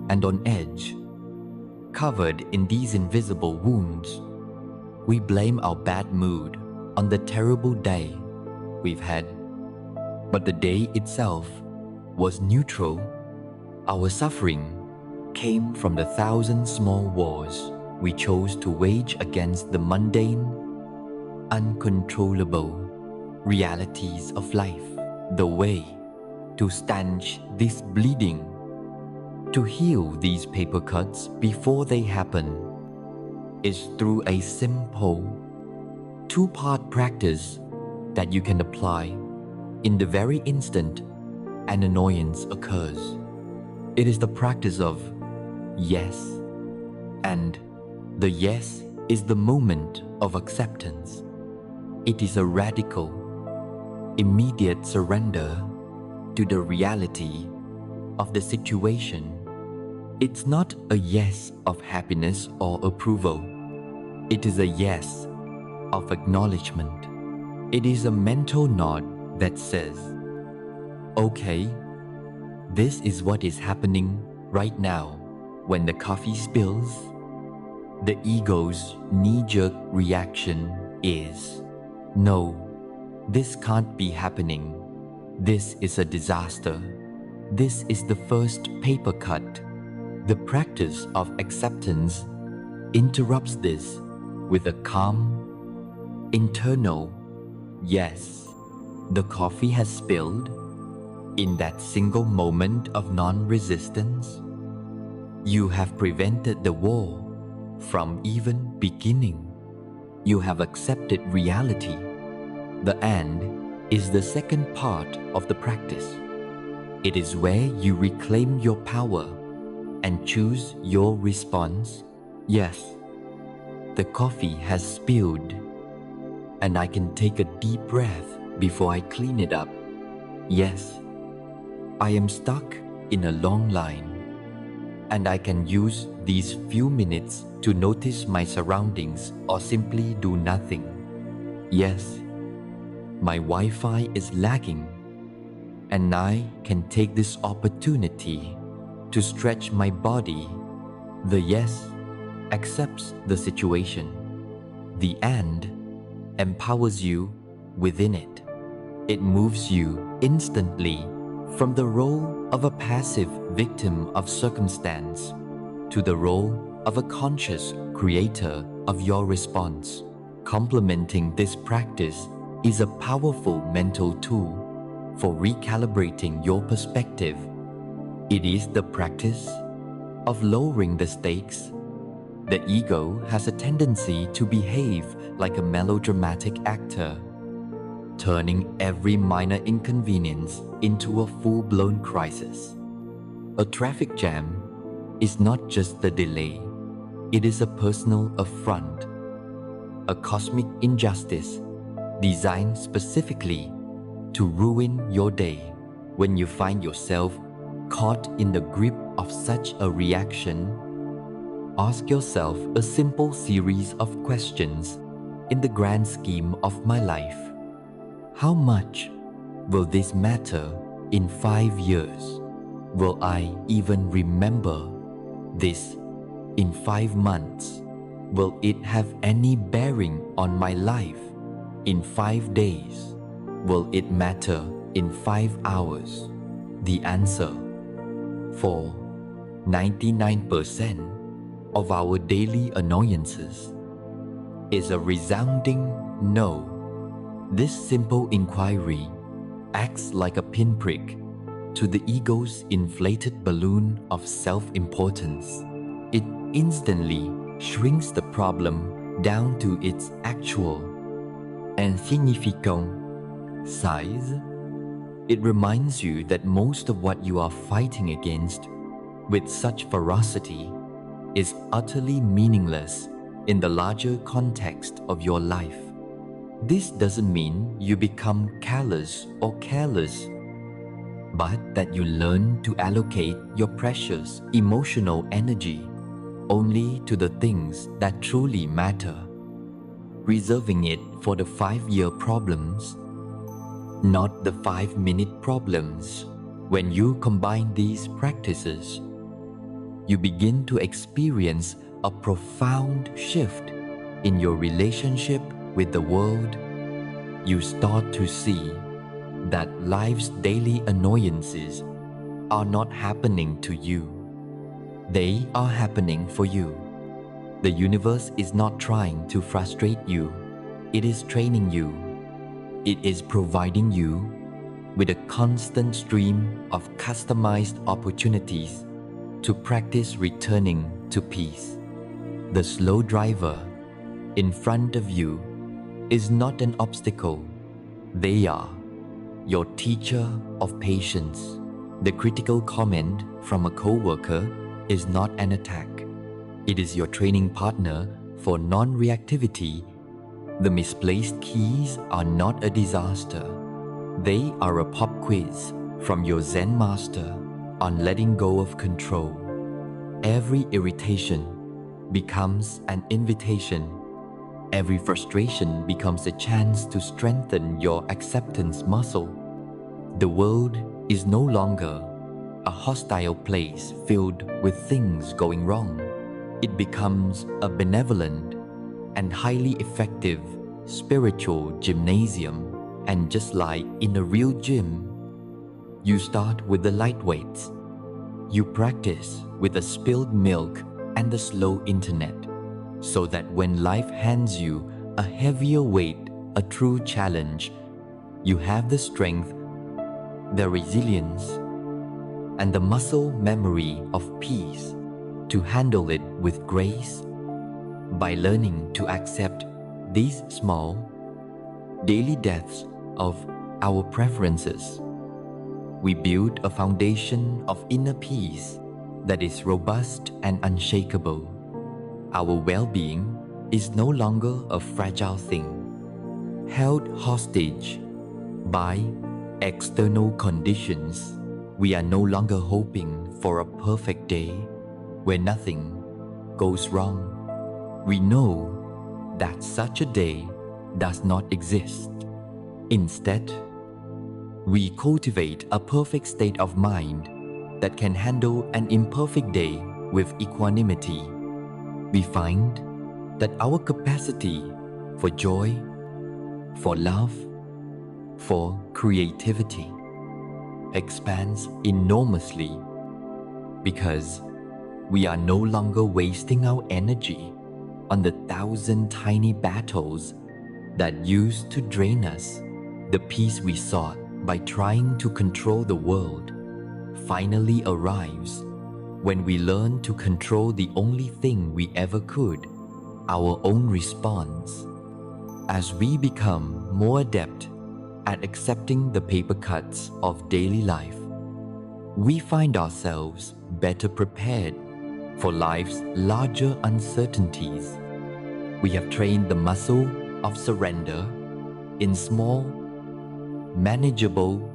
and on edge. Covered in these invisible wounds, we blame our bad mood on the terrible day we've had. But the day itself was neutral. Our suffering came from the 1,000 small wars we chose to wage against the mundane, uncontrollable realities of life. The way to stanch this bleeding, to heal these paper cuts before they happen, is through a simple two-part practice that you can apply in the very instant an annoyance occurs. It is the practice of yes, and the yes is the moment of acceptance. It is a radical, immediate surrender to the reality of the situation. It's not a yes of happiness or approval. It is a yes of acknowledgement. It is a mental nod that says, okay, this is what is happening right now. When the coffee spills, the ego's knee-jerk reaction is, no, this can't be happening. This is a disaster. This is the first paper cut. The practice of acceptance interrupts this with a calm, internal, yes, the coffee has spilled. In that single moment of non-resistance, you have prevented the war from even beginning. You have accepted reality. The and is the second part of the practice. It is where you reclaim your power and choose your response. Yes, the coffee has spilled, and I can take a deep breath before I clean it up. Yes, I am stuck in a long line, and I can use these few minutes to notice my surroundings or simply do nothing. Yes, my Wi-Fi is lagging, and I can take this opportunity to stretch my body. The yes accepts the situation. The and empowers you within it. It moves you instantly from the role of a passive victim of circumstance to the role of a conscious creator of your response. Complementing this practice is a powerful mental tool for recalibrating your perspective. It is the practice of lowering the stakes. The ego has a tendency to behave like a melodramatic actor, turning every minor inconvenience into a full-blown crisis. A traffic jam is not just a delay, it is a personal affront, a cosmic injustice designed specifically to ruin your day. When you find yourself caught in the grip of such a reaction, ask yourself a simple series of questions. In the grand scheme of my life, how much will this matter in 5 years? Will I even remember this in 5 months? Will it have any bearing on my life in 5 days? Will it matter in 5 hours? The answer: for 99% of our daily annoyances is a resounding no. This simple inquiry acts like a pinprick to the ego's inflated balloon of self-importance. It instantly shrinks the problem down to its actual, insignificant size. It reminds you that most of what you are fighting against with such ferocity is utterly meaningless in the larger context of your life. This doesn't mean you become callous or careless, but that you learn to allocate your precious emotional energy only to the things that truly matter, reserving it for the 5-year problems, not the 5-minute problems. When you combine these practices, you begin to experience a profound shift in your relationship with the world. You start to see that life's daily annoyances are not happening to you. They are happening for you. The universe is not trying to frustrate you. It is training you. It is providing you with a constant stream of customized opportunities to practice returning to peace. The slow driver in front of you is not an obstacle. They are your teacher of patience. The critical comment from a coworker is not an attack. It is your training partner for non-reactivity. The misplaced keys are not a disaster. They are a pop quiz from your Zen master on letting go of control. Every irritation becomes an invitation. Every frustration becomes a chance to strengthen your acceptance muscle. The world is no longer a hostile place filled with things going wrong. It becomes a benevolent and highly effective spiritual gymnasium. And just like in a real gym, you start with the light weights. You practice with the spilled milk and the slow internet, so that when life hands you a heavier weight, a true challenge, you have the strength, the resilience, and the muscle memory of peace to handle it with grace. By learning to accept these small, daily deaths of our preferences, we build a foundation of inner peace that is robust and unshakable. Our well-being is no longer a fragile thing, held hostage by external conditions. We are no longer hoping for a perfect day where nothing goes wrong. We know that such a day does not exist. Instead, we cultivate a perfect state of mind that can handle an imperfect day with equanimity. We find that our capacity for joy, for love, for creativity expands enormously because we are no longer wasting our energy on the 1,000 tiny battles that used to drain us. The peace we sought by trying to control the world finally arrives when we learn to control the only thing we ever could, our own response. As we become more adept at accepting the paper cuts of daily life, we find ourselves better prepared for life's larger uncertainties. We have trained the muscle of surrender in small, manageable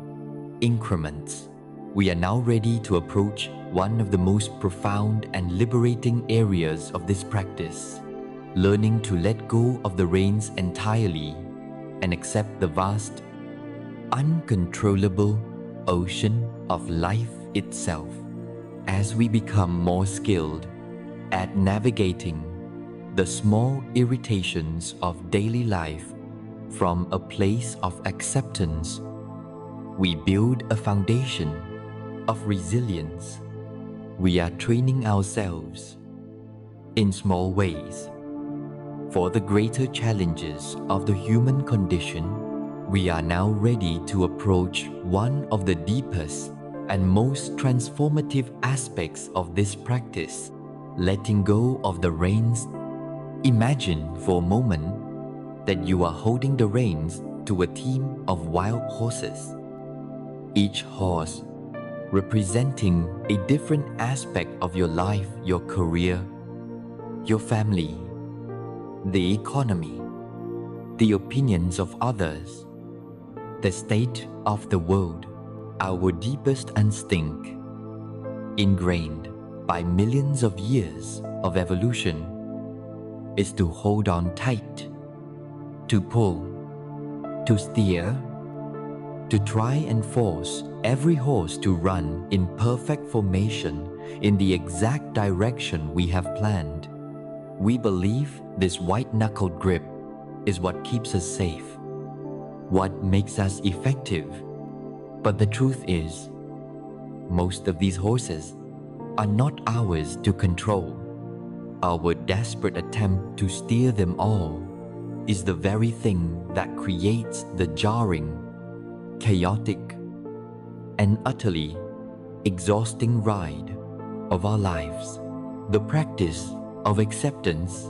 increments. We are now ready to approach one of the most profound and liberating areas of this practice, learning to let go of the reins entirely and accept the vast, uncontrollable ocean of life itself. As we become more skilled at navigating the small irritations of daily life from a place of acceptance, we build a foundation of resilience. We are training ourselves in small ways for the greater challenges of the human condition. We are now ready to approach one of the deepest and most transformative aspects of this practice, letting go of the reins. Imagine for a moment that you are holding the reins to a team of wild horses, each horse representing a different aspect of your life, your career, your family, the economy, the opinions of others, the state of the world. Our deepest instinct, ingrained by millions of years of evolution, is to hold on tight, to pull, to steer, to try and force every horse to run in perfect formation in the exact direction we have planned. We believe this white-knuckled grip is what keeps us safe, what makes us effective. But the truth is, most of these horses are not ours to control. Our desperate attempt to steer them all is the very thing that creates the jarring, chaotic, and utterly exhausting ride of our lives. The practice of acceptance,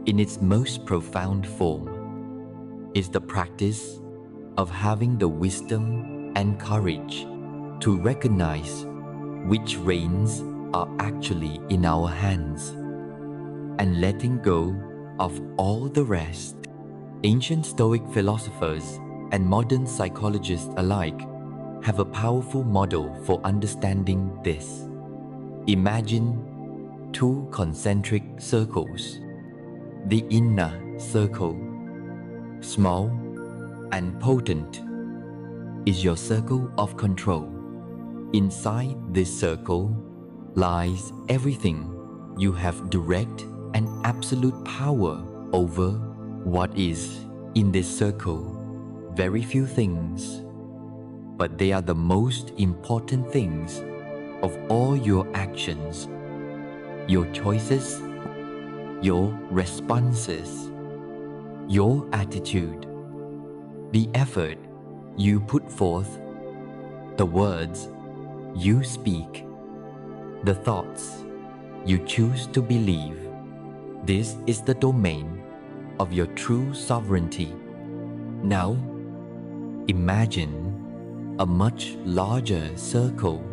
in its most profound form, is the practice of having the wisdom and courage to recognize which reins are actually in our hands and letting go of all the rest. Ancient Stoic philosophers and modern psychologists alike have a powerful model for understanding this. Imagine two concentric circles. The inner circle, small and potent, is your circle of control. Inside this circle lies everything. You have direct and absolute power over what is in this circle. Very few things, but they are the most important things of all your actions, your choices, your responses, your attitude, the effort you put forth, the words you speak, the thoughts you choose to believe. This is the domain of your true sovereignty. Now, imagine a much larger circle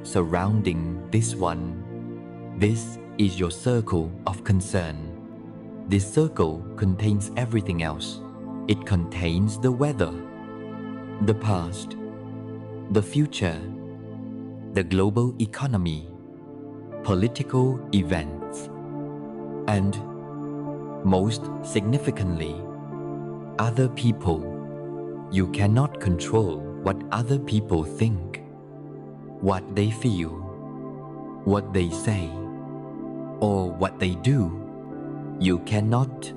surrounding this one. This is your circle of concern. This circle contains everything else. It contains the weather, the past, the future, the global economy, political events, and, most significantly, other people. You cannot control what other people think, what they feel, what they say, or what they do. You cannot,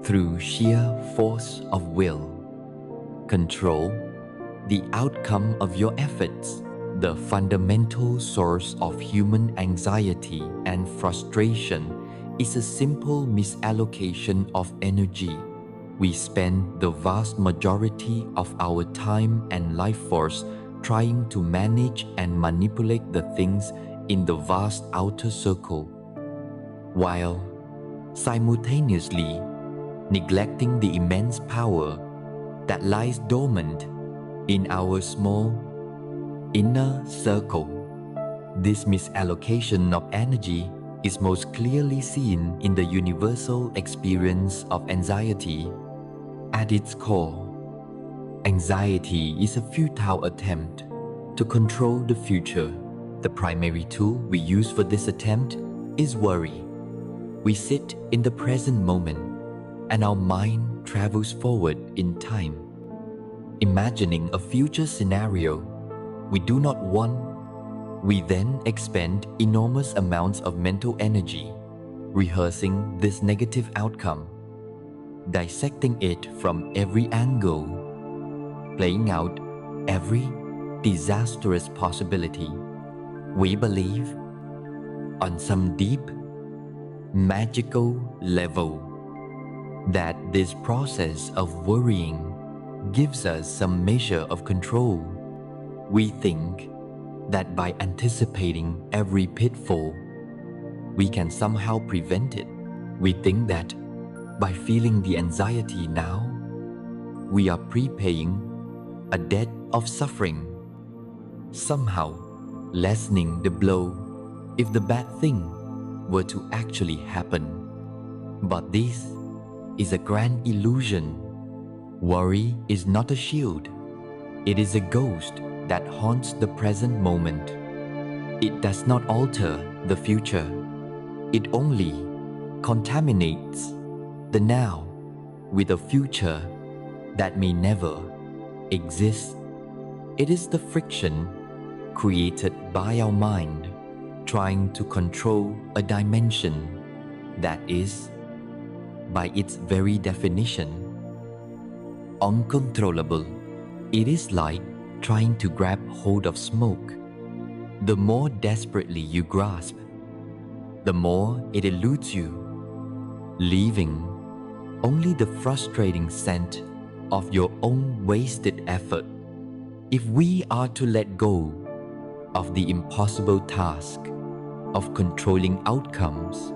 through sheer force of will, control the outcome of your efforts. The fundamental source of human anxiety and frustration is a simple misallocation of energy. We spend the vast majority of our time and life force trying to manage and manipulate the things in the vast outer circle, while simultaneously neglecting the immense power that lies dormant in our small inner circle. This misallocation of energy is most clearly seen in the universal experience of anxiety. At its core, anxiety is a futile attempt to control the future. The primary tool we use for this attempt is worry. We sit in the present moment, and our mind travels forward in time, imagining a future scenario we do not want. We then expend enormous amounts of mental energy rehearsing this negative outcome, dissecting it from every angle, playing out every disastrous possibility. We believe, on some deep, magical level, that this process of worrying gives us some measure of control. We think that by anticipating every pitfall, we can somehow prevent it. We think that by feeling the anxiety now, we are prepaying a debt of suffering, somehow lessening the blow if the bad thing were to actually happen. But this is a grand illusion. Worry is not a shield. It is a ghost that haunts the present moment. It does not alter the future. It only contaminates the now with a future that may never exist. It is the friction created by our mind trying to control a dimension that is, by its very definition, uncontrollable. It is like trying to grab hold of smoke. The more desperately you grasp, the more it eludes you, leaving only the frustrating scent of your own wasted effort. If we are to let go of the impossible task of controlling outcomes,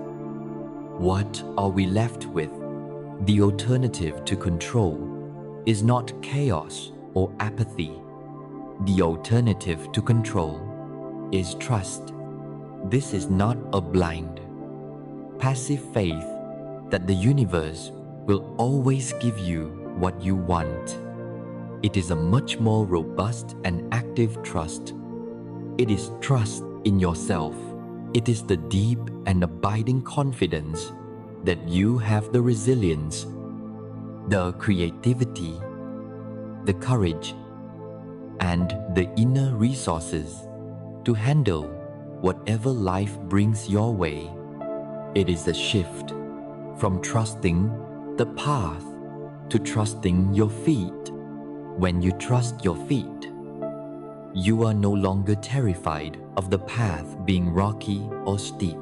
what are we left with? The alternative to control is not chaos or apathy. The alternative to control is trust. This is not a blind, passive faith that the universe will always give you what you want. It is a much more robust and active trust. It is trust in yourself. It is the deep and abiding confidence that you have the resilience, the creativity, the courage, and the inner resources to handle whatever life brings your way. It is a shift from trusting the path to trusting your feet. When you trust your feet, you are no longer terrified of the path being rocky or steep,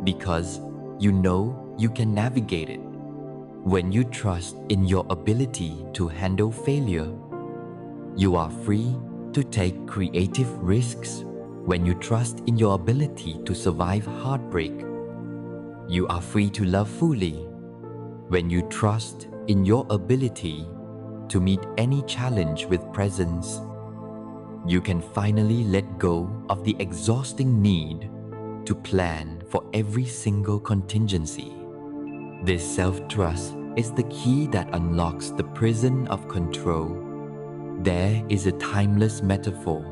because you know you can navigate it. When you trust in your ability to handle failure, you are free to take creative risks. When you trust in your ability to survive heartbreak, you are free to love fully. When you trust in your ability to meet any challenge with presence, you can finally let go of the exhausting need to plan for every single contingency. This self-trust is the key that unlocks the prison of control. There is a timeless metaphor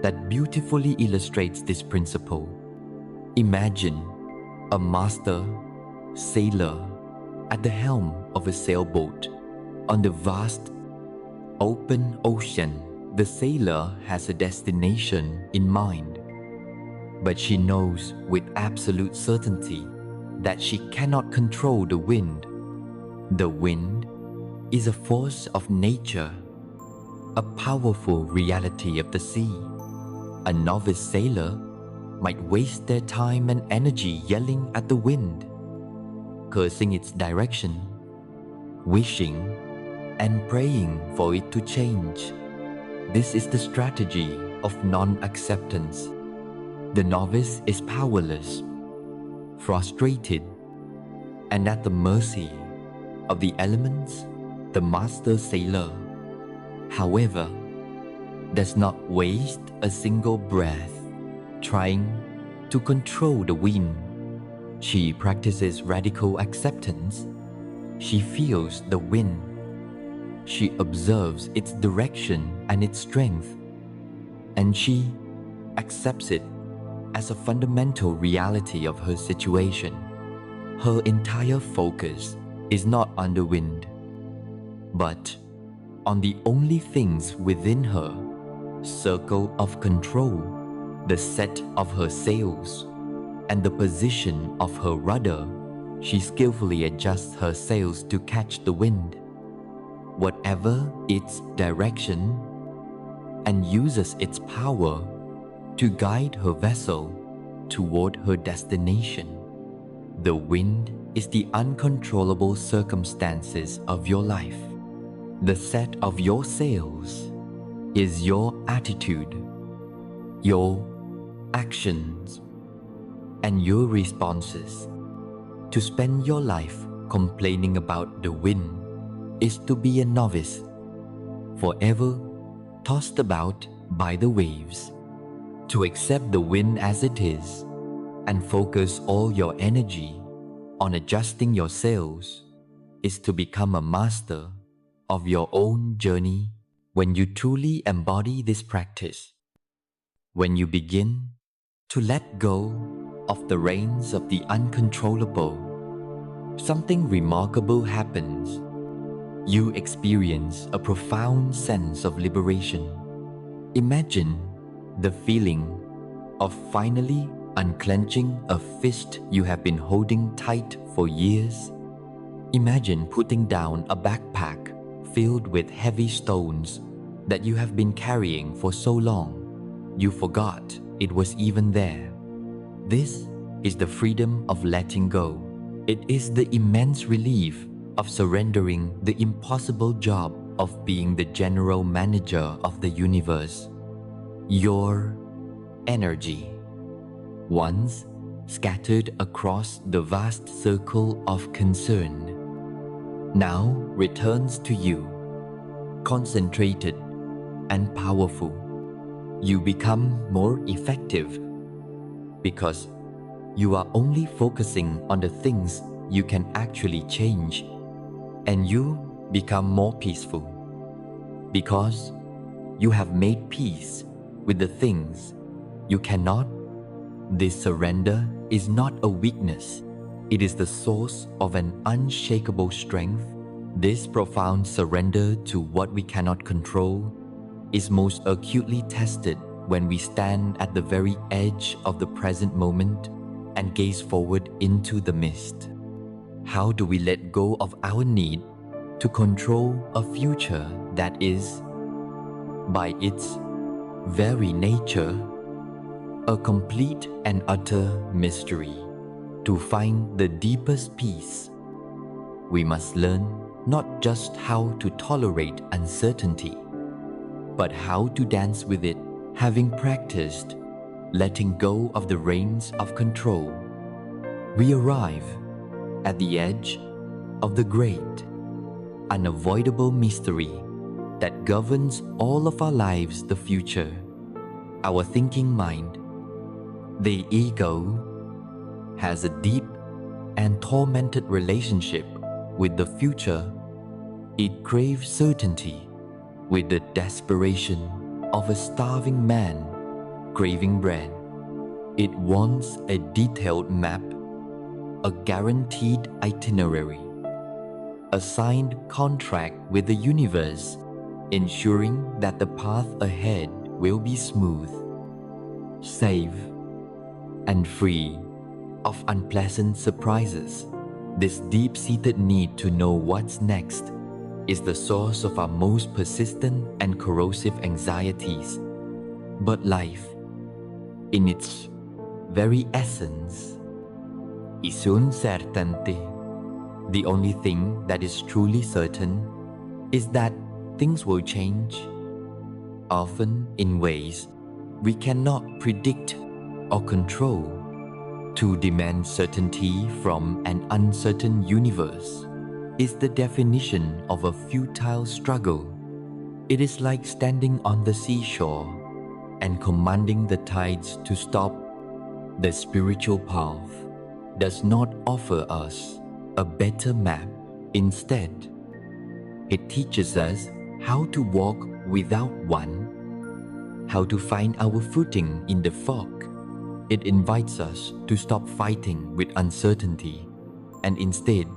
that beautifully illustrates this principle. Imagine a master sailor at the helm of a sailboat on the vast open ocean. The sailor has a destination in mind, but she knows with absolute certainty that she cannot control the wind. The wind is a force of nature, a powerful reality of the sea. A novice sailor might waste their time and energy yelling at the wind, cursing its direction, wishing and praying for it to change. This is the strategy of non-acceptance. The novice is powerless, frustrated, and at the mercy of the elements. The master sailor, however, does not waste a single breath trying to control the wind. She practices radical acceptance. She feels the wind. She observes its direction and its strength, and she accepts it as a fundamental reality of her situation. Her entire focus is not on the wind, but on the only things within her circle of control, the set of her sails, and the position of her rudder. She skillfully adjusts her sails to catch the wind, whatever its direction, and uses its power to guide her vessel toward her destination. The wind is the uncontrollable circumstances of your life. The set of your sails is your attitude, your actions, and your responses. To spend your life complaining about the wind is to be a novice, forever tossed about by the waves. To accept the wind as it is and focus all your energy on adjusting your sails is to become a master of your own journey. When you truly embody this practice, when you begin to let go of the reins of the uncontrollable, something remarkable happens. You experience a profound sense of liberation. Imagine the feeling of finally unclenching a fist you have been holding tight for years. Imagine putting down a backpack filled with heavy stones that you have been carrying for so long, you forgot it was even there. This is the freedom of letting go. It is the immense relief of surrendering the impossible job of being the general manager of the universe. Your energy, once scattered across the vast circle of concern, now returns to you, concentrated and powerful. You become more effective because you are only focusing on the things you can actually change, and you become more peaceful because you have made peace with the things you cannot. This surrender is not a weakness, It is the source of an unshakable strength. This profound surrender to what we cannot control is most acutely tested when we stand at the very edge of the present moment and gaze forward into the mist. How do we let go of our need to control a future that is, by its very nature, a complete and utter mystery? To find the deepest peace, we must learn not just how to tolerate uncertainty, but how to dance with it, having practiced letting go of the reins of control. We arrive at the edge of the great, unavoidable mystery that governs all of our lives, the future. Our thinking mind, the ego, has a deep and tormented relationship with the future. It craves certainty with the desperation of a starving man craving bread. It wants a detailed map, a guaranteed itinerary, a signed contract with the universe, ensuring that the path ahead will be smooth, safe, and free of unpleasant surprises. This deep-seated need to know what's next is the source of our most persistent and corrosive anxieties. But life, in its very essence, is uncertainty. The only thing that is truly certain is that things will change, often in ways we cannot predict or control. To demand certainty from an uncertain universe is the definition of a futile struggle. It is like standing on the seashore and commanding the tides to stop. The spiritual path does not offer us a better map. Instead, it teaches us how to walk without one, how to find our footing in the fog. It invites us to stop fighting with uncertainty and instead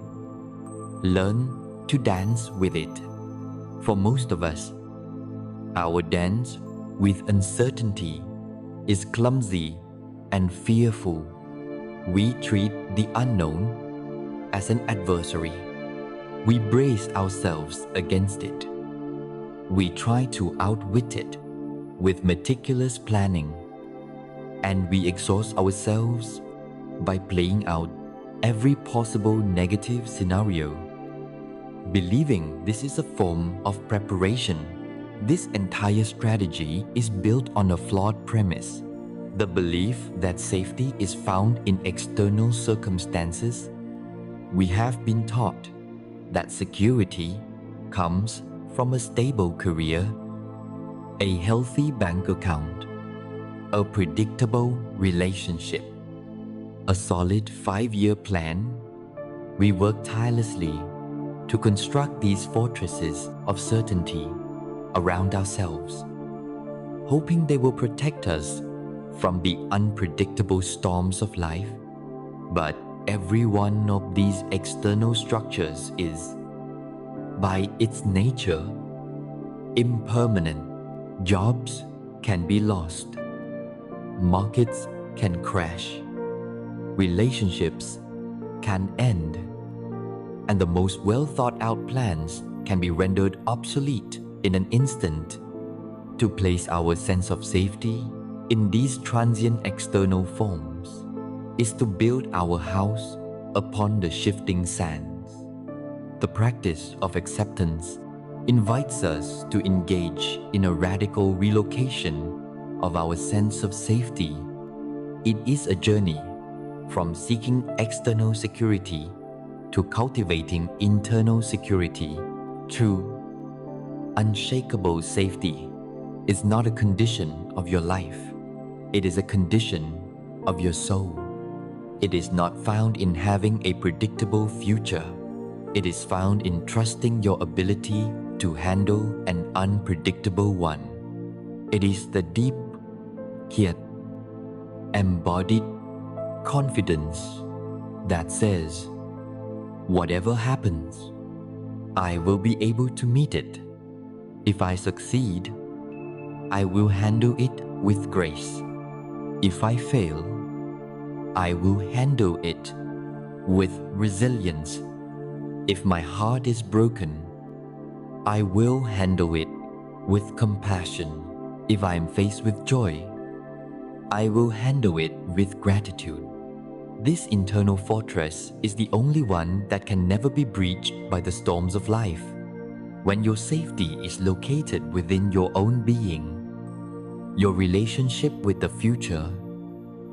learn to dance with it. For most of us, our dance with uncertainty is clumsy and fearful. We treat the unknown as an adversary. We brace ourselves against it. We try to outwit it with meticulous planning, and we exhaust ourselves by playing out every possible negative scenario. Believing this is a form of preparation, this entire strategy is built on a flawed premise: the belief that safety is found in external circumstances. We have been taught that security comes from a stable career, a healthy bank account, a predictable relationship, a solid 5-year plan. We work tirelessly to construct these fortresses of certainty around ourselves, hoping they will protect us from the unpredictable storms of life. But every one of these external structures is, by its nature, impermanent. Jobs can be lost. Markets can crash. Relationships can end. And the most well-thought-out plans can be rendered obsolete in an instant. To place our sense of safety in these transient external forms is to build our house upon the shifting sands. The practice of acceptance invites us to engage in a radical relocation of our sense of safety. It is a journey from seeking external security to cultivating internal security. True, unshakable safety is not a condition of your life. It is a condition of your soul. It is not found in having a predictable future. It is found in trusting your ability to handle an unpredictable one. It is the deep, yet embodied confidence that says, whatever happens, I will be able to meet it. If I succeed, I will handle it with grace. If I fail, I will handle it with resilience. If my heart is broken, I will handle it with compassion. If I am faced with joy, I will handle it with gratitude. This internal fortress is the only one that can never be breached by the storms of life. When your safety is located within your own being, your relationship with the future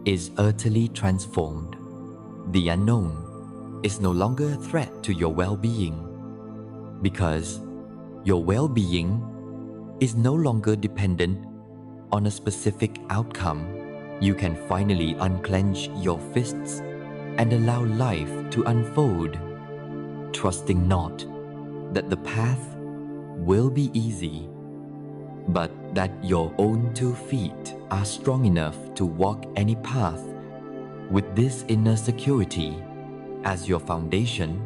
is utterly transformed. The unknown is no longer a threat to your well-being, because your well-being is no longer dependent on a specific outcome. You can finally unclench your fists and allow life to unfold, trusting not that the path will be easy, but that your own 2 feet are strong enough to walk any path. With this inner security as your foundation,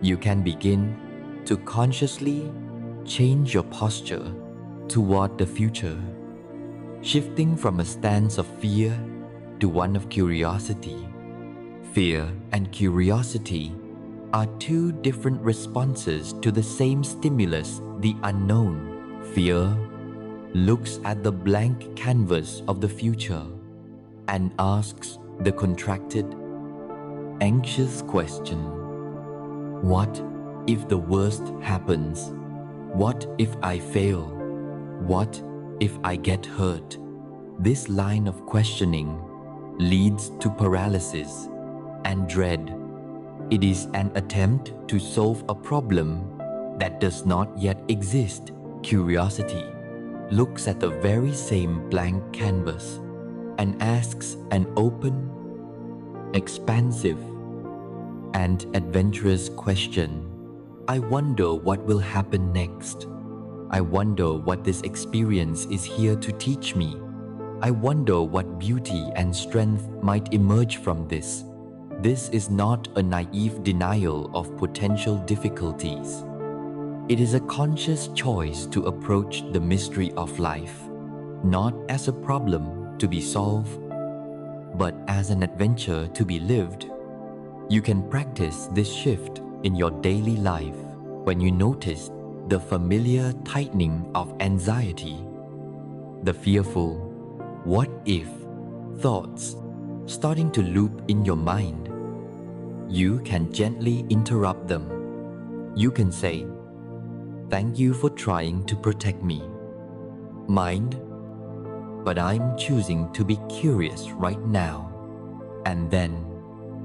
you can begin to consciously change your posture toward the future, shifting from a stance of fear to one of curiosity. Fear and curiosity are 2 different responses to the same stimulus, the unknown. Fear looks at the blank canvas of the future and asks the contracted, anxious question, what if the worst happens? What if I fail? What if I get hurt? This line of questioning leads to paralysis and dread. It is an attempt to solve a problem that does not yet exist. Curiosity looks at the very same blank canvas and asks an open, expansive, and adventurous question. I wonder what will happen next. I wonder what this experience is here to teach me. I wonder what beauty and strength might emerge from this. This is not a naive denial of potential difficulties. It is a conscious choice to approach the mystery of life, not as a problem to be solved, but as an adventure to be lived. You can practice this shift in your daily life when you notice the familiar tightening of anxiety, the fearful "what if" thoughts starting to loop in your mind. You can gently interrupt them. You can say, "Thank you for trying to protect me, mind, but I'm choosing to be curious right now." And then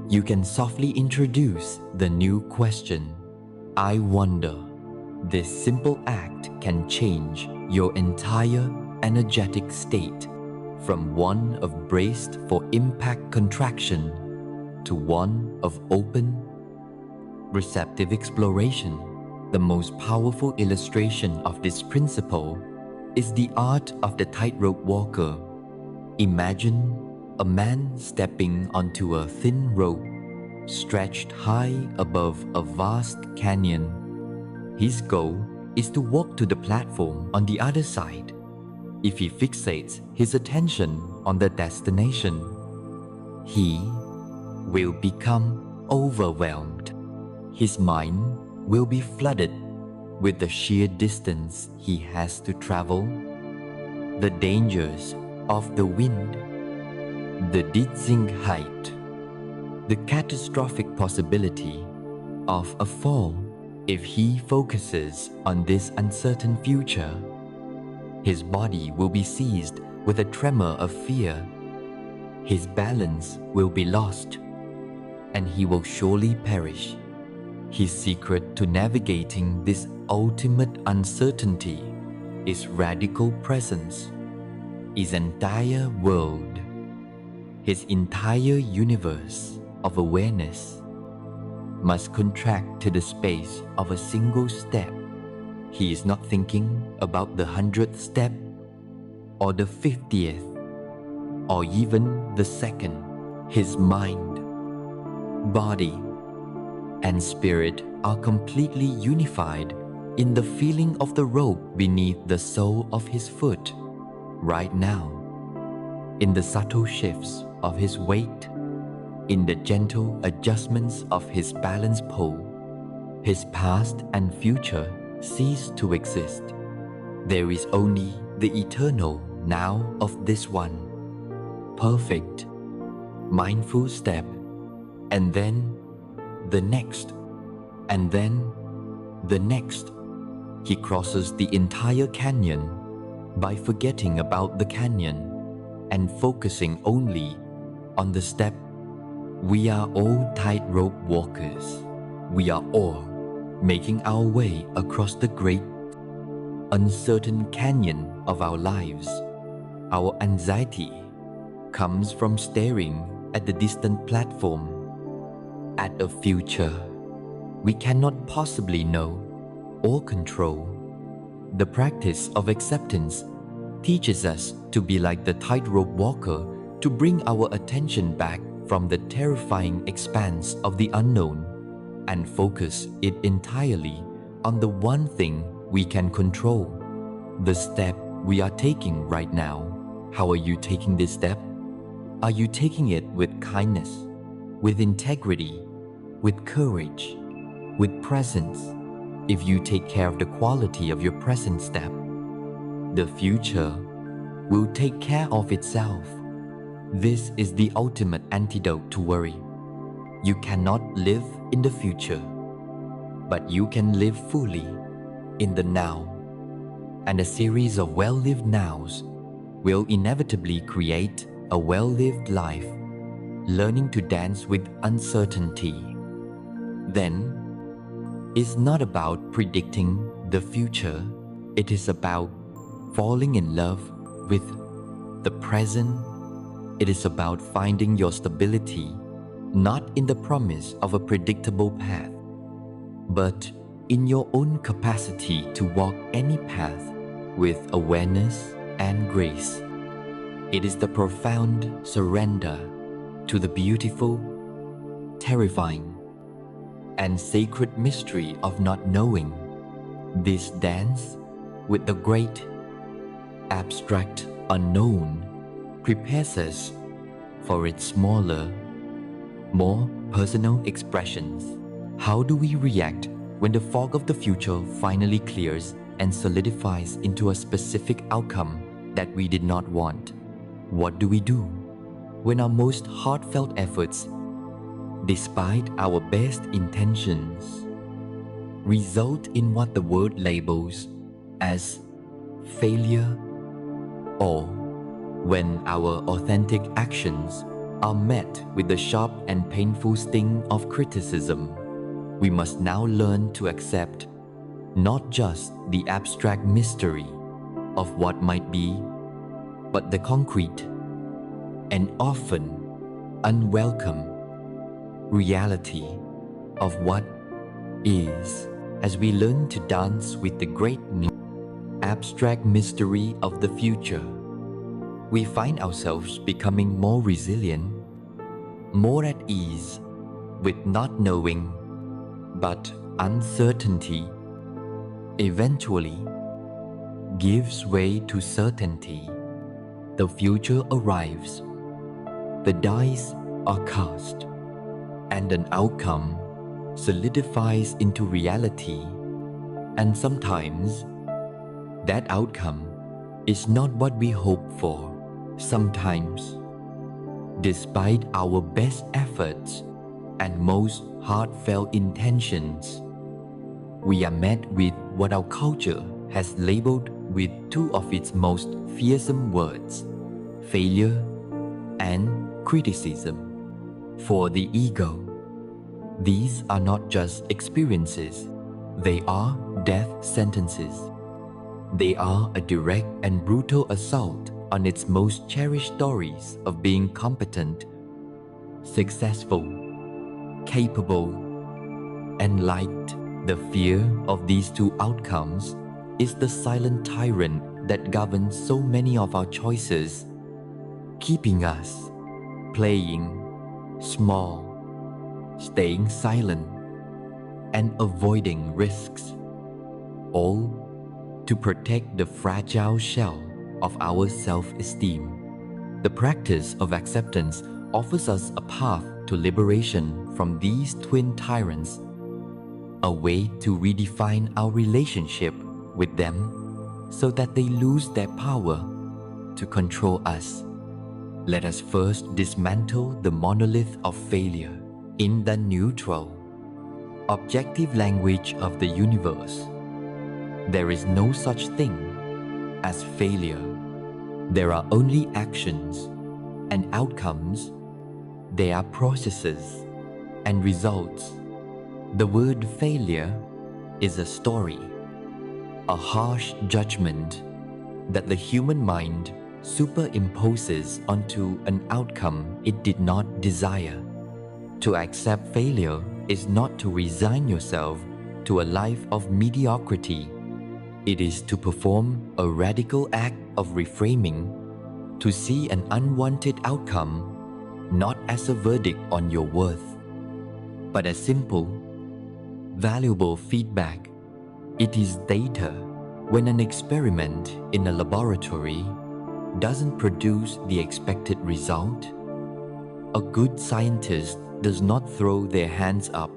you can softly introduce the new question, "I wonder." This simple act can change your entire energetic state from one of braced for impact contraction to one of open, receptive exploration. The most powerful illustration of this principle is the art of the tightrope walker. Imagine a man stepping onto a thin rope stretched high above a vast canyon. His goal is to walk to the platform on the other side. If he fixates his attention on the destination, he will become overwhelmed. His mind will be flooded with the sheer distance he has to travel, the dangers of the wind, the dizzying height, the catastrophic possibility of a fall. If he focuses on this uncertain future, his body will be seized with a tremor of fear. His balance will be lost, and he will surely perish. His secret to navigating this ultimate uncertainty is radical presence. His entire world, his entire universe of awareness must contract to the space of a single step. He is not thinking about the 100th step, or the 50th, or even the second. His mind Body and spirit are completely unified in the feeling of the rope beneath the sole of his foot right now, in the subtle shifts of his weight, in the gentle adjustments of his balance pole. His past and future cease to exist. There is only the eternal now of this one, perfect, mindful step, and then the next, and then the next. He crosses the entire canyon by forgetting about the canyon and focusing only on the step. We are all tightrope walkers. We are all making our way across the great, uncertain canyon of our lives. Our anxiety comes from staring at the distant platform, at a future we cannot possibly know or control. The practice of acceptance teaches us to be like the tightrope walker, to bring our attention back from the terrifying expanse of the unknown and focus it entirely on the one thing we can control, the step we are taking right now. How are you taking this step? Are you taking it with kindness, with integrity, with courage, with presence? If you take care of the quality of your present step, the future will take care of itself. This is the ultimate antidote to worry. You cannot live in the future, but you can live fully in the now. And a series of well-lived nows will inevitably create a well-lived life. Learning to dance with uncertainty, then, is not about predicting the future. It is about falling in love with the present. It is about finding your stability, not in the promise of a predictable path, but in your own capacity to walk any path with awareness and grace. It is the profound surrender to the beautiful, terrifying, and sacred mystery of not knowing. This dance with the great, abstract unknown prepares us for its smaller, more personal expressions. How do we react when the fog of the future finally clears and solidifies into a specific outcome that we did not want? What do we do when our most heartfelt efforts, despite our best intentions, result in what the world labels as failure, or when our authentic actions are met with the sharp and painful sting of criticism? We must now learn to accept not just the abstract mystery of what might be, but the concrete and often unwelcome reality of what is. As we learn to dance with the great abstract mystery of the future, we find ourselves becoming more resilient, more at ease with not knowing, but uncertainty eventually gives way to certainty. The future arrives, the dice are cast, and an outcome solidifies into reality. And sometimes that outcome is not what we hope for. Sometimes, despite our best efforts and most heartfelt intentions, we are met with what our culture has labeled with two of its most fearsome words: failure and criticism. For the ego, these are not just experiences, they are death sentences. They are a direct and brutal assault on its most cherished stories of being competent, successful, capable, and liked. The fear of these two outcomes is the silent tyrant that governs so many of our choices, keeping us playing small, staying silent, and avoiding risks, all to protect the fragile shell of our self-esteem. The practice of acceptance offers us a path to liberation from these twin tyrants, a way to redefine our relationship with them so that they lose their power to control us. Let us first dismantle the monolith of failure in the neutral, objective language of the universe. There is no such thing as failure. There are only actions and outcomes. They are processes and results. The word failure is a story, a harsh judgment that the human mind superimposes onto an outcome it did not desire. To accept failure is not to resign yourself to a life of mediocrity. It is to perform a radical act of reframing, to see an unwanted outcome not as a verdict on your worth, but as simple, valuable feedback. It is data. When an experiment in a laboratory doesn't produce the expected result, a good scientist does not throw their hands up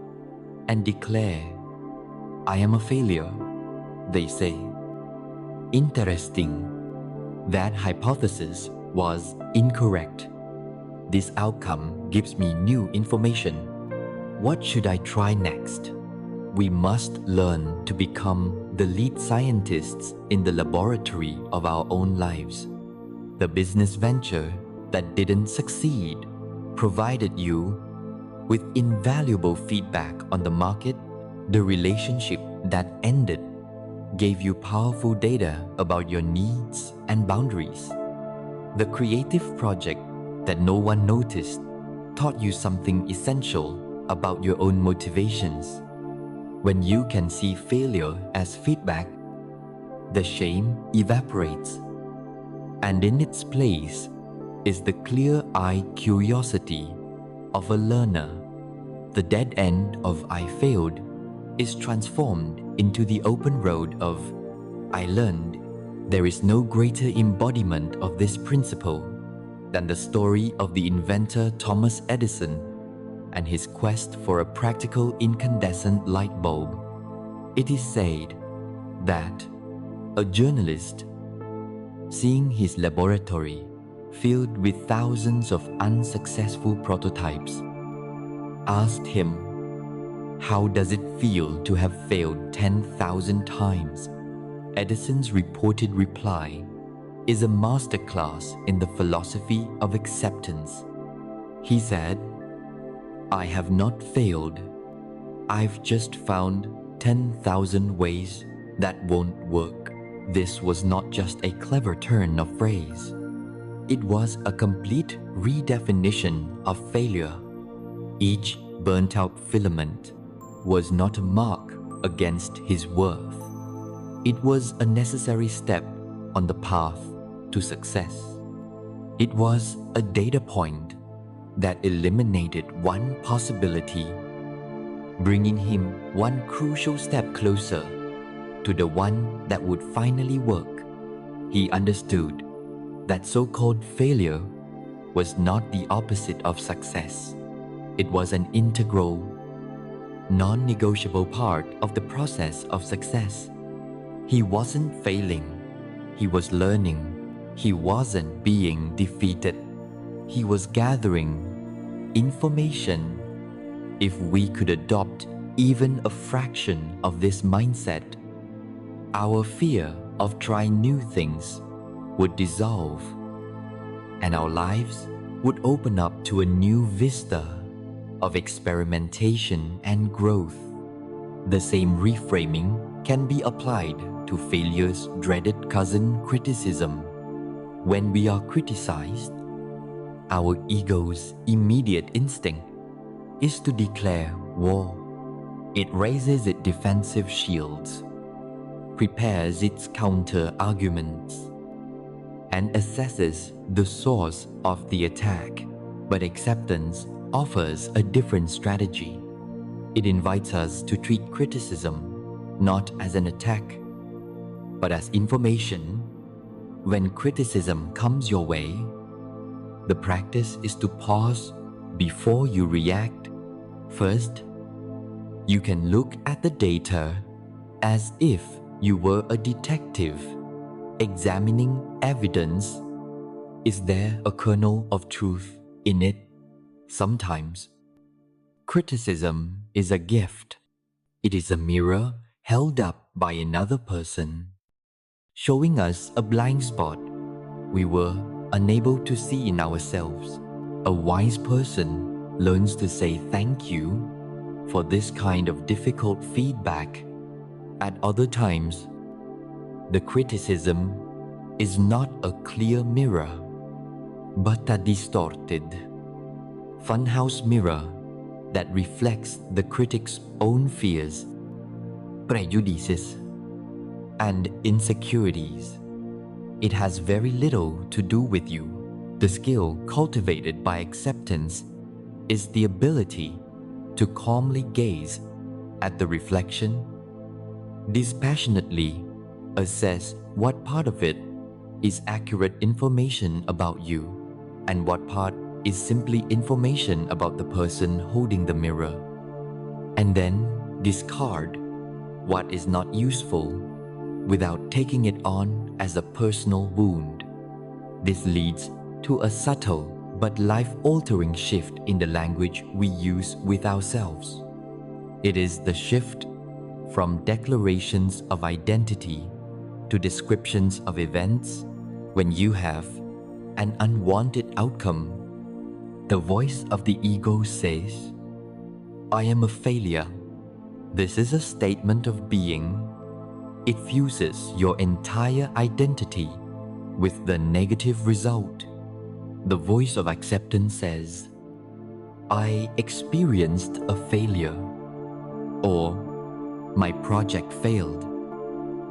and declare, "I am a failure." They say, "Interesting. That hypothesis was incorrect. This outcome gives me new information. What should I try next?" We must learn to become the lead scientists in the laboratory of our own lives. The business venture that didn't succeed provided you with invaluable feedback on the market. The relationship that ended gave you powerful data about your needs and boundaries. The creative project that no one noticed taught you something essential about your own motivations. When you can see failure as feedback, the shame evaporates, and in its place is the clear-eyed curiosity of a learner. The dead end of "I failed" is transformed into the open road of "I learned." There is no greater embodiment of this principle than the story of the inventor Thomas Edison and his quest for a practical incandescent light bulb. It is said that a journalist, seeing his laboratory filled with thousands of unsuccessful prototypes, asked him, "How does it feel to have failed 10,000 times?" Edison's reported reply is a masterclass in the philosophy of acceptance. He said, "I have not failed. I've just found 10,000 ways that won't work." This was not just a clever turn of phrase. It was a complete redefinition of failure. Each burnt-out filament was not a mark against his worth. It was a necessary step on the path to success. It was a data point that eliminated one possibility, bringing him one crucial step closer to the one that would finally work. He understood that so-called failure was not the opposite of success. It was an integral, non-negotiable part of the process of success. He wasn't failing, he was learning. He wasn't being defeated, he was gathering information. If we could adopt even a fraction of this mindset, our fear of trying new things would dissolve, and our lives would open up to a new vista of experimentation and growth. The same reframing can be applied to failure's dreaded cousin, criticism. When we are criticized, our ego's immediate instinct is to declare war. It raises its defensive shields, prepares its counter-arguments, and assesses the source of the attack. But acceptance offers a different strategy. It invites us to treat criticism not as an attack, but as information. When criticism comes your way, the practice is to pause before you react. First, you can look at the data as if you were a detective examining evidence. Is there a kernel of truth in it? Sometimes, criticism is a gift. It is a mirror held up by another person, showing us a blind spot we were unable to see in ourselves. A wise person learns to say thank you for this kind of difficult feedback. At other times, the criticism is not a clear mirror, but a distorted funhouse mirror that reflects the critic's own fears, prejudices, and insecurities. It has very little to do with you. The skill cultivated by acceptance is the ability to calmly gaze at the reflection, dispassionately assess what part of it is accurate information about you and what part is simply information about the person holding the mirror, and then discard what is not useful without taking it on as a personal wound. This leads to a subtle but life-altering shift in the language we use with ourselves. It is the shift from declarations of identity to descriptions of events. When you have an unwanted outcome, the voice of the ego says, "I am a failure." This is a statement of being. It fuses your entire identity with the negative result. The voice of acceptance says, "I experienced a failure," or "My project failed."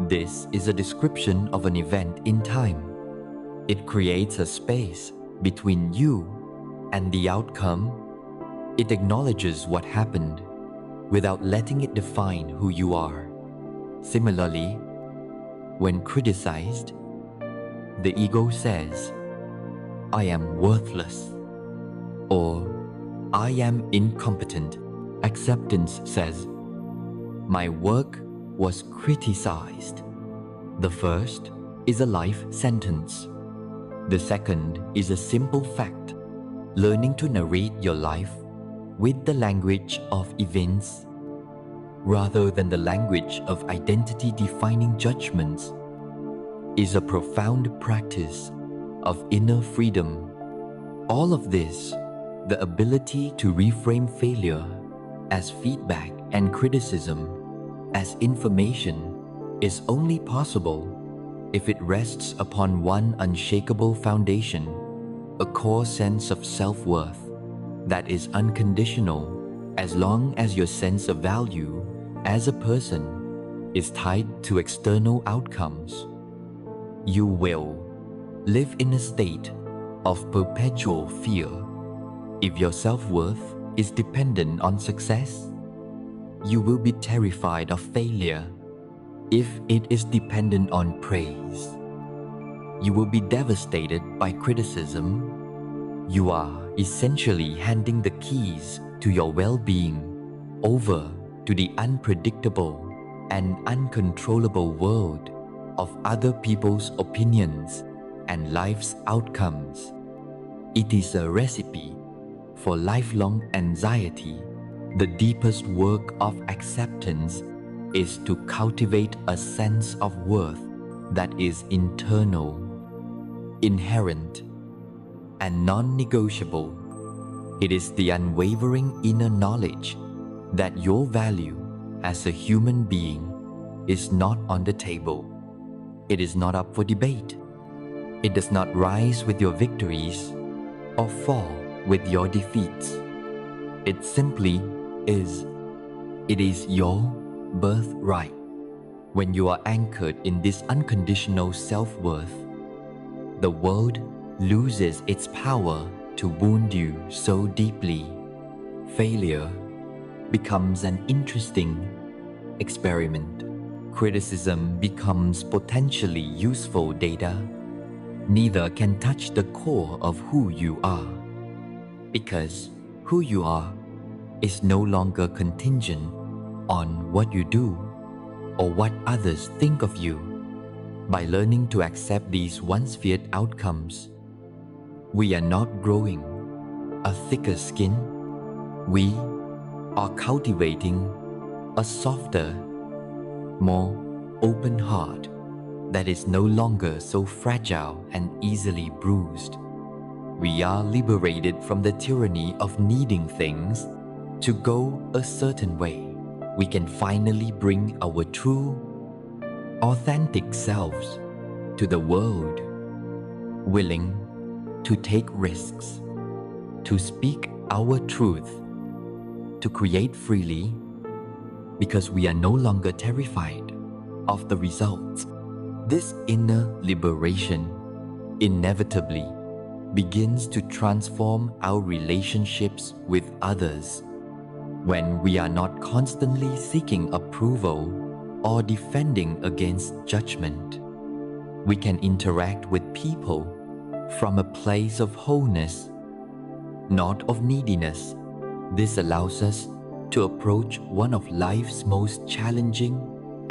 This is a description of an event in time. It creates a space between you and the outcome. It acknowledges what happened without letting it define who you are. Similarly, when criticized, the ego says, "I am worthless," or "I am incompetent." Acceptance says, "My work was criticized." The first is a life sentence. The second is a simple fact, learning to narrate your life with the language of events rather than the language of identity-defining judgments is a profound practice of inner freedom. All of this, the ability to reframe failure as feedback and criticism as information, is only possible if it rests upon one unshakable foundation, a core sense of self-worth that is unconditional. As long as your sense of value as a person is tied to external outcomes, you will live in a state of perpetual fear. If your self-worth is dependent on success, you will be terrified of failure. If it is dependent on praise, you will be devastated by criticism. You are essentially handing the keys to your well-being over to the unpredictable and uncontrollable world of other people's opinions and life's outcomes. It is a recipe for lifelong anxiety. The deepest work of acceptance is to cultivate a sense of worth that is internal, inherent, and non-negotiable. It is the unwavering inner knowledge that your value as a human being is not on the table. It is not up for debate. It does not rise with your victories or fall with your defeats. It simply is. It is your birthright. When you are anchored in this unconditional self-worth, the world loses its power to wound you so deeply. Failure becomes an interesting experiment. Criticism becomes potentially useful data. Neither can touch the core of who you are, because who you are is no longer contingent on what you do or what others think of you. By learning to accept these once feared outcomes, we are not growing a thicker skin. We are cultivating a softer, more open heart that is no longer so fragile and easily bruised. We are liberated from the tyranny of needing things to go a certain way. We can finally bring our true, authentic selves to the world, willing to take risks, to speak our truth, to create freely, because we are no longer terrified of the results. This inner liberation inevitably begins to transform our relationships with others. When we are not constantly seeking approval or defending against judgment, we can interact with people from a place of wholeness, not of neediness. This allows us to approach one of life's most challenging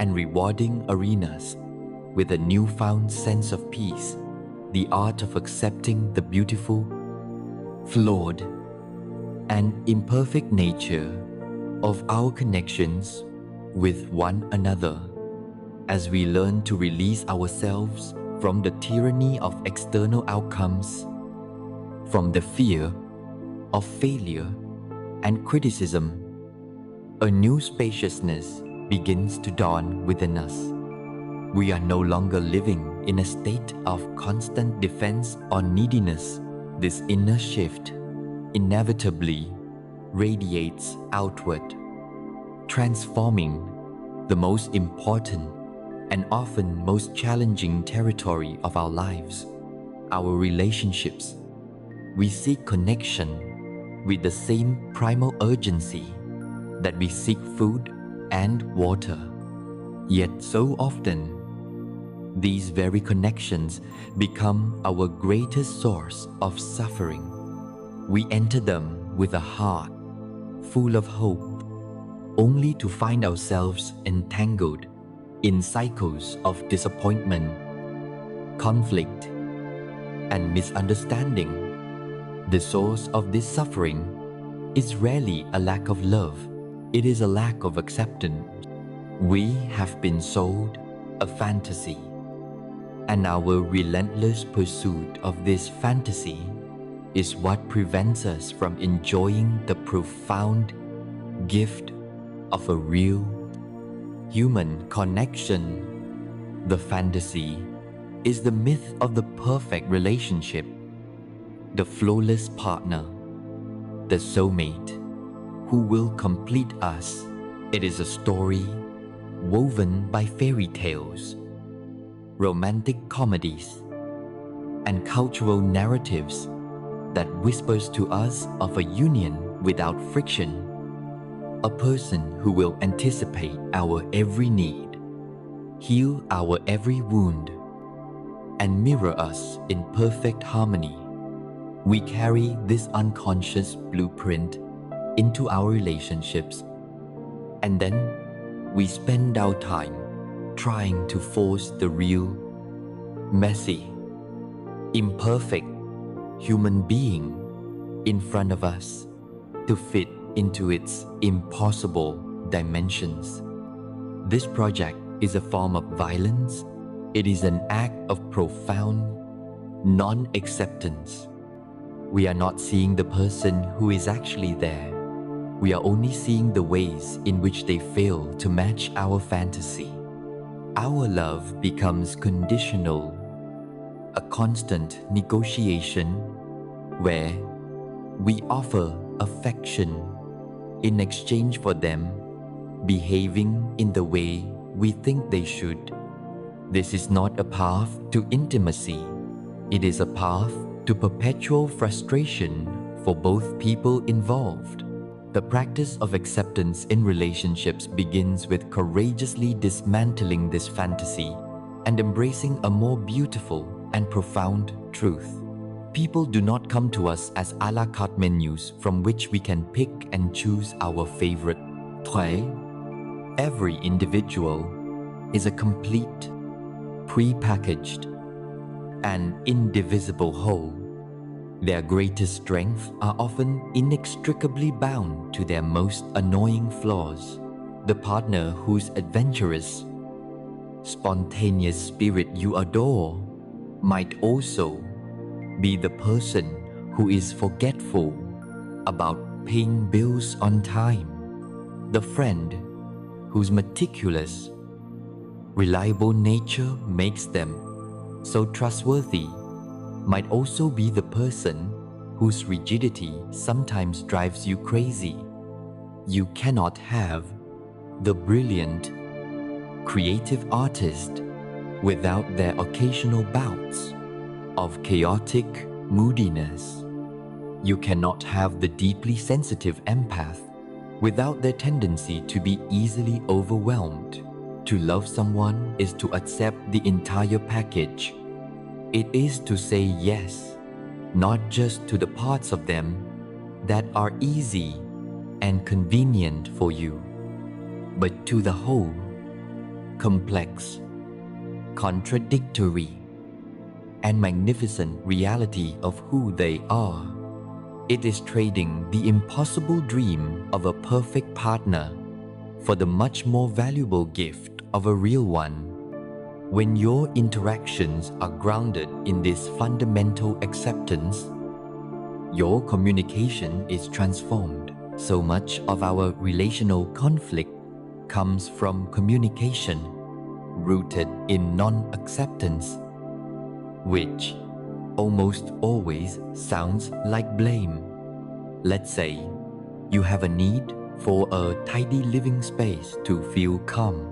and rewarding arenas with a newfound sense of peace, the art of accepting the beautiful, flawed, and imperfect nature of our connections with one another. As we learn to release ourselves from the tyranny of external outcomes, from the fear of failure and criticism, a new spaciousness begins to dawn within us. We are no longer living in a state of constant defense or neediness. This inner shift inevitably radiates outward, transforming the most important and often most challenging territory of our lives, our relationships. We seek connection with the same primal urgency that we seek food and water. Yet so often, these very connections become our greatest source of suffering. We enter them with a heart full of hope, only to find ourselves entangled in cycles of disappointment, conflict, and misunderstanding. The source of this suffering is rarely a lack of love. It is a lack of acceptance. We have been sold a fantasy, and our relentless pursuit of this fantasy is what prevents us from enjoying the profound gift of a real human connection. The fantasy is the myth of the perfect relationship, the flawless partner, the soulmate who will complete us. It is a story woven by fairy tales, romantic comedies, and cultural narratives that whispers to us of a union without friction, a person who will anticipate our every need, heal our every wound, and mirror us in perfect harmony. We carry this unconscious blueprint into our relationships, and then we spend our time trying to force the real, messy, imperfect human being in front of us to fit into its impossible dimensions. This project is a form of violence. It is an act of profound non-acceptance. We are not seeing the person who is actually there. We are only seeing the ways in which they fail to match our fantasy. Our love becomes conditional, a constant negotiation where we offer affection in exchange for them behaving in the way we think they should. This is not a path to intimacy. It is a path to perpetual frustration for both people involved. The practice of acceptance in relationships begins with courageously dismantling this fantasy and embracing a more beautiful and profound truth. People do not come to us as a la carte menus from which we can pick and choose our favorite trait. Every individual is a complete, pre-packaged, and indivisible whole. Their greatest strengths are often inextricably bound to their most annoying flaws. The partner whose adventurous, spontaneous spirit you adore might also be the person who is forgetful about paying bills on time. The friend whose meticulous, reliable nature makes them so trustworthy might also be the person whose rigidity sometimes drives you crazy. You cannot have the brilliant, creative artist without their occasional bouts of chaotic moodiness. You cannot have the deeply sensitive empath without their tendency to be easily overwhelmed. To love someone is to accept the entire package. It is to say yes, not just to the parts of them that are easy and convenient for you, but to the whole, complex, contradictory, and magnificent reality of who they are. It is trading the impossible dream of a perfect partner for the much more valuable gift of a real one. When your interactions are grounded in this fundamental acceptance, your communication is transformed. So much of our relational conflict comes from communication rooted in non-acceptance, which almost always sounds like blame. Let's say you have a need for a tidy living space to feel calm,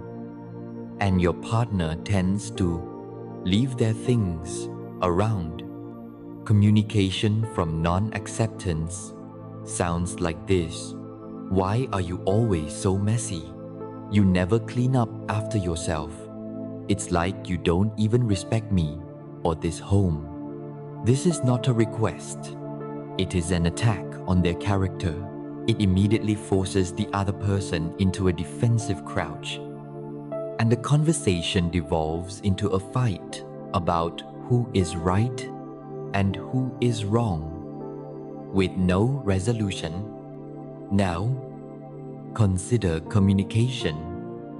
and your partner tends to leave their things around. Communication from non-acceptance sounds like this: "Why are you always so messy? You never clean up after yourself. It's like you don't even respect me or this home." This is not a request. It is an attack on their character. It immediately forces the other person into a defensive crouch, and the conversation devolves into a fight about who is right and who is wrong, with no resolution. Now, consider communication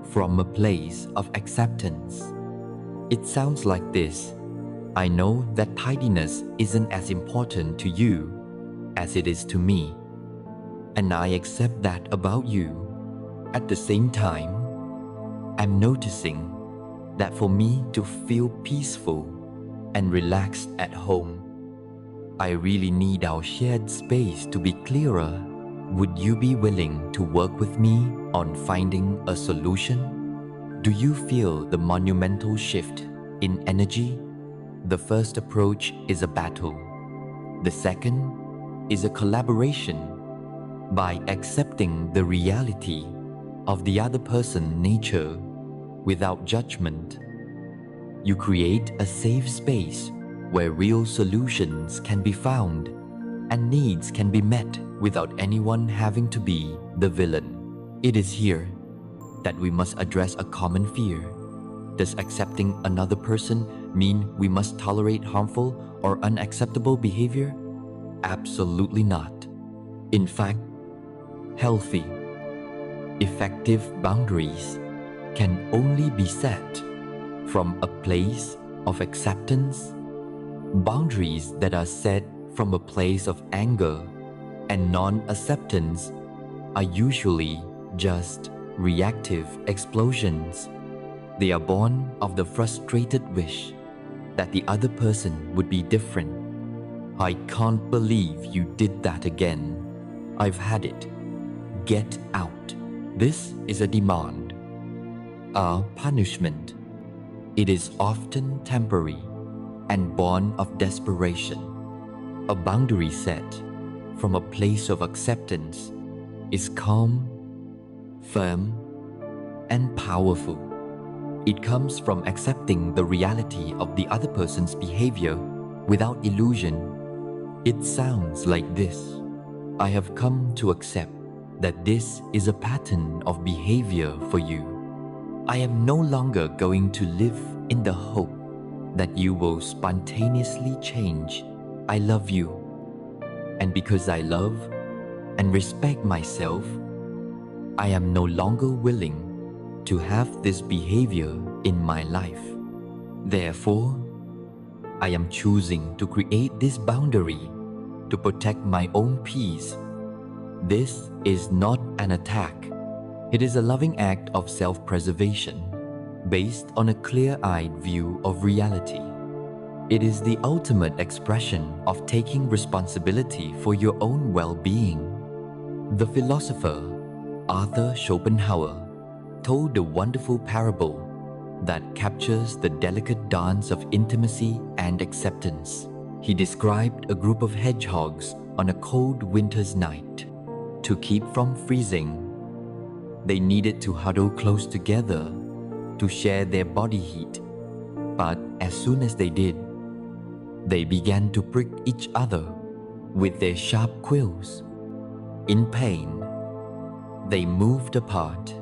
from a place of acceptance. It sounds like this: "I know that tidiness isn't as important to you as it is to me, and I accept that about you. At the same time, I'm noticing that for me to feel peaceful and relaxed at home, I really need our shared space to be clearer. Would you be willing to work with me on finding a solution?" Do you feel the monumental shift in energy? The first approach is a battle. The second is a collaboration. By accepting the reality of the other person's nature without judgment, you create a safe space where real solutions can be found and needs can be met without anyone having to be the villain. It is here that we must address a common fear. Does accepting another person mean we must tolerate harmful or unacceptable behavior? Absolutely not. In fact, healthy, effective boundaries can only be set from a place of acceptance. Boundaries that are set from a place of anger and non-acceptance are usually just reactive explosions. They are born of the frustrated wish that the other person would be different. "I can't believe you did that again. I've had it. Get out." This is a demand, a punishment. It is often temporary and born of desperation. A boundary set from a place of acceptance is calm, firm, and powerful. It comes from accepting the reality of the other person's behavior without illusion. It sounds like this: I have come to accept that this is a pattern of behavior for you. I am no longer going to live in the hope that you will spontaneously change. I love you, and because I love and respect myself, I am no longer willing to have this behavior in my life. Therefore, I am choosing to create this boundary to protect my own peace. This is not an attack. It is a loving act of self-preservation based on a clear-eyed view of reality. It is the ultimate expression of taking responsibility for your own well-being. The philosopher Arthur Schopenhauer told a wonderful parable that captures the delicate dance of intimacy and acceptance. He described a group of hedgehogs on a cold winter's night. To keep from freezing, they needed to huddle close together to share their body heat. But as soon as they did, they began to prick each other with their sharp quills. In pain, they moved apart,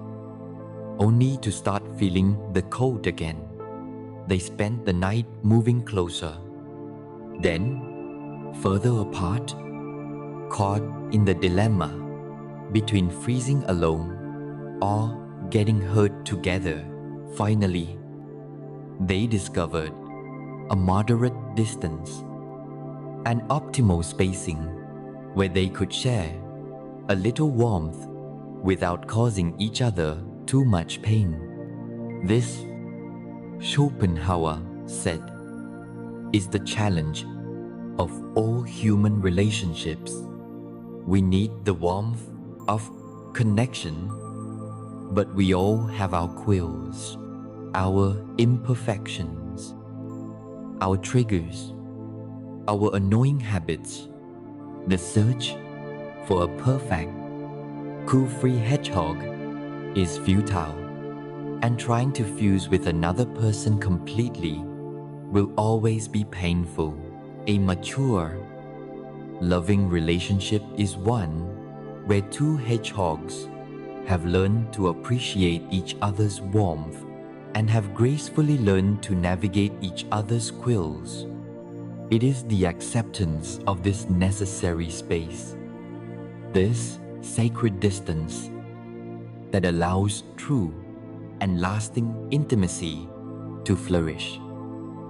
only to start feeling the cold again. They spent the night moving closer, then further apart, caught in the dilemma between freezing alone or getting hurt together. Finally, they discovered a moderate distance, an optimal spacing where they could share a little warmth without causing each other too much pain. This, Schopenhauer said, is the challenge of all human relationships. We need the warmth of connection, but we all have our quills, our imperfections, our triggers, our annoying habits. The search for a perfect, cool-free hedgehog is futile, and trying to fuse with another person completely will always be painful. A mature, loving relationship is one where two hedgehogs have learned to appreciate each other's warmth and have gracefully learned to navigate each other's quills. It is the acceptance of this necessary space, this sacred distance, that allows true and lasting intimacy to flourish.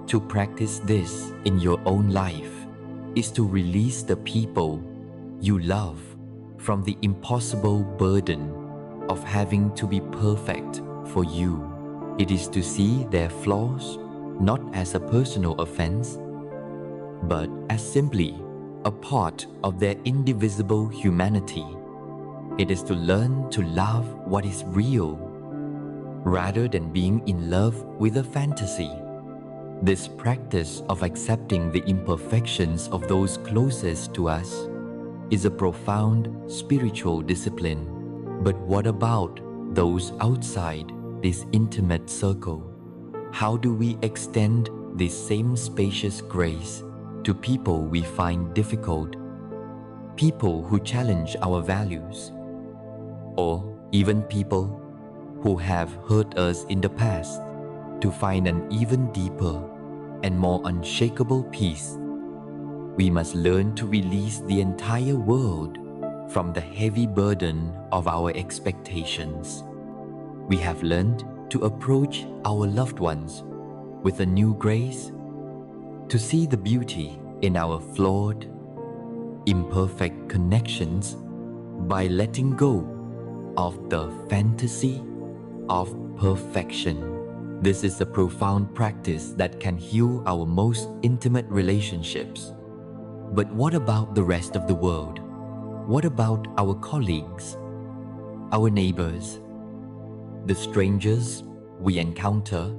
To practice this in your own life is to release the people you love from the impossible burden of having to be perfect for you. It is to see their flaws not as a personal offense, but as simply a part of their indivisible humanity. It is to learn to love what is real, rather than being in love with a fantasy. This practice of accepting the imperfections of those closest to us is a profound spiritual discipline. But what about those outside this intimate circle? How do we extend this same spacious grace to people we find difficult, people who challenge our values, or even people who have hurt us in the past? To find an even deeper and more unshakable peace, we must learn to release the entire world from the heavy burden of our expectations. We have learned to approach our loved ones with a new grace, to see the beauty in our flawed, imperfect connections by letting go of the fantasy of perfection. This is a profound practice that can heal our most intimate relationships. But what about the rest of the world? What about our colleagues, our neighbors, the strangers we encounter,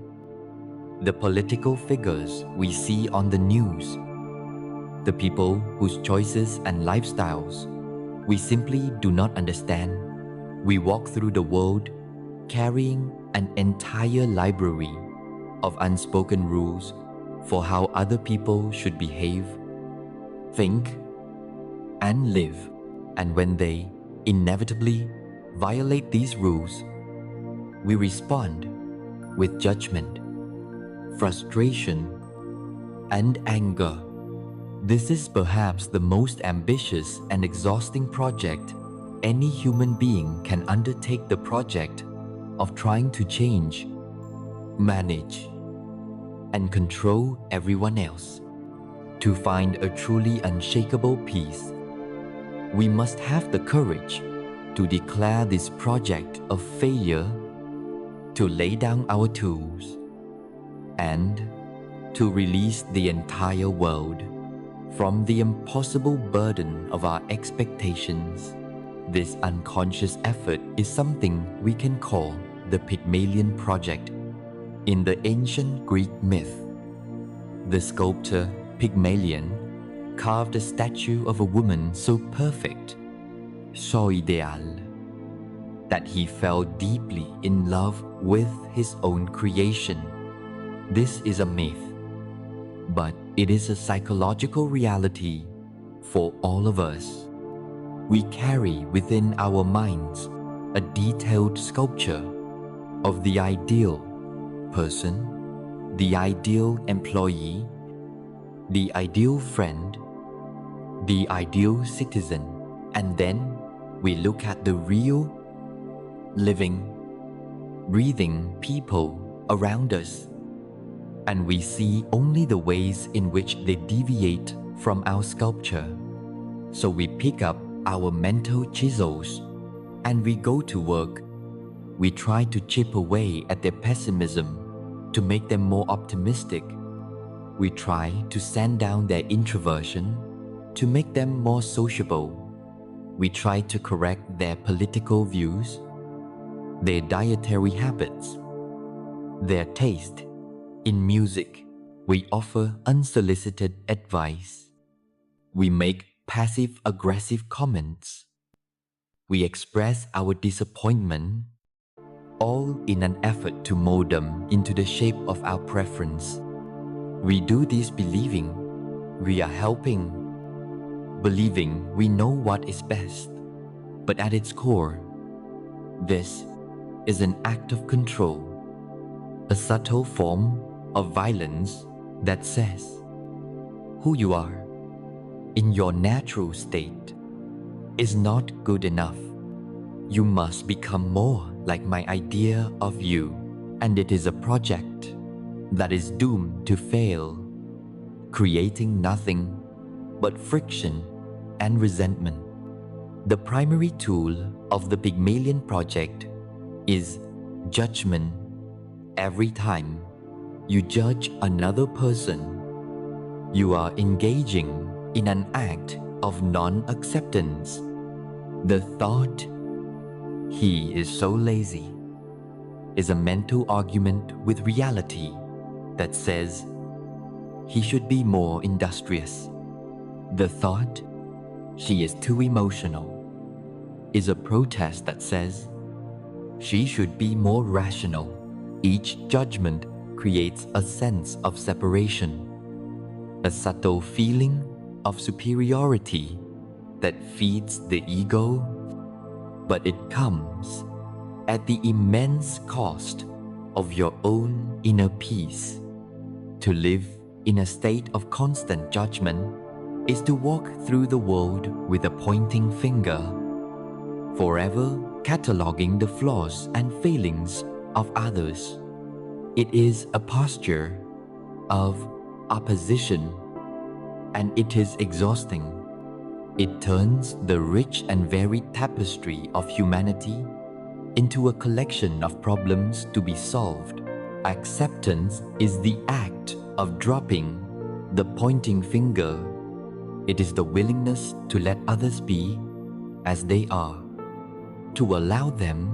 the political figures we see on the news, the people whose choices and lifestyles We simply do not understand. We walk through the world carrying an entire library of unspoken rules for how other people should behave, think, and live. And when they inevitably violate these rules, we respond with judgment, frustration, and anger. This is perhaps the most ambitious and exhausting project any human being can undertake, the project of trying to change, manage, and control everyone else. To find a truly unshakable peace, we must have the courage to declare this project a failure, to lay down our tools, and to release the entire world from the impossible burden of our expectations. This unconscious effort is something we can call the Pygmalion Project. In the ancient Greek myth, the sculptor Pygmalion carved a statue of a woman so perfect, so ideal, that he fell deeply in love with his own creation. This is a myth, but it is a psychological reality for all of us. We carry within our minds a detailed sculpture of the ideal person, the ideal employee, the ideal friend, the ideal citizen, and then we look at the real, living, breathing people around us, and we see only the ways in which they deviate from our sculpture. So we pick up our mental chisels and we go to work. We try to chip away at their pessimism to make them more optimistic. We try to sand down their introversion to make them more sociable. We try to correct their political views, their dietary habits, their taste in music. We offer unsolicited advice. We make passive-aggressive comments. We express our disappointment, all in an effort to mold them into the shape of our preference. We do this believing we are helping, believing we know what is best. But at its core, this is an act of control, a subtle form of violence that says who you are in your natural state is not good enough. You must become more like my idea of you, and it is a project that is doomed to fail, creating nothing but friction and resentment. The primary tool of the Pygmalion Project is judgment. Every time you judge another person, you are engaging in an act of non-acceptance. The thought, "he is so lazy," is a mental argument with reality that says he should be more industrious. The thought, "she is too emotional," is a protest that says she should be more rational. Each judgment creates a sense of separation, a subtle feeling of superiority that feeds the ego, but it comes at the immense cost of your own inner peace. To live in a state of constant judgment is to walk through the world with a pointing finger, forever cataloging the flaws and failings of others. It is a posture of opposition, and it is exhausting. It turns the rich and varied tapestry of humanity into a collection of problems to be solved. Acceptance is the act of dropping the pointing finger. It is the willingness to let others be as they are, to allow them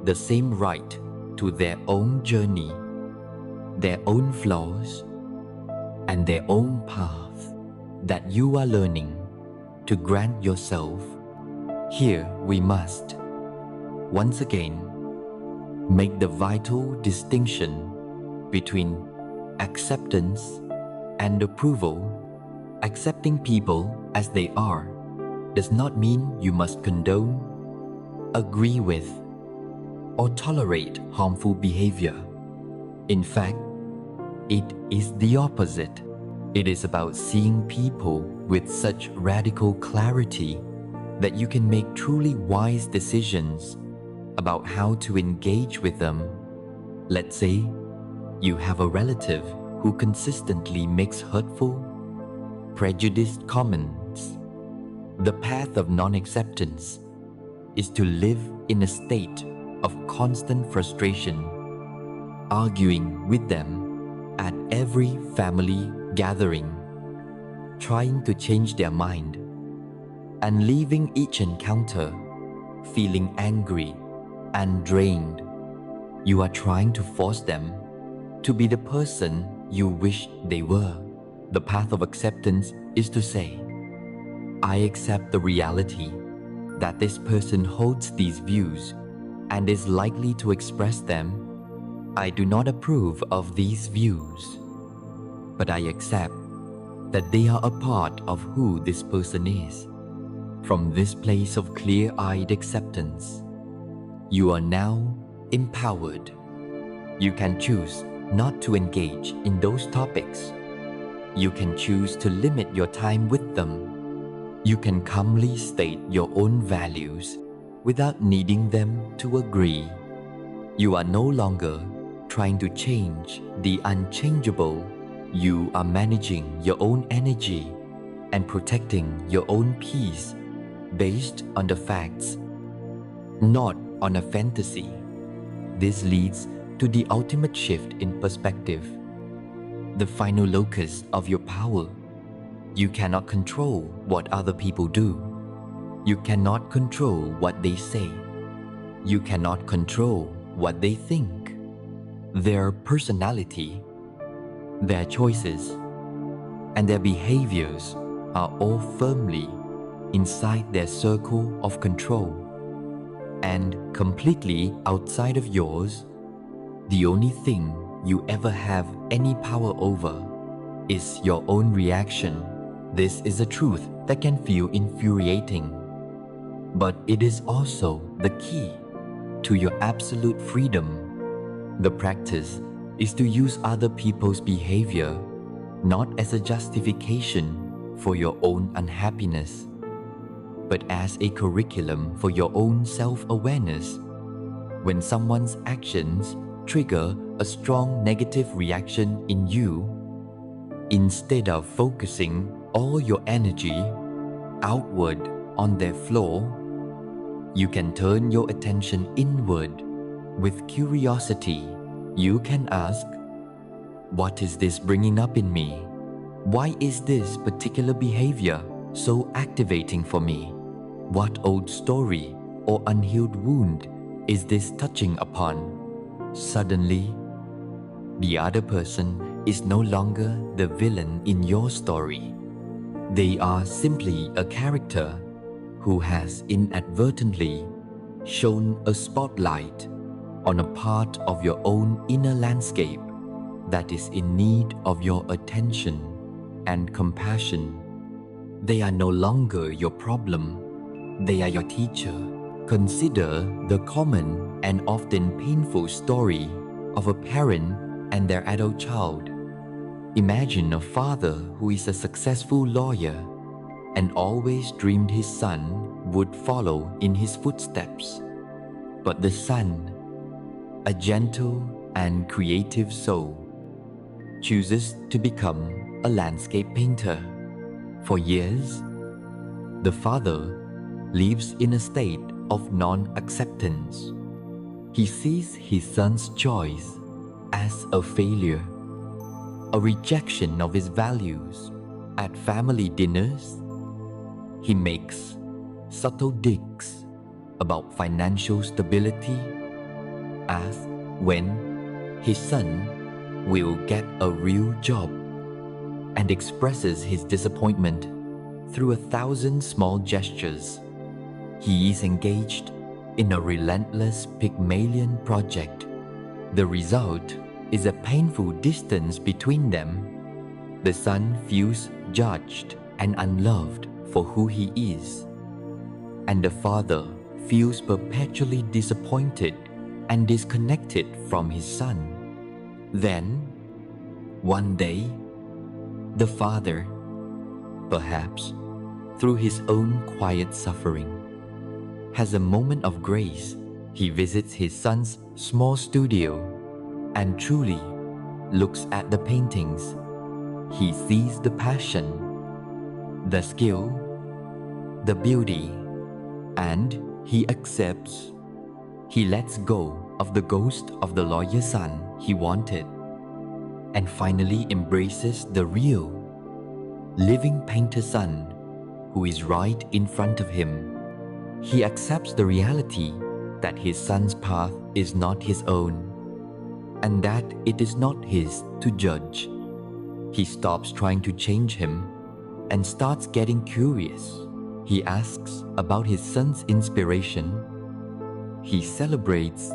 the same right to their own journey, their own flaws, and their own path that you are learning to grant yourself. Here we must, once again, make the vital distinction between acceptance and approval. Accepting people as they are does not mean you must condone, agree with, or tolerate harmful behavior. In fact, it is the opposite. It is about seeing people with such radical clarity that you can make truly wise decisions about how to engage with them. Let's say you have a relative who consistently makes hurtful, prejudiced comments. The path of non-acceptance is to live in a state of constant frustration, arguing with them at every family gathering, trying to change their mind, and leaving each encounter feeling angry and drained. You are trying to force them to be the person you wish they were. The path of acceptance is to say, I accept the reality that this person holds these views and is likely to express them. I do not approve of these views, but I accept that they are a part of who this person is. From this place of clear-eyed acceptance, you are now empowered. You can choose not to engage in those topics. You can choose to limit your time with them. You can calmly state your own values without needing them to agree. You are no longer trying to change the unchangeable. You are managing your own energy and protecting your own peace based on the facts, not on a fantasy. This leads to the ultimate shift in perspective, the final locus of your power. You cannot control what other people do. You cannot control what they say. You cannot control what they think. Their personality, their choices, and their behaviors are all firmly inside their circle of control and completely outside of yours. The only thing you ever have any power over is your own reaction. This is a truth that can feel infuriating, but it is also the key to your absolute freedom. The practice is to use other people's behavior not as a justification for your own unhappiness, but as a curriculum for your own self-awareness. When someone's actions trigger a strong negative reaction in you, instead of focusing all your energy outward on their flaw, you can turn your attention inward with curiosity. You can ask, what is this bringing up in me? Why is this particular behavior so activating for me? What old story or unhealed wound is this touching upon? Suddenly, the other person is no longer the villain in your story. They are simply a character who has inadvertently shone a spotlight on a part of your own inner landscape that is in need of your attention and compassion. They are no longer your problem. They are your teacher. Consider the common and often painful story of a parent and their adult child. Imagine a father who is a successful lawyer and always dreamed his son would follow in his footsteps. But the son, a gentle and creative soul, chooses to become a landscape painter. For years, the father lives in a state of non-acceptance. He sees his son's choice as a failure, a rejection of his values. At family dinners, he makes subtle digs about financial stability, asks when his son will get a real job, and expresses his disappointment through 1,000 small gestures. He is engaged in a relentless Pygmalion project. The result is a painful distance between them. The son feels judged and unloved for who he is, and the father feels perpetually disappointed and disconnected from his son. Then, one day, the father, perhaps through his own quiet suffering, has a moment of grace. He visits his son's small studio and truly looks at the paintings. He sees the passion, the skill, the beauty, and he accepts. He lets go of the ghost of the lawyer son he wanted and finally embraces the real, living painter son who is right in front of him. He accepts the reality that his son's path is not his own and that it is not his to judge. He stops trying to change him and starts getting curious. He asks about his son's inspiration. He celebrates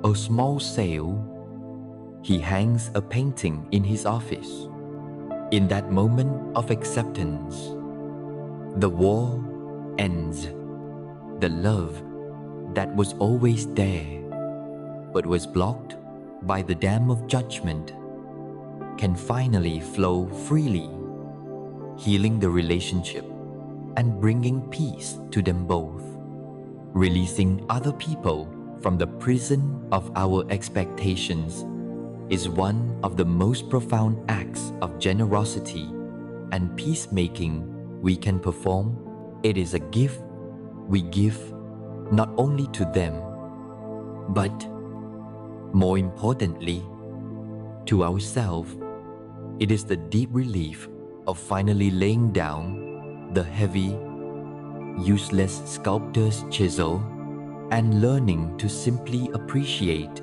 a small sale. He hangs a painting in his office. In that moment of acceptance, the war ends. The love that was always there but was blocked by the dam of judgment can finally flow freely, healing the relationship and bringing peace to them both. Releasing other people from the prison of our expectations is one of the most profound acts of generosity and peacemaking we can perform. It is a gift we give not only to them, but more importantly, to ourselves. It is the deep relief of finally laying down the heavy, useless sculptor's chisel and learning to simply appreciate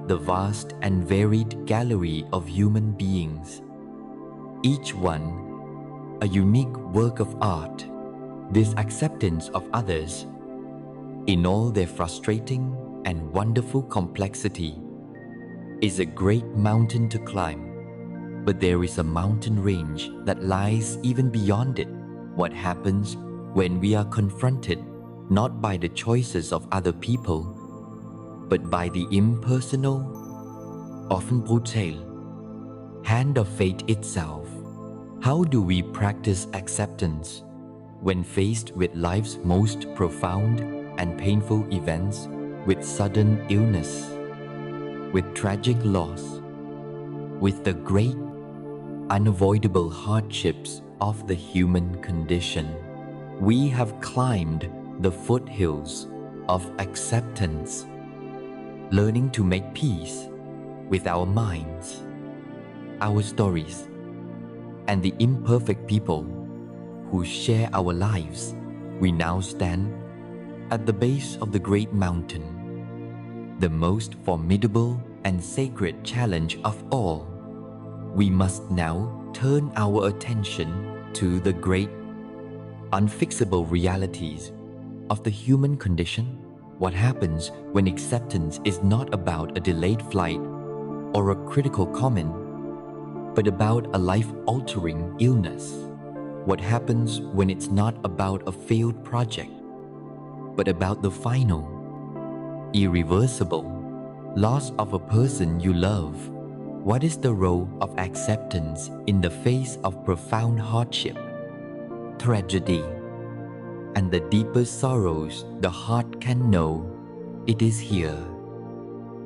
the vast and varied gallery of human beings, each one a unique work of art. This acceptance of others, in all their frustrating and wonderful complexity, is a great mountain to climb. But there is a mountain range that lies even beyond it. What happens when we are confronted not by the choices of other people, but by the impersonal, often brutal, hand of fate itself? How do we practice acceptance when faced with life's most profound and painful events, with sudden illness, with tragic loss, with the great unavoidable hardships of the human condition? We have climbed the foothills of acceptance, learning to make peace with our minds, our stories, and the imperfect people who share our lives. We now stand at the base of the great mountain, the most formidable and sacred challenge of all. We must now turn our attention to the great, unfixable realities of the human condition. What happens when acceptance is not about a delayed flight or a critical comment, but about a life-altering illness? What happens when it's not about a failed project, but about the final, irreversible loss of a person you love? What is the role of acceptance in the face of profound hardship, tragedy, and the deepest sorrows the heart can know? It is here,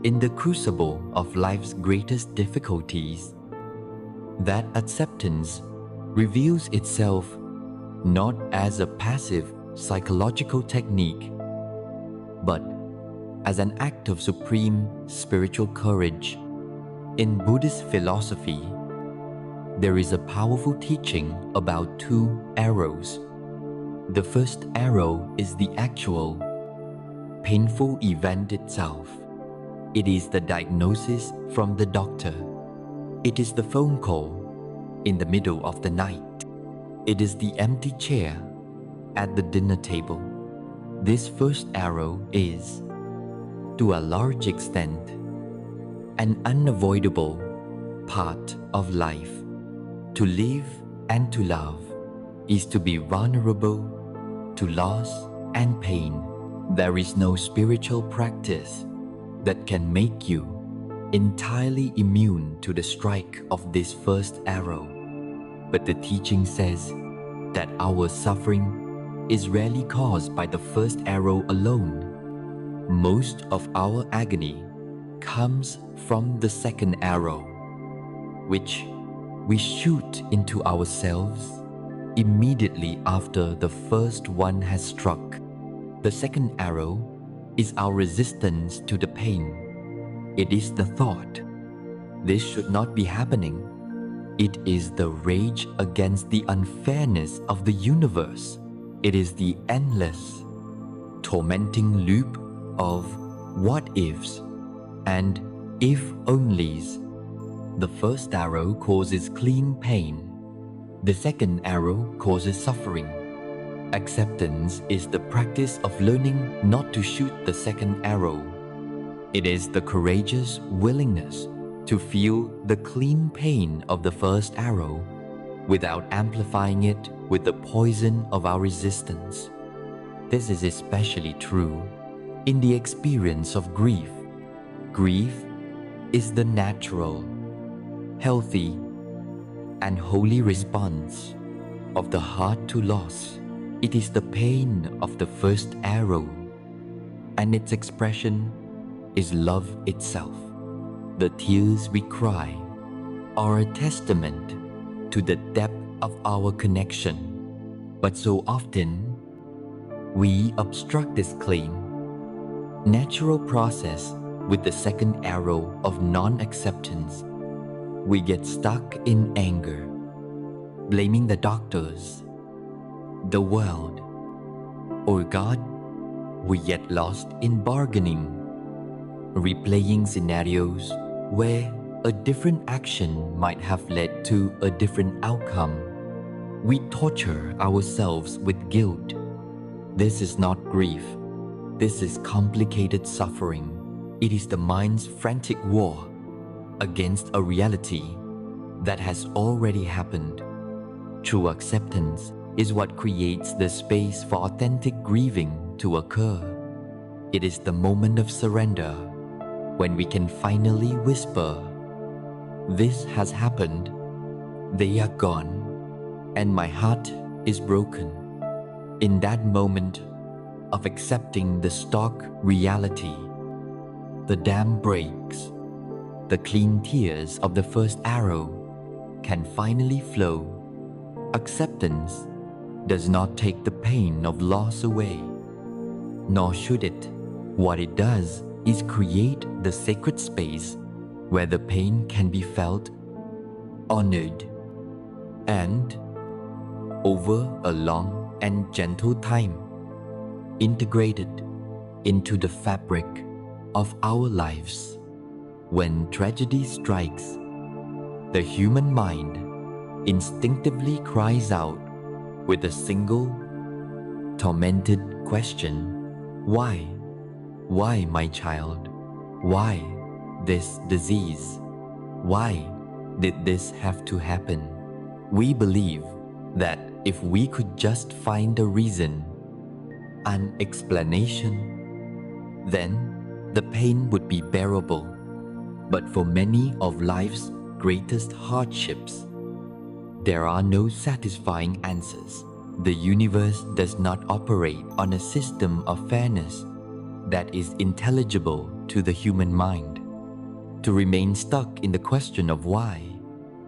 in the crucible of life's greatest difficulties, that acceptance reveals itself not as a passive psychological technique, but as an act of supreme spiritual courage. In Buddhist philosophy, there is a powerful teaching about two arrows. The first arrow is the actual, painful event itself. It is the diagnosis from the doctor. It is the phone call in the middle of the night. It is the empty chair at the dinner table. This first arrow is, to a large extent, an unavoidable part of life. To live and to love is to be vulnerable to loss and pain. There is no spiritual practice that can make you entirely immune to the strike of this first arrow. But the teaching says that our suffering is rarely caused by the first arrow alone. Most of our agony comes from the second arrow, which we shoot into ourselves immediately after the first one has struck. The second arrow is our resistance to the pain. It is the thought, this should not be happening. It is the rage against the unfairness of the universe. It is the endless, tormenting loop of what ifs and if onlys. The first arrow causes clean pain. The second arrow causes suffering. Acceptance is the practice of learning not to shoot the second arrow. It is the courageous willingness to feel the clean pain of the first arrow without amplifying it with the poison of our resistance. This is especially true in the experience of grief. Grief is the natural, healthy, and holy response of the heart to loss. It is the pain of the first arrow, and its expression is love itself. The tears we cry are a testament to the depth of our connection, but so often we obstruct this clean, natural process with the second arrow of non-acceptance. We get stuck in anger, blaming the doctors, the world, or God. We get lost in bargaining, replaying scenarios where a different action might have led to a different outcome. We torture ourselves with guilt. This is not grief. This is complicated suffering. It is the mind's frantic war against a reality that has already happened. True acceptance is what creates the space for authentic grieving to occur. It is the moment of surrender when we can finally whisper, "This has happened, they are gone, and my heart is broken." In that moment of accepting the stark reality, the dam breaks. The clean tears of the first arrow can finally flow. Acceptance does not take the pain of loss away, nor should it. What it does is create the sacred space where the pain can be felt, honored, and, over a long and gentle time, integrated into the fabric of our lives. When tragedy strikes, the human mind instinctively cries out with a single, tormented question: why? Why, my child? Why this disease? Why did this have to happen? We believe that if we could just find a reason, an explanation, then the pain would be bearable. But for many of life's greatest hardships, there are no satisfying answers. The universe does not operate on a system of fairness that is intelligible to the human mind. To remain stuck in the question of why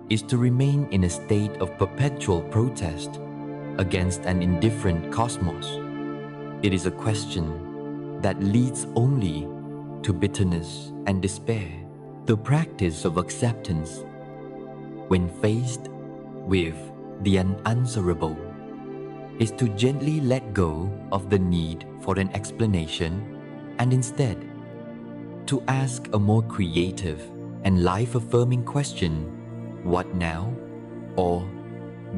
is to remain in a state of perpetual protest against an indifferent cosmos. It is a question that leads only to bitterness and despair. The practice of acceptance, when faced with the unanswerable, is to gently let go of the need for an explanation and instead to ask a more creative and life-affirming question: what now? Or,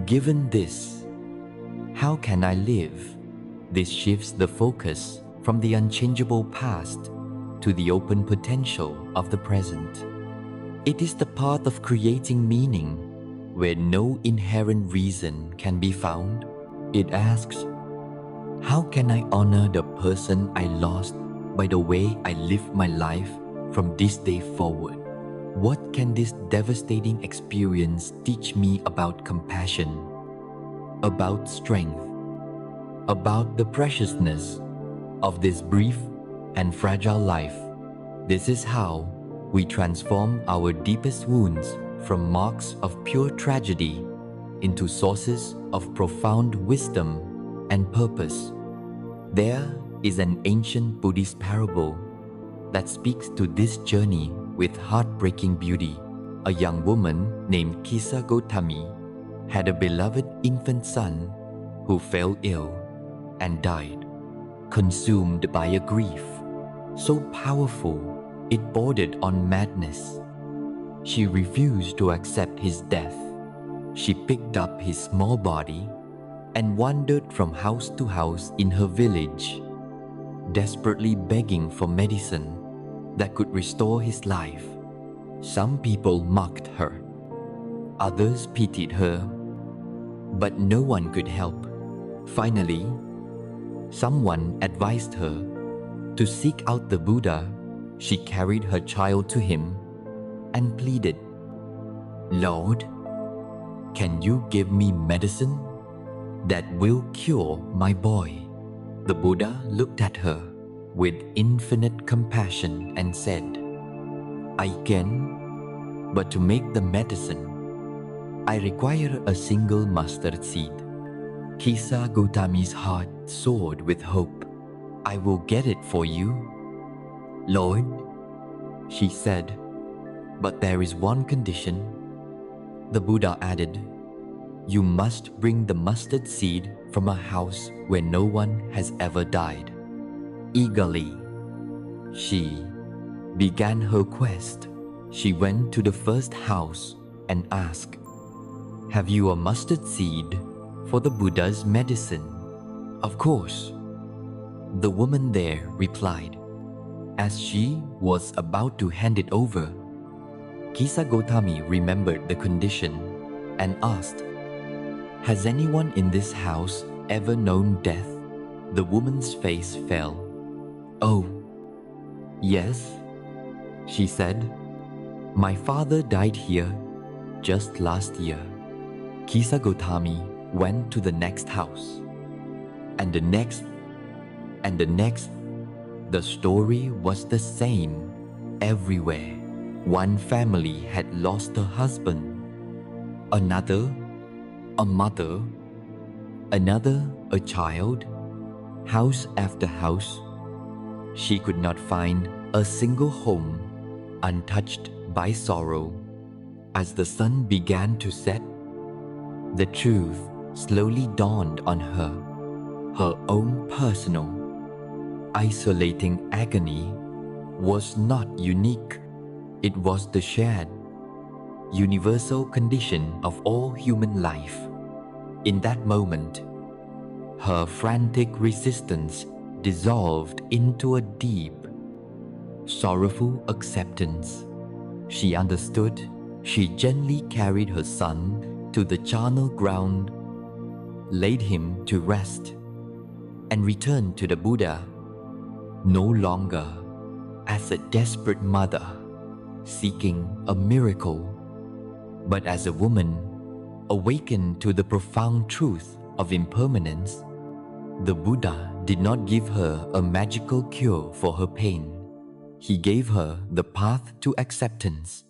given this, how can I live This shifts the focus from the unchangeable past to the open potential of the present. It is the path of creating meaning where no inherent reason can be found. It asks, how can I honor the person I lost by the way I live my life from this day forward? What can this devastating experience teach me about compassion, about strength, about the preciousness of this brief and fragile life? This is how we transform our deepest wounds from marks of pure tragedy into sources of profound wisdom and purpose. There is an ancient Buddhist parable that speaks to this journey with heartbreaking beauty. A young woman named Kisa Gotami had a beloved infant son who fell ill and died, consumed by a grief so powerful it bordered on madness. She refused to accept his death. She picked up his small body and wandered from house to house in her village, desperately begging for medicine that could restore his life. Some people mocked her. Others pitied her, but no one could help. Finally, someone advised her to seek out the Buddha. She carried her child to him and pleaded, "Lord, can you give me medicine that will cure my boy?" The Buddha looked at her with infinite compassion and said, "I can, but to make the medicine, I require a single mustard seed." Kisa Gotami's heart soared with hope. "I will get it for you, Lord," she said, "but there is one condition." The Buddha added, "You must bring the mustard seed from a house where no one has ever died." Eagerly, she began her quest. She went to the first house and asked, "Have you a mustard seed for the Buddha's medicine?" "Of course," the woman there replied. As she was about to hand it over, Kisa Gotami remembered the condition and asked, "Has anyone in this house ever known death?" The woman's face fell. "Oh, yes," she said. "My father died here just last year." Kisa Gotami went to the next house, and the next, and the next. The story was the same everywhere. One family had lost a husband, another a mother, another a child. House after house, she could not find a single home untouched by sorrow. As the sun began to set, the truth slowly dawned on her. Her own personal, isolating agony was not unique. It was the shared, universal condition of all human life. In that moment, her frantic resistance dissolved into a deep, sorrowful acceptance. She understood. She gently carried her son to the charnel ground, laid him to rest, and returned to the Buddha, no longer as a desperate mother seeking a miracle, but as a woman awakened to the profound truth of impermanence. The Buddha did not give her a magical cure for her pain. He gave her the path to acceptance.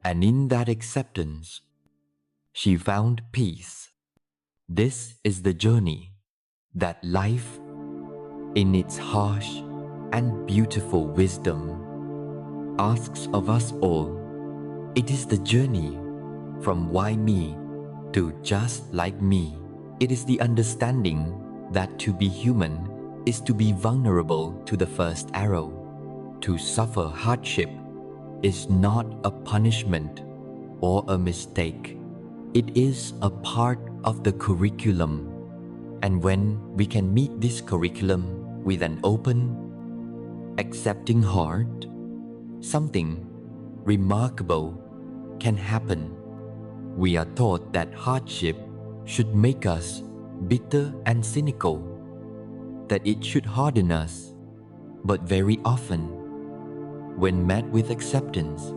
And in that acceptance, she found peace. This is the journey that life, in its harsh and beautiful wisdom, asks of us all. It is the journey from why me to just like me. It is the understanding that to be human is to be vulnerable to the first arrow. To suffer hardship is not a punishment or a mistake. It is a part of the curriculum. And when we can meet this curriculum with an open, accepting heart, something remarkable can happen. We are taught that hardship should make us bitter and cynical, that it should harden us. But very often, when met with acceptance,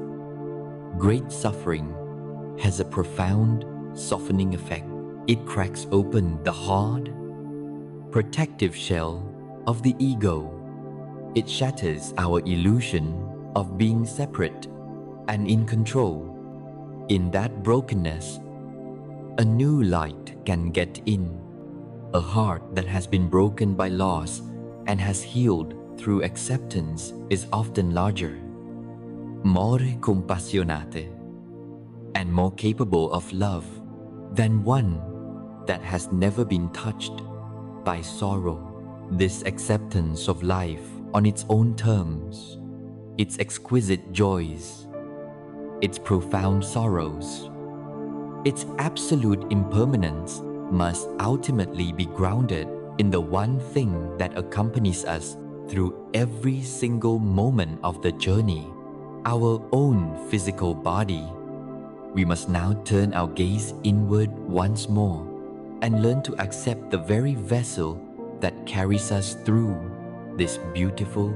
great suffering has a profound softening effect. It cracks open the hard, protective shell of the ego. It shatters our illusion of being separate and in control. In that brokenness, a new light can get in. A heart that has been broken by loss and has healed through acceptance is often larger, more compassionate, and more capable of love than one that has never been touched by sorrow. This acceptance of life on its own terms, its exquisite joys, its profound sorrows, its absolute impermanence must ultimately be grounded in the one thing that accompanies us through every single moment of the journey, our own physical body. We must now turn our gaze inward once more and learn to accept the very vessel that carries us through this beautiful,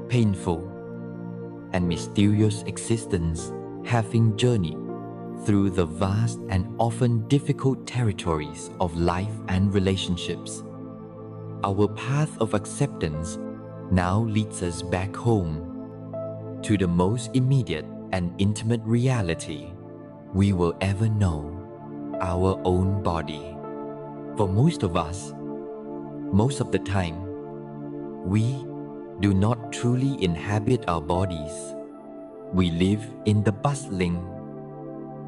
painful, and mysterious existence, having journeyed through the vast and often difficult territories of life and relationships. Our path of acceptance now leads us back home to the most immediate and intimate reality we will ever know, our own body. For most of us, most of the time, we do not truly inhabit our bodies. We live in the bustling,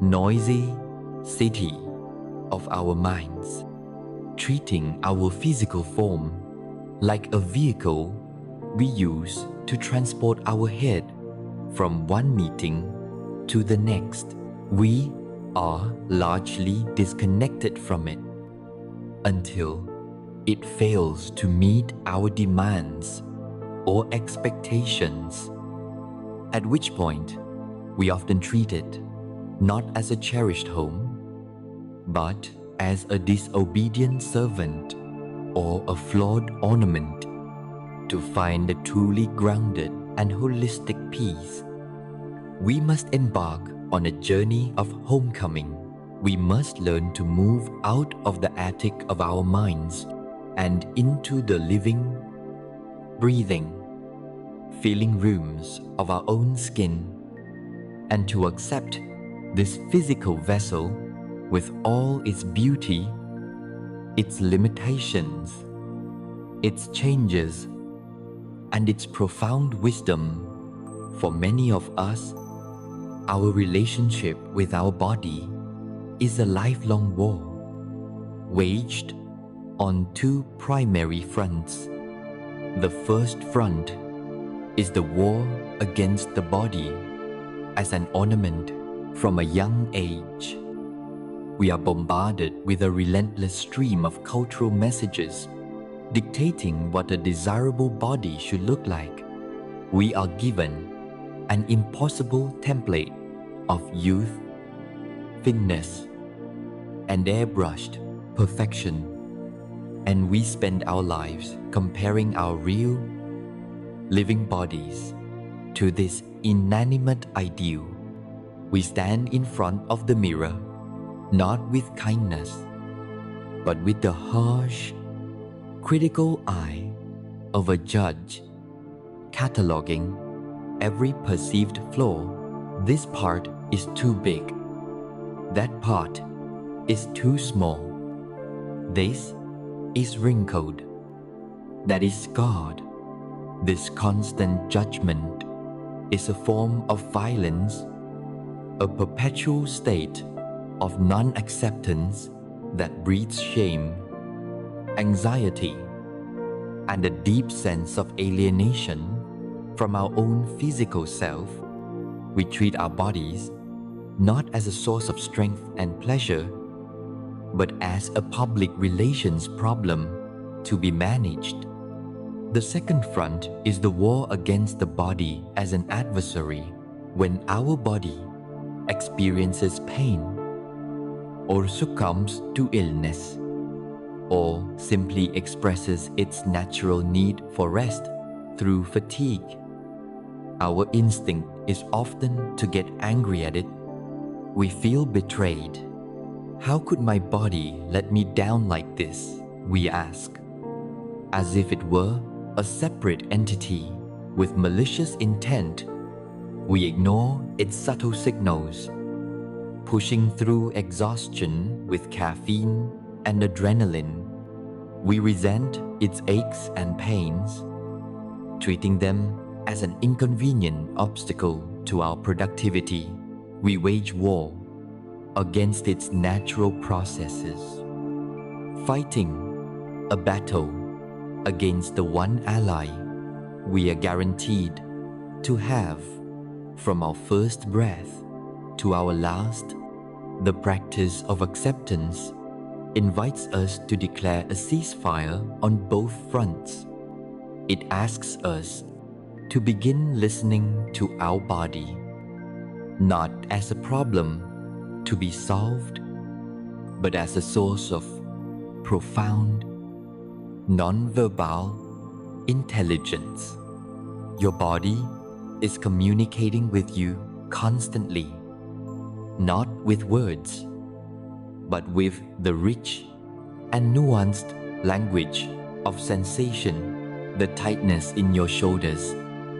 noisy city of our minds, treating our physical form like a vehicle we use to transport our head from one meeting to the next. We are largely disconnected from it until it fails to meet our demands or expectations, at which point we often treat it not as a cherished home, but as a disobedient servant or a flawed ornament. To find a truly grounded and holistic peace, we must embark on a journey of homecoming. We must learn to move out of the attic of our minds and into the living, breathing, feeling rooms of our own skin, and to accept this physical vessel with all its beauty, its limitations, its changes, and its profound wisdom. For many of us, our relationship with our body is a lifelong war, waged on two primary fronts. The first front is the war against the body as an ornament. From a young age, we are bombarded with a relentless stream of cultural messages dictating what a desirable body should look like. We are given an impossible template of youth, thinness, and airbrushed perfection, and we spend our lives comparing our real, living bodies to this inanimate ideal. We stand in front of the mirror, not with kindness, but with the harsh, critical eye of a judge, cataloging every perceived flaw. This part is too big. That part is too small. This is wrinkled. That is scarred. This constant judgment is a form of violence, a perpetual state of non-acceptance that breeds shame, anxiety, and a deep sense of alienation from our own physical self. We treat our bodies not as a source of strength and pleasure, but as a public relations problem to be managed. The second front is the war against the body as an adversary. When our body experiences pain or succumbs to illness or simply expresses its natural need for rest through fatigue, our instinct is often to get angry at it. We feel betrayed. How could my body let me down like this? We ask, as if it were a separate entity with malicious intent. We ignore its subtle signals, pushing through exhaustion with caffeine and adrenaline. We resent its aches and pains, treating them as an inconvenient obstacle to our productivity. We wage war against its natural processes, fighting a battle against the one ally we are guaranteed to have from our first breath to our last. The practice of acceptance invites us to declare a ceasefire on both fronts. It asks us to begin listening to our body, not as a problem to be solved, but as a source of profound, non-verbal intelligence. Your body is communicating with you constantly, not with words, but with the rich and nuanced language of sensation. The tightness in your shoulders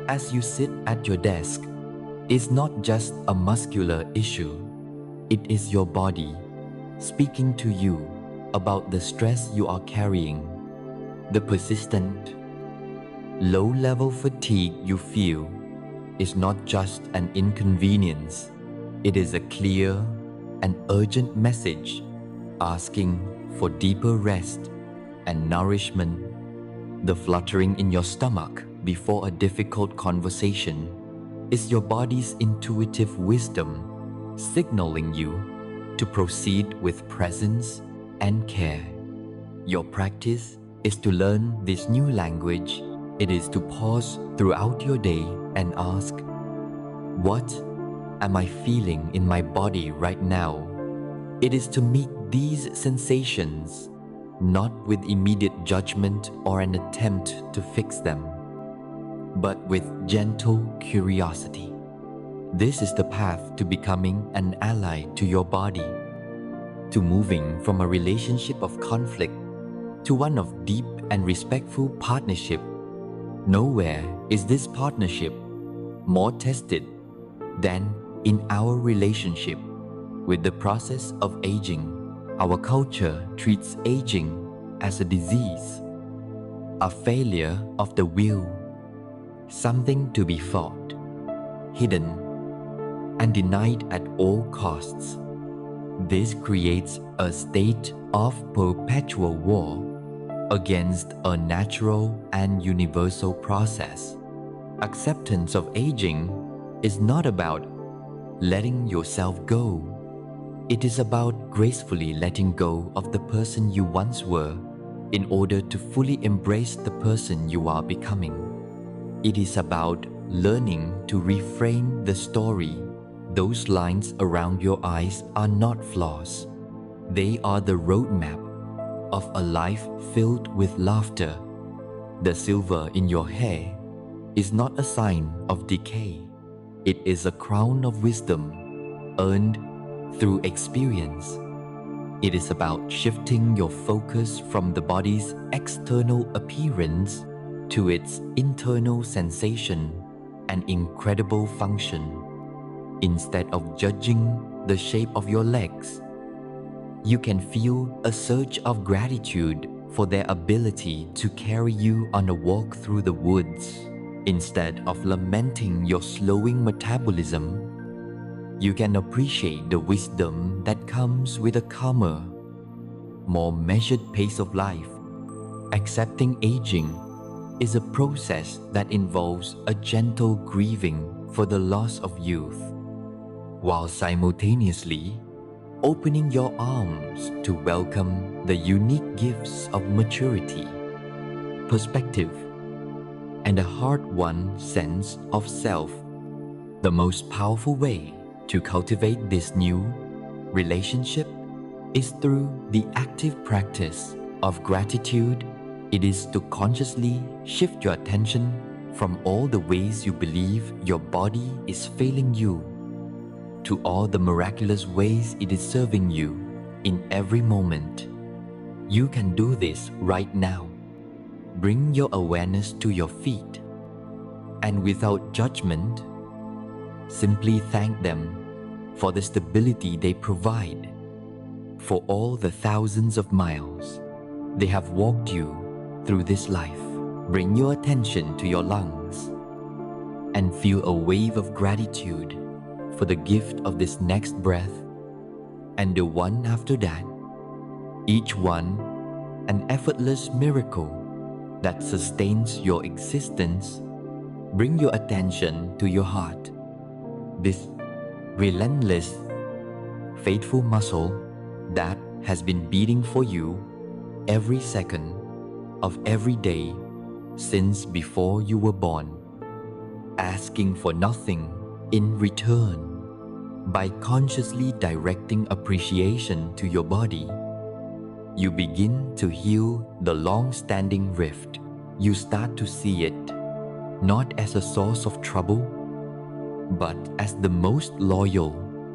as you sit at your desk is not just a muscular issue. It is your body speaking to you about the stress you are carrying. The persistent, low-level fatigue you feel is not just an inconvenience. It is a clear and urgent message asking for deeper rest and nourishment. The fluttering in your stomach before a difficult conversation is your body's intuitive wisdom signaling you to proceed with presence and care. Your practice is to learn this new language. It is to pause throughout your day and ask, what am I feeling in my body right now? It is to meet these sensations not with immediate judgment or an attempt to fix them, but with gentle curiosity. This is the path to becoming an ally to your body, to moving from a relationship of conflict to one of deep and respectful partnership. Nowhere is this partnership more tested than in our relationship with the process of aging. Our culture treats aging as a disease, a failure of the will, something to be fought, hidden, and denied at all costs. This creates a state of perpetual war against a natural and universal process. Acceptance of aging is not about letting yourself go. It is about gracefully letting go of the person you once were in order to fully embrace the person you are becoming. It is about learning to reframe the story. Those lines around your eyes are not flaws. They are the roadmap of a life filled with laughter. The silver in your hair is not a sign of decay. It is a crown of wisdom earned through experience. It is about shifting your focus from the body's external appearance to its internal sensation and incredible function. Instead of judging the shape of your legs, you can feel a surge of gratitude for their ability to carry you on a walk through the woods. Instead of lamenting your slowing metabolism, you can appreciate the wisdom that comes with a calmer, more measured pace of life. Accepting aging is a process that involves a gentle grieving for the loss of youth, while simultaneously opening your arms to welcome the unique gifts of maturity, perspective, and a hard-won sense of self. The most powerful way to cultivate this new relationship is through the active practice of gratitude. It is to consciously shift your attention from all the ways you believe your body is failing you to all the miraculous ways it is serving you in every moment. You can do this right now. Bring your awareness to your feet, and without judgment, simply thank them for the stability they provide, for all the thousands of miles they have walked you through this life. Bring your attention to your lungs and feel a wave of gratitude for the gift of this next breath and the one after that, each one an effortless miracle that sustains your existence. Bring your attention to your heart, this relentless, faithful muscle that has been beating for you every second of every day since before you were born, asking for nothing in return. By consciously directing appreciation to your body, you begin to heal the long-standing rift. You start to see it not as a source of trouble, but as the most loyal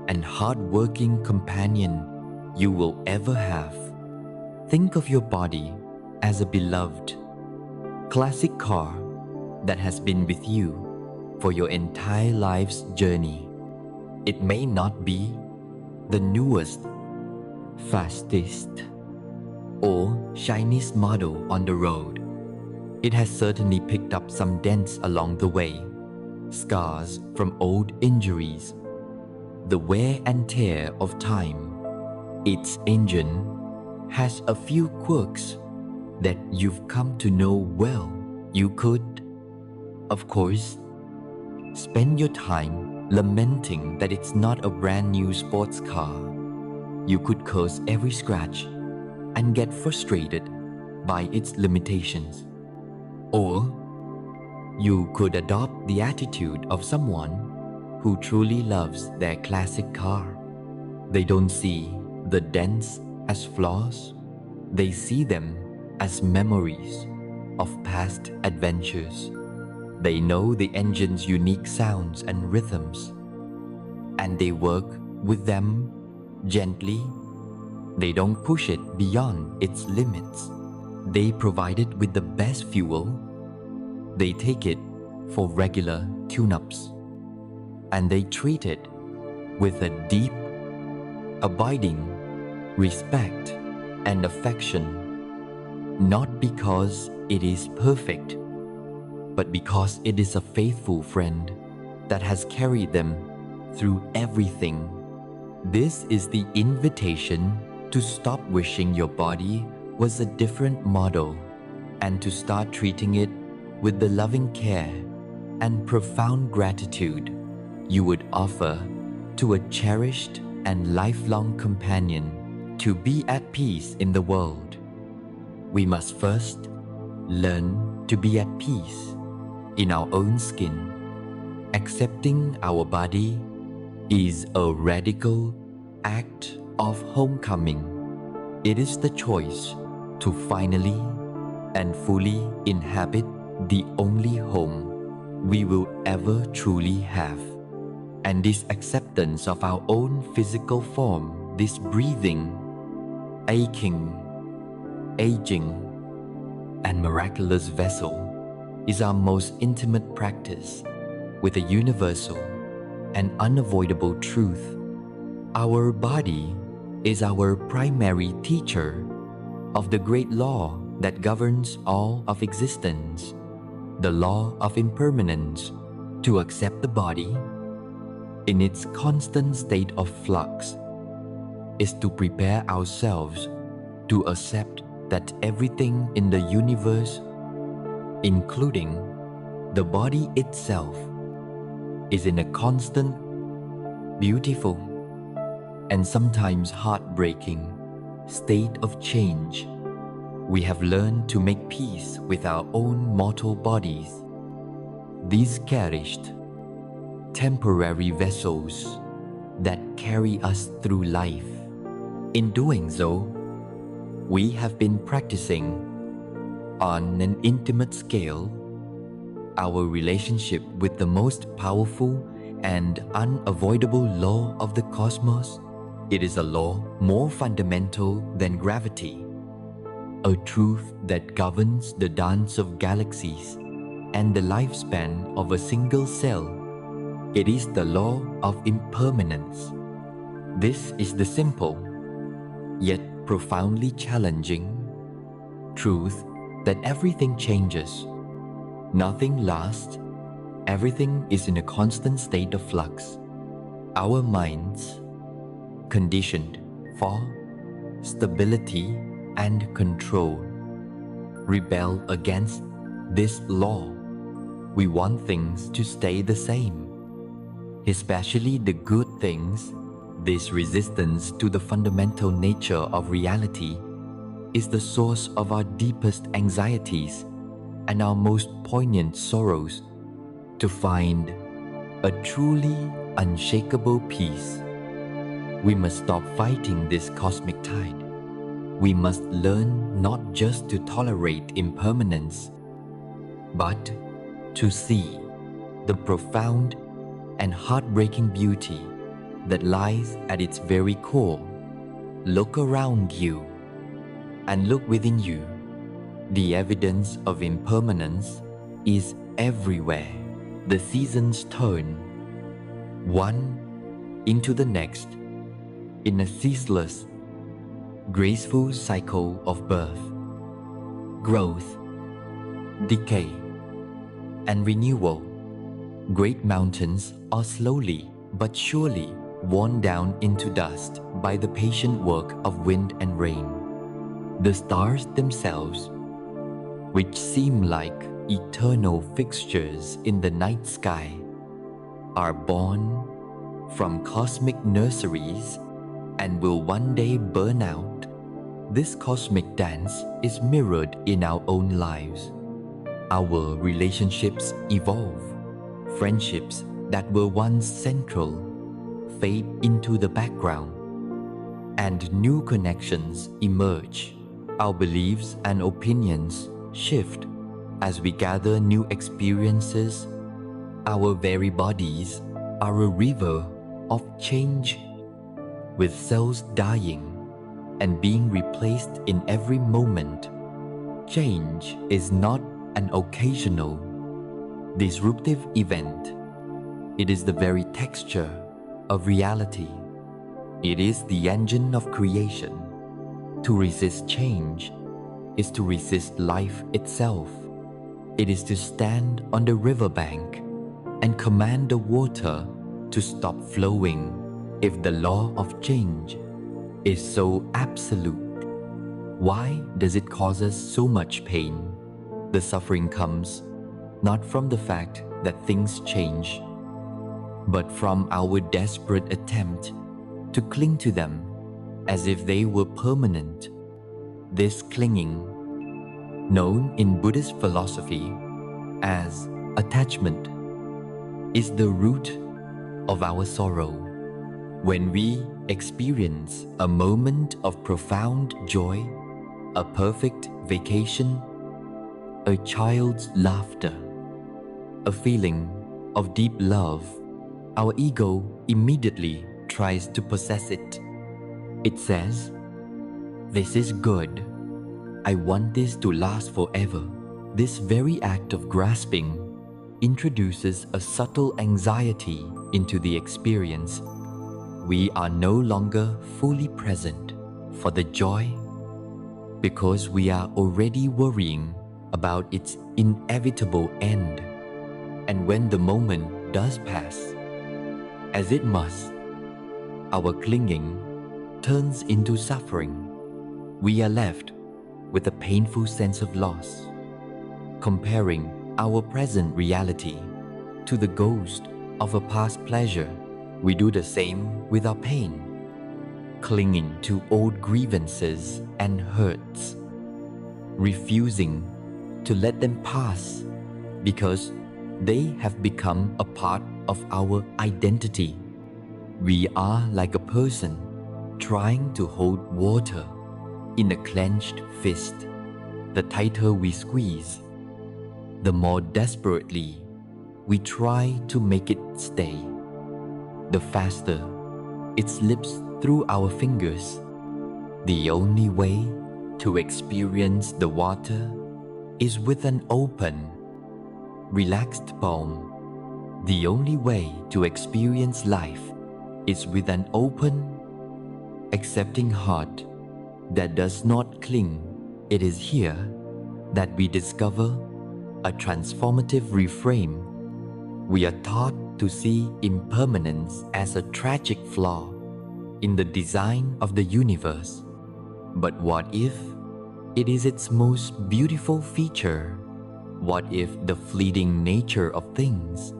and hard-working companion you will ever have. Think of your body as a beloved, classic car that has been with you for your entire life's journey. It may not be the newest, fastest, or shiniest model on the road. It has certainly picked up some dents along the way, scars from old injuries, the wear and tear of time. Its engine has a few quirks that you've come to know well. You could, of course, spend your time lamenting that it's not a brand new sports car. You could curse every scratch and get frustrated by its limitations. Or you could adopt the attitude of someone who truly loves their classic car. They don't see the dents as flaws. They see them as memories of past adventures. They know the engine's unique sounds and rhythms, and they work with them gently. They don't push it beyond its limits. They provide it with the best fuel. They take it for regular tune-ups, and they treat it with a deep, abiding respect and affection, not because it is perfect, but because it is a faithful friend that has carried them through everything. This is the invitation to stop wishing your body was a different model and to start treating it with the loving care and profound gratitude you would offer to a cherished and lifelong companion. To be at peace in the world, we must first learn to be at peace in our own skin. Accepting our body is a radical act of homecoming. It is the choice to finally and fully inhabit the only home we will ever truly have. And this acceptance of our own physical form, this breathing, aching, aging, and miraculous vessel is our most intimate practice with a universal and unavoidable truth. Our body is our primary teacher of the great law that governs all of existence, the law of impermanence. To accept the body in its constant state of flux is to prepare ourselves to accept that everything in the universe, including the body itself, is in a constant, beautiful, and sometimes heartbreaking state of change, we have learned to make peace with our own mortal bodies. These cherished, temporary vessels that carry us through life. In doing so, we have been practicing on an intimate scale our relationship with the most powerful and unavoidable law of the cosmos. It is a law more fundamental than gravity, a truth that governs the dance of galaxies and the lifespan of a single cell. It is the law of impermanence. This is the simple, yet profoundly challenging truth that everything changes. Nothing lasts. Everything is in a constant state of flux. Our minds, conditioned for stability and control, rebel against this law. We want things to stay the same, especially the good things. This resistance to the fundamental nature of reality is the source of our deepest anxieties and our most poignant sorrows. To find a truly unshakable peace, we must stop fighting this cosmic tide. We must learn not just to tolerate impermanence, but to see the profound and heartbreaking beauty that lies at its very core. Look around you and look within you. The evidence of impermanence is everywhere. The seasons turn, one into the next, in a ceaseless, graceful cycle of birth, growth, decay, and renewal. Great mountains are slowly but surely worn down into dust by the patient work of wind and rain. The stars themselves, which seem like eternal fixtures in the night sky, are born from cosmic nurseries and will one day burn out. This cosmic dance is mirrored in our own lives. Our relationships evolve. Friendships that were once central fade into the background, and new connections emerge. Our beliefs and opinions shift as we gather new experiences. Our very bodies are a river of change, with cells dying and being replaced in every moment. Change is not an occasional, disruptive event. It is the very texture of reality. It is the engine of creation. To resist change is to resist life itself. It is to stand on the riverbank and command the water to stop flowing. If the law of change is so absolute, why does it cause us so much pain? The suffering comes not from the fact that things change, but from our desperate attempt to cling to them as if they were permanent. This clinging, known in Buddhist philosophy as attachment, is the root of our sorrow. When we experience a moment of profound joy, a perfect vacation, a child's laughter, a feeling of deep love, our ego immediately tries to possess it. It says, "This is good. I want this to last forever." This very act of grasping introduces a subtle anxiety into the experience. We are no longer fully present for the joy because we are already worrying about its inevitable end. And when the moment does pass, as it must, our clinging turns into suffering. We are left with a painful sense of loss. Comparing our present reality to the ghost of a past pleasure, we do the same with our pain. clinging to old grievances and hurts, refusing to let them pass because they have become a part of our identity. We are like a person trying to hold water in a clenched fist. The tighter we squeeze, the more desperately we try to make it stay. The faster it slips through our fingers. The only way to experience the water is with an open, relaxed palm. The only way to experience life is with an open, accepting heart that does not cling. It is here that we discover a transformative reframe. We are taught to see impermanence as a tragic flaw in the design of the universe. But what if it is its most beautiful feature? What if the fleeting nature of things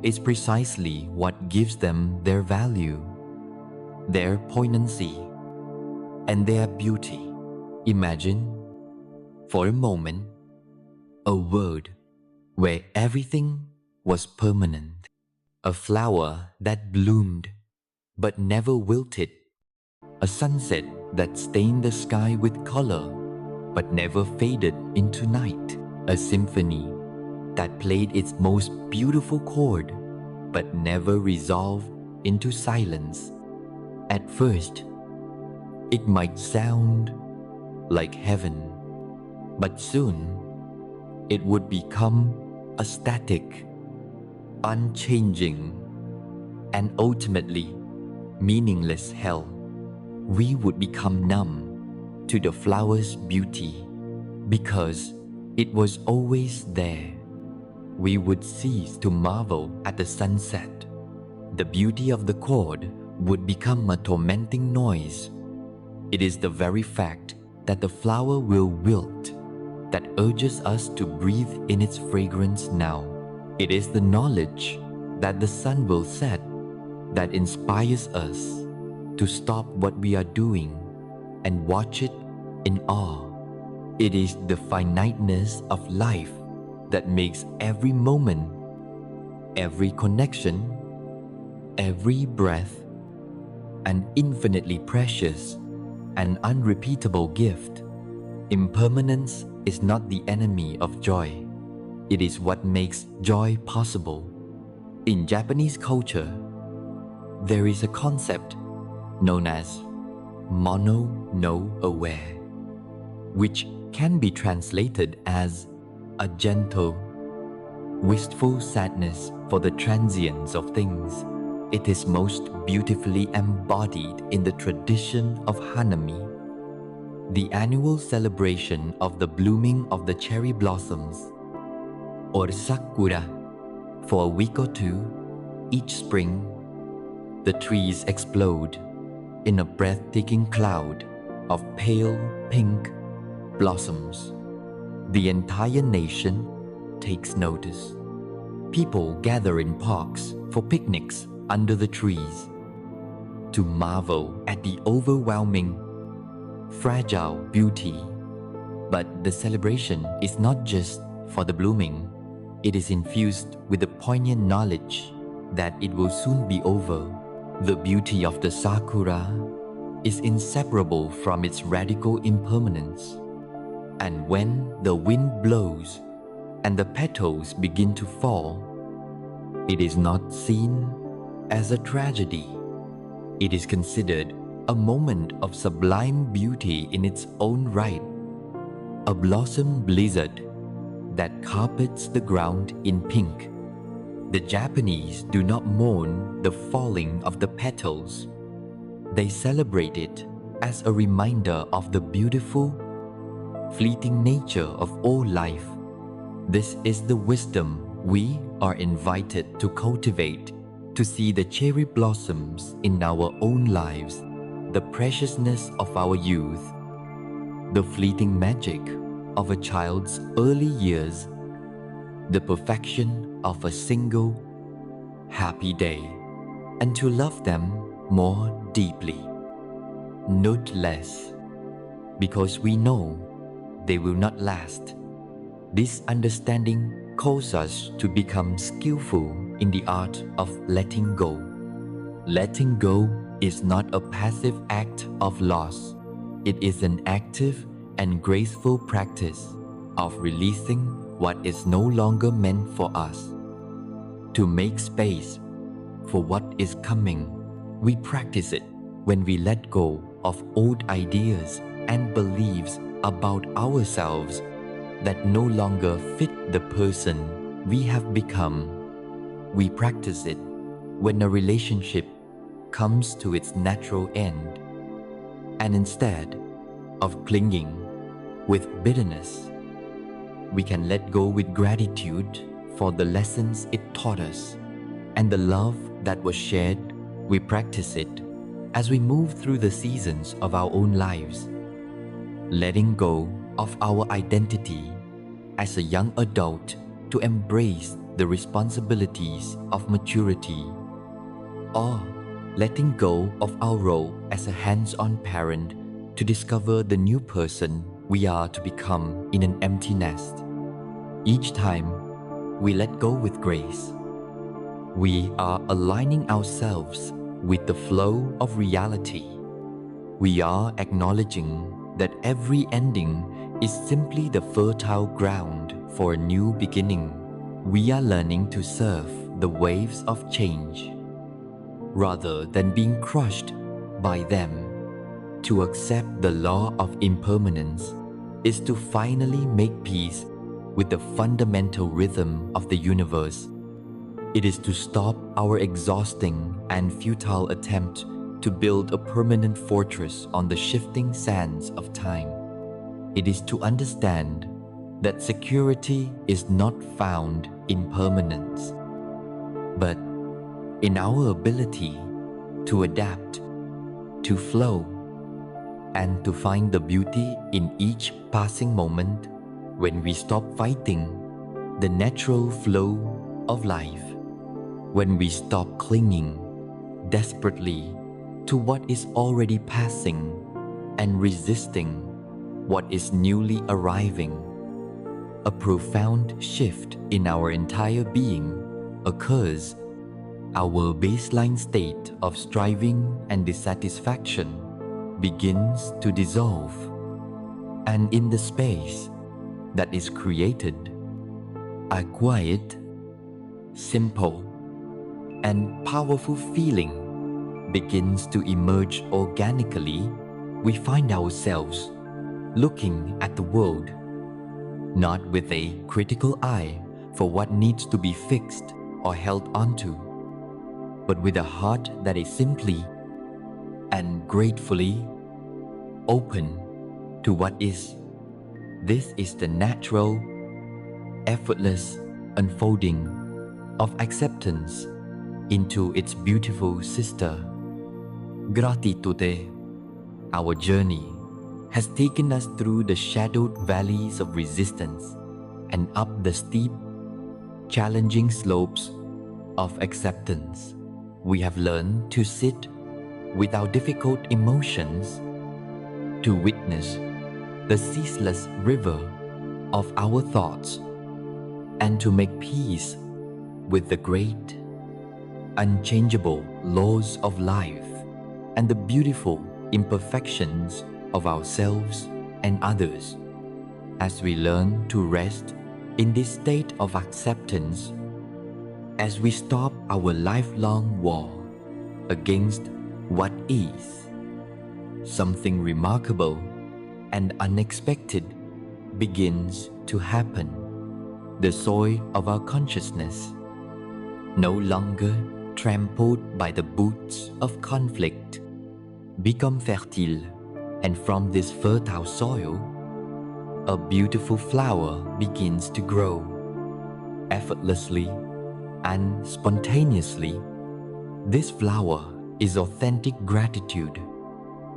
is precisely what gives them their value, their poignancy, and their beauty? Imagine, for a moment, a world where everything was permanent. A flower that bloomed but never wilted. A sunset that stained the sky with color but never faded into night. A symphony that played its most beautiful chord but never resolved into silence. At first, it might sound like heaven, but soon it would become a static, unchanging, and ultimately meaningless hell. We would become numb to the flower's beauty because it was always there. We would cease to marvel at the sunset. The beauty of the chord would become a tormenting noise. It is the very fact that the flower will wilt that urges us to breathe in its fragrance now. It is the knowledge that the sun will set that inspires us to stop what we are doing and watch it in awe. It is the finiteness of life that makes every moment, every connection, every breath an infinitely precious and unrepeatable gift. Impermanence is not the enemy of joy. It is what makes joy possible. In Japanese culture, there is a concept known as mono no aware, which can be translated as a gentle, wistful sadness for the transience of things. It is most beautifully embodied in the tradition of Hanami, the annual celebration of the blooming of the cherry blossoms, or sakura. For a week or two, each spring, the trees explode in a breathtaking cloud of pale pink blossoms. The entire nation takes notice. People gather in parks for picnics under the trees to marvel at the overwhelming, fragile beauty. But the celebration is not just for the blooming. It is infused with the poignant knowledge that it will soon be over. The beauty of the sakura is inseparable from its radical impermanence. And when the wind blows and the petals begin to fall, it is not seen as a tragedy. It is considered a moment of sublime beauty in its own right, a blossom blizzard that carpets the ground in pink. The Japanese do not mourn the falling of the petals. They celebrate it as a reminder of the beautiful, fleeting nature of all life. This is the wisdom we are invited to cultivate, to see the cherry blossoms in our own lives, the preciousness of our youth, the fleeting magic of a child's early years, the perfection of a single happy day, and to love them more deeply. not less, because we know they will not last. This understanding calls us to become skillful in the art of letting go. Letting go is not a passive act of loss. It is an active and graceful practice of releasing what is no longer meant for us. To make space for what is coming, we practice it when we let go of old ideas and beliefs about ourselves that no longer fit the person we have become. We practice it when a relationship comes to its natural end, and instead of clinging with bitterness, we can let go with gratitude for the lessons it taught us and the love that was shared. We practice it as we move through the seasons of our own lives, letting go of our identity as a young adult to embrace the responsibilities of maturity, or letting go of our role as a hands-on parent to discover the new person we are to become in an empty nest. Each time we let go with grace, we are aligning ourselves with the flow of reality. We are acknowledging that every ending is simply the fertile ground for a new beginning. We are learning to surf the waves of change rather than being crushed by them. To accept the law of impermanence is to finally make peace with the fundamental rhythm of the universe. It is to stop our exhausting and futile attempt to build a permanent fortress on the shifting sands of time. It is to understand that security is not found in permanence, but in our ability to adapt, to flow, and to find the beauty in each passing moment. When we stop fighting the natural flow of life, when we stop clinging desperately to what is already passing and resisting what is newly arriving, a profound shift in our entire being occurs. Our baseline state of striving and dissatisfaction begins to dissolve, and in the space that is created, a quiet, simple, and powerful feeling begins to emerge organically. We find ourselves looking at the world not with a critical eye for what needs to be fixed or held onto, but with a heart that is simply and gratefully open to what is. This is the natural, effortless unfolding of acceptance into its beautiful sister, gratitude. Our journey has taken us through the shadowed valleys of resistance and up the steep, challenging slopes of acceptance. We have learned to sit with our difficult emotions, to witness the ceaseless river of our thoughts, and to make peace with the great, unchangeable laws of life and the beautiful imperfections of ourselves and others. As we learn to rest in this state of acceptance, as we stop our lifelong war against what is, something remarkable and unexpected begins to happen. The soil of our consciousness, no longer trampled by the boots of conflict, become fertile, and from this fertile soil, a beautiful flower begins to grow. Effortlessly and spontaneously, this flower is authentic gratitude.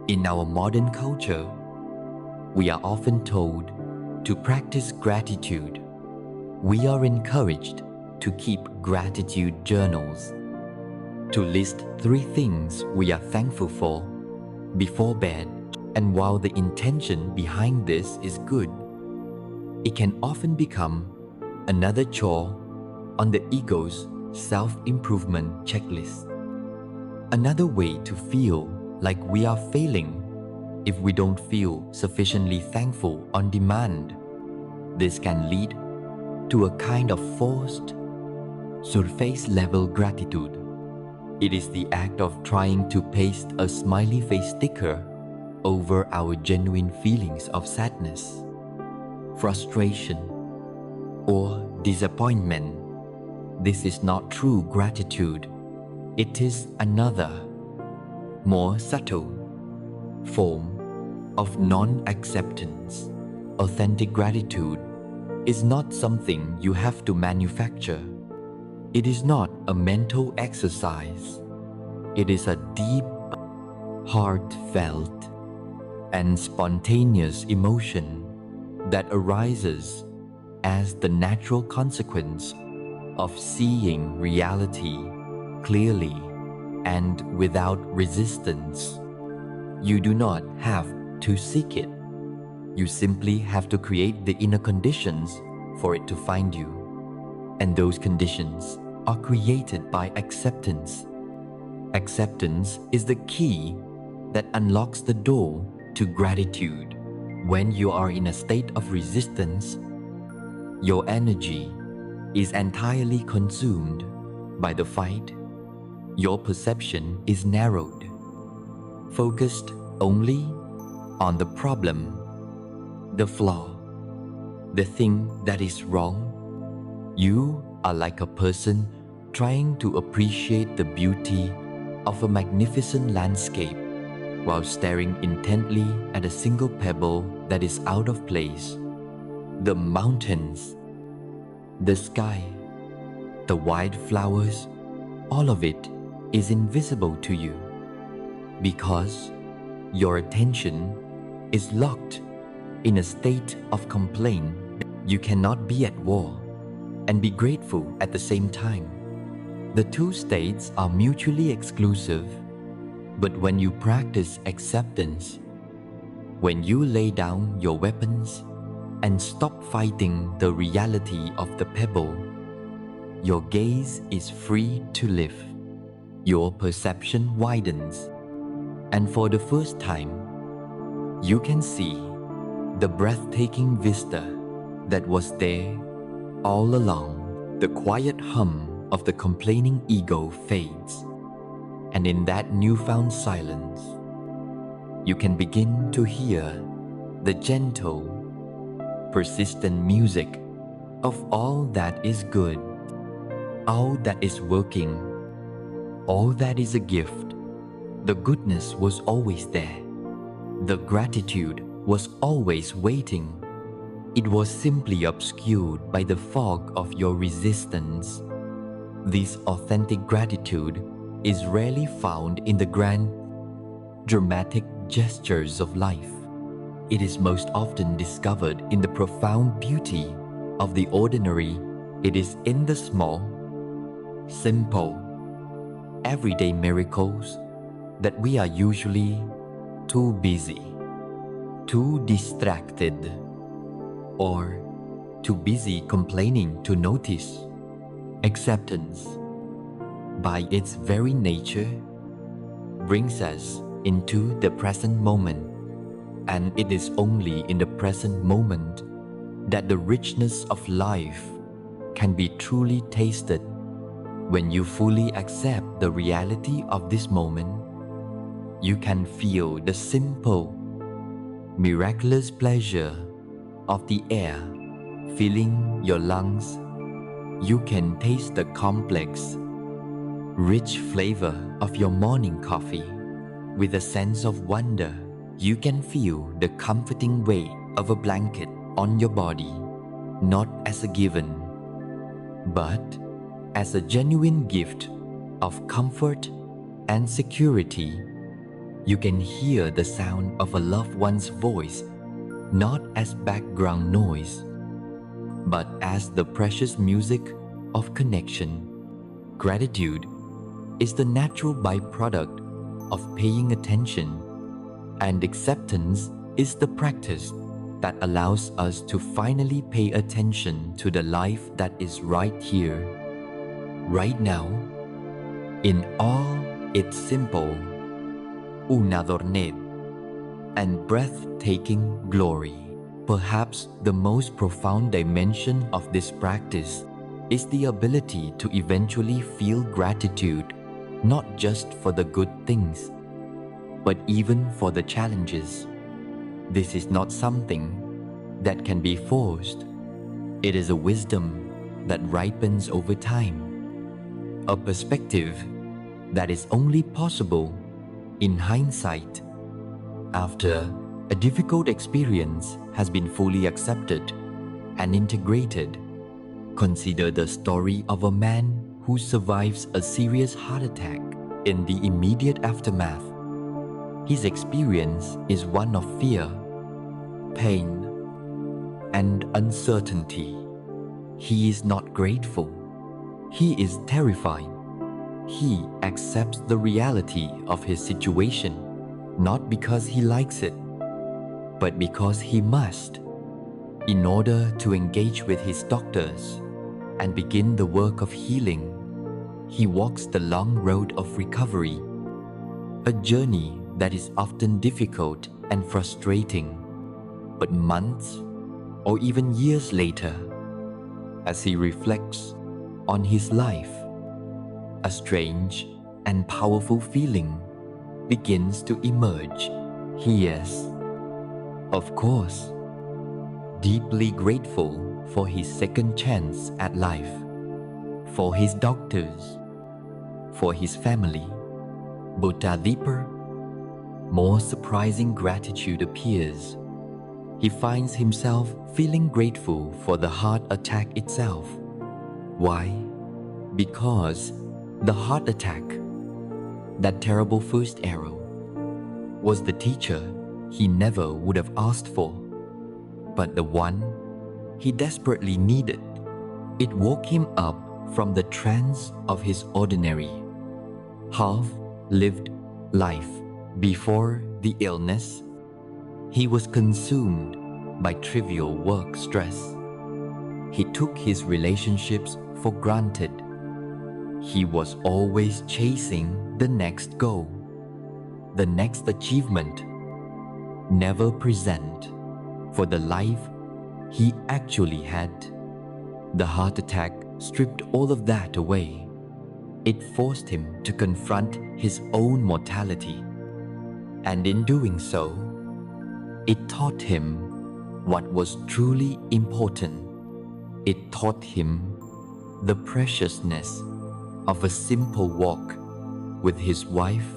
In our modern culture, we are often told to practice gratitude. We are encouraged to keep gratitude journals, to list 3 things we are thankful for, before bed, and while the intention behind this is good, it can often become another chore on the ego's self-improvement checklist. Another way to feel like we are failing if we don't feel sufficiently thankful on demand. This can lead to a kind of forced, surface-level gratitude. It is the act of trying to paste a smiley face sticker over our genuine feelings of sadness, frustration, or disappointment. This is not true gratitude. It is another, more subtle form of non-acceptance. Authentic gratitude is not something you have to manufacture. It is not a mental exercise. It is a deep, heartfelt, and spontaneous emotion that arises as the natural consequence of seeing reality clearly and without resistance. You do not have to seek it. You simply have to create the inner conditions for it to find you. And those conditions are created by acceptance. Acceptance is the key that unlocks the door to gratitude. When you are in a state of resistance, your energy is entirely consumed by the fight. Your perception is narrowed, focused only on the problem, the flaw, the thing that is wrong. You are like a person trying to appreciate the beauty of a magnificent landscape while staring intently at a single pebble that is out of place. The mountains, the sky, the wildflowers, all of it is invisible to you because your attention is locked in a state of complaint. You cannot be at war and be grateful at the same time. The two states are mutually exclusive, but when you practice acceptance, when you lay down your weapons and stop fighting the reality of the pebble, your gaze is free to live. Your perception widens, and for the first time, you can see the breathtaking vista that was there all along. The quiet hum of the complaining ego fades, and in that newfound silence, you can begin to hear the gentle, persistent music of all that is good, all that is working, all that is a gift. The goodness was always there. The gratitude was always waiting. It was simply obscured by the fog of your resistance. This authentic gratitude is rarely found in the grand, dramatic gestures of life. It is most often discovered in the profound beauty of the ordinary. It is in the small, simple, everyday miracles that we are usually too busy, too distracted, or too busy complaining to notice. Acceptance, by its very nature, brings us into the present moment, and it is only in the present moment that the richness of life can be truly tasted. When you fully accept the reality of this moment, you can feel the simple, miraculous pleasure of the air filling your lungs. You can taste the complex, rich flavor of your morning coffee with a sense of wonder. You can feel the comforting weight of a blanket on your body, not as a given, but as a genuine gift of comfort and security. You can hear the sound of a loved one's voice, not as background noise, but as the precious music of connection. Gratitude is the natural byproduct of paying attention And acceptance is the practice that allows us to finally pay attention to the life that is right here, right now, in all its simple, unadorned, and breathtaking glory. Perhaps the most profound dimension of this practice is the ability to eventually feel gratitude, not just for the good things, but even for the challenges. This is not something that can be forced. It is a wisdom that ripens over time, a perspective that is only possible in hindsight, after a difficult experience has been fully accepted and integrated. Consider the story of a man who survives a serious heart attack in the immediate aftermath. His experience is one of fear, pain, and uncertainty. He is not grateful. He is terrified. He accepts the reality of his situation, not because he likes it, but because he must, in order to engage with his doctors and begin the work of healing. He walks the long road of recovery, a journey that is often difficult and frustrating. But months or even years later, as he reflects on his life, a strange and powerful feeling begins to emerge. He is, of course, deeply grateful for his second chance at life, for his doctors, for his family. But a deeper, more surprising gratitude appears. He finds himself feeling grateful for the heart attack itself. Why? Because the heart attack, that terrible first arrow, was the teacher he never would have asked for, but the one he desperately needed. It woke him up from the trance of his ordinary, half-lived life. Before the illness, he was consumed by trivial work stress. He took his relationships for granted. He was always chasing the next goal, the next achievement, never present for the life he actually had. The heart attack stripped all of that away. It forced him to confront his own mortality. And in doing so, it taught him what was truly important. It taught him the preciousness of a simple walk with his wife.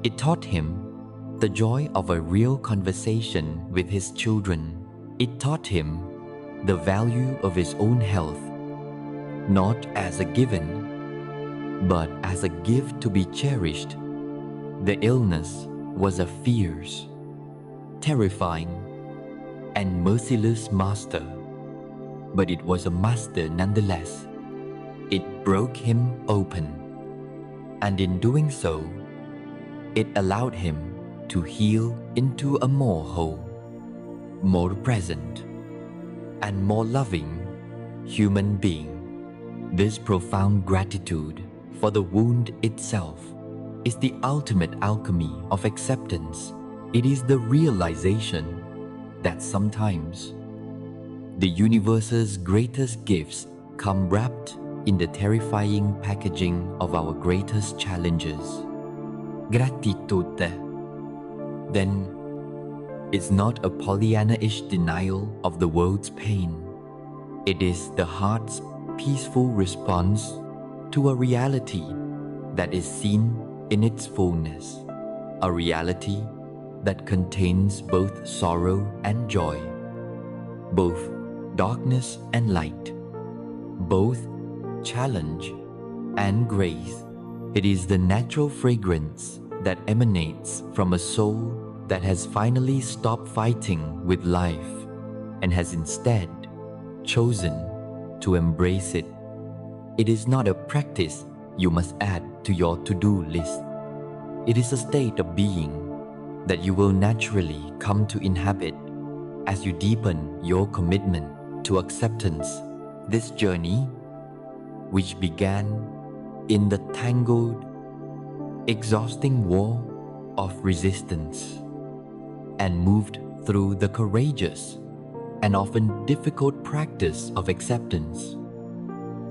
It taught him the joy of a real conversation with his children. It taught him the value of his own health, not as a given, but as a gift to be cherished. The illness was a fierce, terrifying, and merciless master, but it was a master nonetheless. It broke him open, and in doing so, it allowed him to heal into a more whole, more present, and more loving human being. This profound gratitude for the wound itself is the ultimate alchemy of acceptance. It is the realization that sometimes the universe's greatest gifts come wrapped in the terrifying packaging of our greatest challenges. Gratitude, then, is not a Pollyanna-ish denial of the world's pain. It is the heart's peaceful response to a reality that is seen in its fullness, a reality that contains both sorrow and joy, both darkness and light, both challenge and grace. It is the natural fragrance that emanates from a soul that has finally stopped fighting with life and has instead chosen to embrace it. It is not a practice you must add to your to-do list. It is a state of being, that you will naturally come to inhabit as you deepen your commitment to acceptance. This journey, which began in the tangled, exhausting war of resistance and moved through the courageous and often difficult practice of acceptance,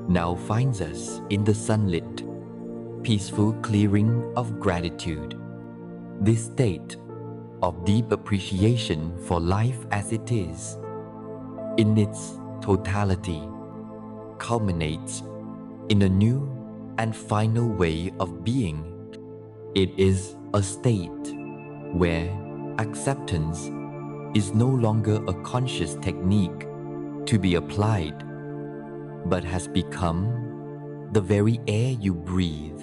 now finds us in the sunlit, peaceful clearing of gratitude. This state of deep appreciation for life as it is, in its totality, culminates in a new and final way of being. It is a state where acceptance is no longer a conscious technique to be applied, but has become the very air you breathe.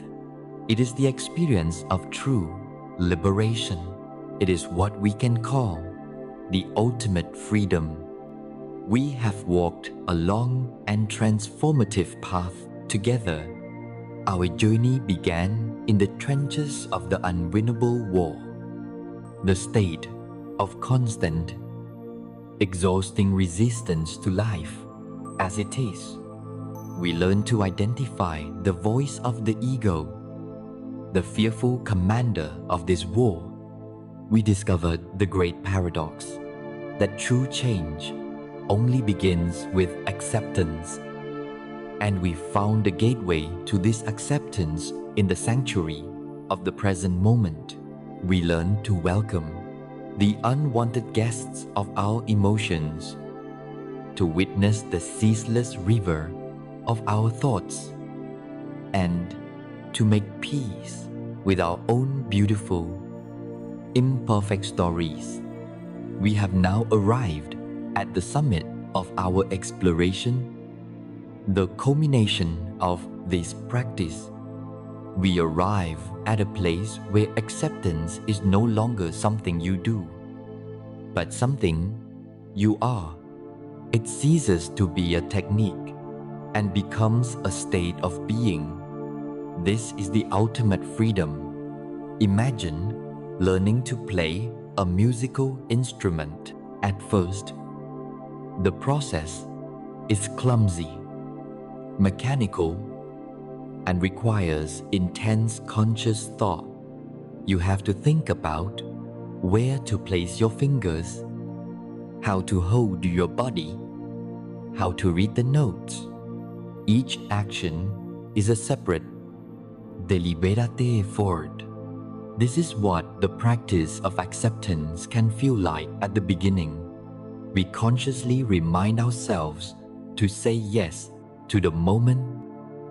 It is the experience of true liberation. It is what we can call the ultimate freedom. We have walked a long and transformative path together. Our journey began in the trenches of the unwinnable war, the state of constant, exhausting resistance to life as it is. We learned to identify the voice of the ego, the fearful commander of this war. We discovered the great paradox that true change only begins with acceptance, and we found the gateway to this acceptance in the sanctuary of the present moment. We learned to welcome the unwanted guests of our emotions, to witness the ceaseless river of our thoughts, and to make peace with our own beautiful, imperfect stories. We have now arrived at the summit of our exploration, the culmination of this practice. We arrive at a place where acceptance is no longer something you do, but something you are. It ceases to be a technique and becomes a state of being. This is the ultimate freedom. Imagine learning to play a musical instrument. At first, the process is clumsy, mechanical, and requires intense conscious thought. You have to think about where to place your fingers, how to hold your body, how to read the notes. Each action is a separate, deliberate effort. This is what the practice of acceptance can feel like at the beginning. We consciously remind ourselves to say yes to the moment.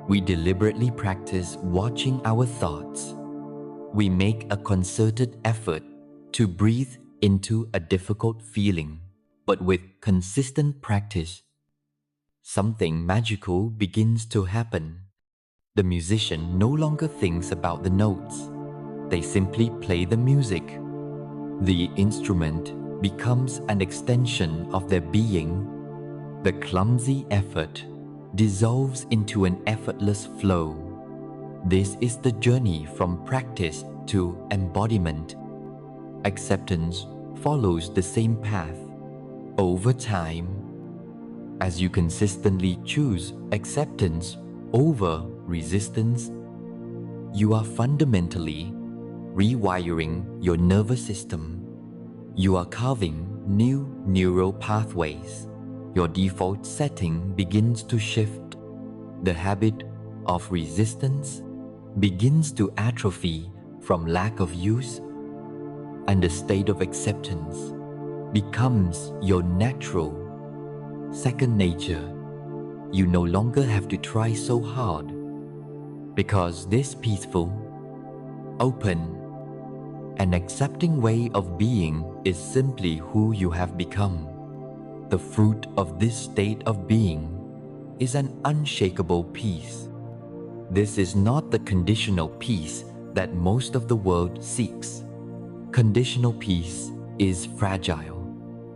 We deliberately practice watching our thoughts. We make a concerted effort to breathe into a difficult feeling, but with consistent practice, something magical begins to happen. The musician no longer thinks about the notes. They simply play the music. The instrument becomes an extension of their being. The clumsy effort dissolves into an effortless flow. This is the journey from practice to embodiment. Acceptance follows the same path. Over time, as you consistently choose acceptance over resistance, you are fundamentally rewiring your nervous system. You are carving new neural pathways. Your default setting begins to shift. The habit of resistance begins to atrophy from lack of use, and the state of acceptance becomes your natural second nature. You no longer have to try so hard, because this peaceful, open, and accepting way of being is simply who you have become. The fruit of this state of being is an unshakable peace. This is not the conditional peace that most of the world seeks. Conditional peace is fragile.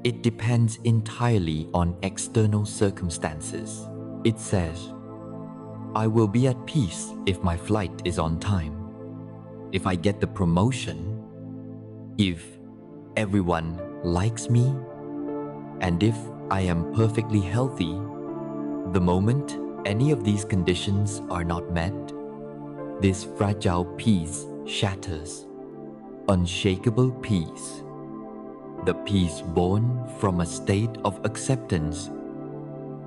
It depends entirely on external circumstances. It says, I will be at peace if my flight is on time, if I get the promotion, If everyone likes me, and if I am perfectly healthy, the moment any of these conditions are not met, this fragile peace shatters. Unshakable peace, the peace born from a state of acceptance,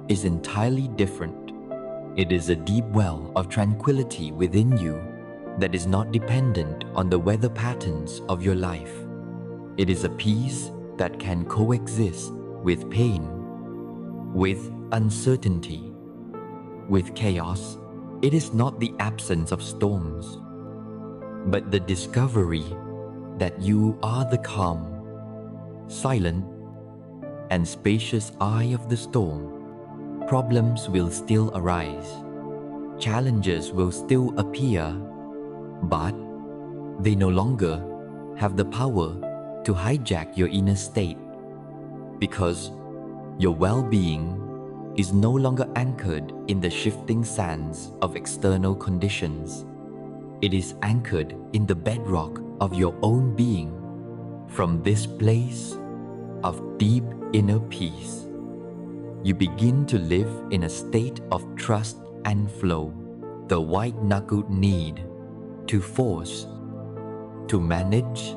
is entirely different. It is a deep well of tranquility within you that is not dependent on the weather patterns of your life. It is a peace that can coexist with pain, with uncertainty, with chaos. It is not the absence of storms, but the discovery that you are the calm, silent, and spacious eye of the storm. Problems will still arise, challenges will still appear, but they no longer have the power to hijack your inner state, because your well-being is no longer anchored in the shifting sands of external conditions. It is anchored in the bedrock of your own being. From this place of deep inner peace, you begin to live in a state of trust and flow. The white-knuckled need to force, to manage,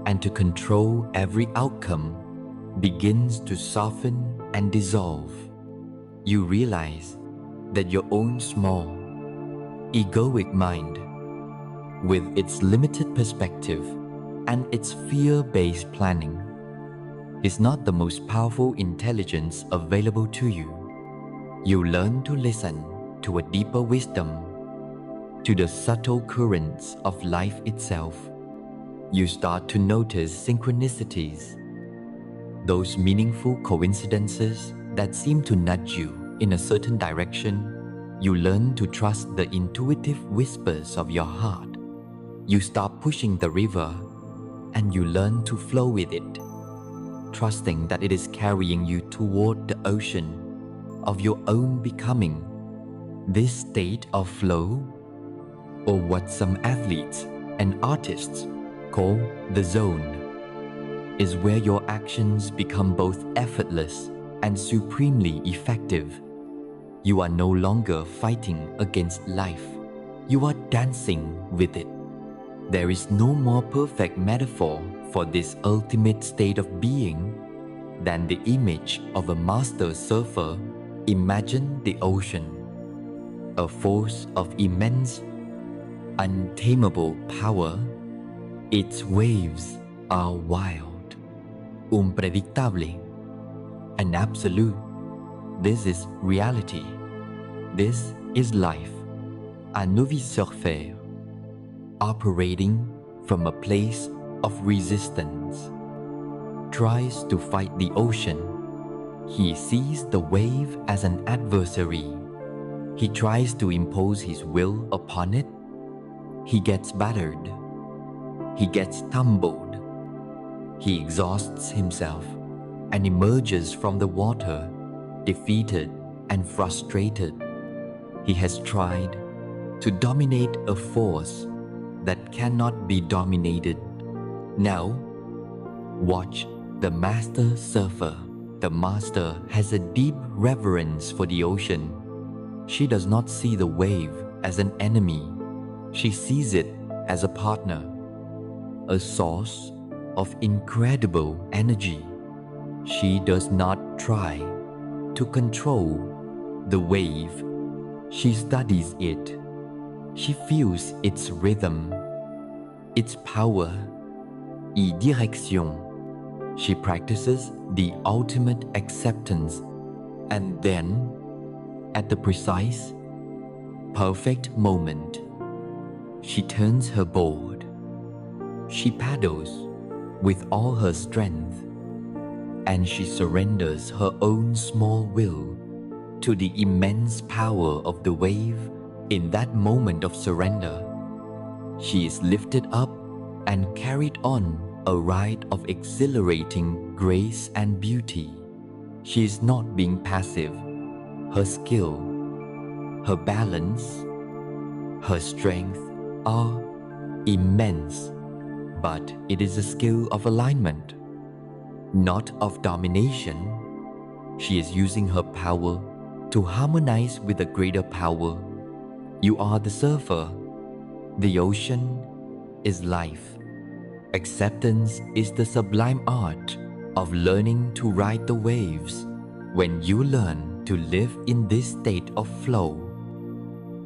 and to control every outcome begins to soften and dissolve. You realize that your own small, egoic mind, with its limited perspective and its fear-based planning, is not the most powerful intelligence available to you. You learn to listen to a deeper wisdom, to the subtle currents of life itself. You start to notice synchronicities, those meaningful coincidences that seem to nudge you in a certain direction. You learn to trust the intuitive whispers of your heart. You stop pushing the river and you learn to flow with it, trusting that it is carrying you toward the ocean of your own becoming. This state of flow, or what some athletes and artists call the zone, is where your actions become both effortless and supremely effective. You are no longer fighting against life. You are dancing with it. There is no more perfect metaphor for this ultimate state of being than the image of a master surfer. Imagine the ocean, a force of immense, untamable power. Its waves are wild, unpredictable, and absolute. This is reality. This is life. A novice surfer, operating from a place of resistance, tries to fight the ocean. He sees the wave as an adversary. He tries to impose his will upon it. He gets battered. He gets tumbled. He exhausts himself and emerges from the water, defeated and frustrated. He has tried to dominate a force that cannot be dominated. Now, watch the master surfer. The master has a deep reverence for the ocean. She does not see the wave as an enemy. She sees it as a partner, a source of incredible energy. She does not try to control the wave. She studies it. She feels its rhythm, its power, et direction. She practices the ultimate acceptance, and then, at the precise, perfect moment, she turns her board. She paddles with all her strength, and she surrenders her own small will to the immense power of the wave. In that moment of surrender, she is lifted up and carried on a ride of exhilarating grace and beauty. She is not being passive. Her skill, her balance, her strength are immense, but it is a skill of alignment, not of domination. She is using her power to harmonize with a greater power. You are the surfer. The ocean is life. Acceptance is the sublime art of learning to ride the waves. When you learn to live in this state of flow,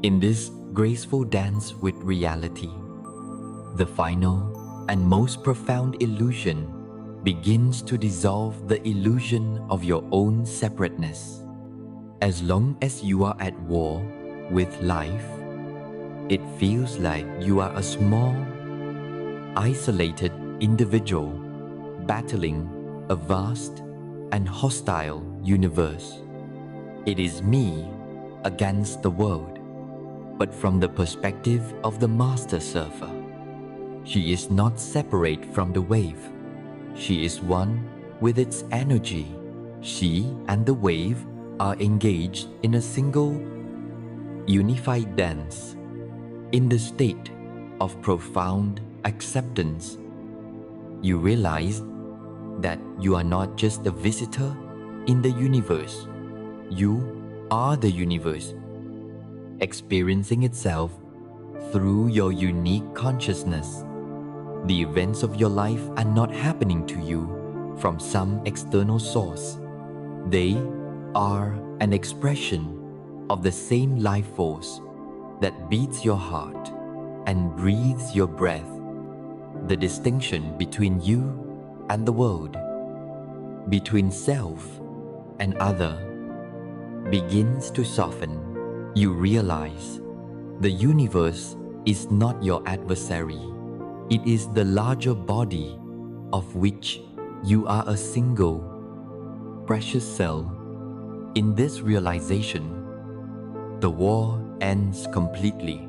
in this graceful dance with reality, the final and most profound illusion begins to dissolve the illusion of your own separateness. As long as you are at war with life, it feels like you are a small, isolated individual battling a vast and hostile universe. It is me against the world, but from the perspective of the master surfer. She is not separate from the wave. She is one with its energy. She and the wave are engaged in a single, unified dance. In the state of profound acceptance, you realize that you are not just a visitor in the universe. You are the universe, experiencing itself through your unique consciousness. The events of your life are not happening to you from some external source. They are an expression of the same life force that beats your heart and breathes your breath. The distinction between you and the world, between self and other, begins to soften. You realize the universe is not your adversary. It is the larger body of which you are a single, precious cell. In this realization, the war ends completely,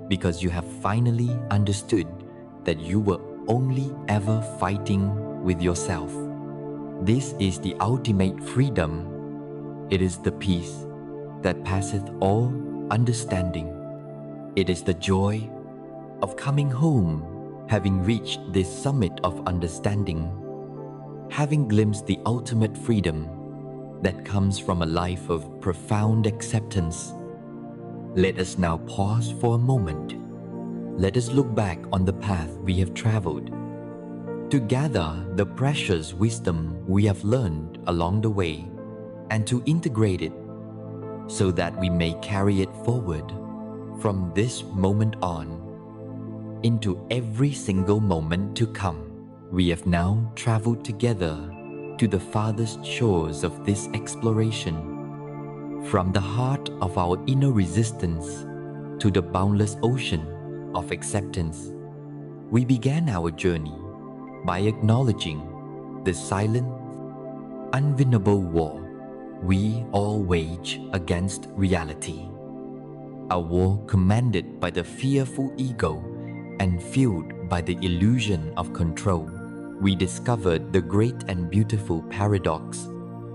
because you have finally understood that you were only ever fighting with yourself. This is the ultimate freedom. It is the peace that passeth all understanding. It is the joy of coming home, having reached this summit of understanding, having glimpsed the ultimate freedom that comes from a life of profound acceptance. Let us now pause for a moment. Let us look back on the path we have traveled, to gather the precious wisdom we have learned along the way, and to integrate it so that we may carry it forward from this moment on into every single moment to come. We have now traveled together to the farthest shores of this exploration, from the heart of our inner resistance to the boundless ocean of acceptance. We began our journey by acknowledging the silent, unwinnable war we all wage against reality, a war commanded by the fearful ego and fueled by the illusion of control. We discovered the great and beautiful paradox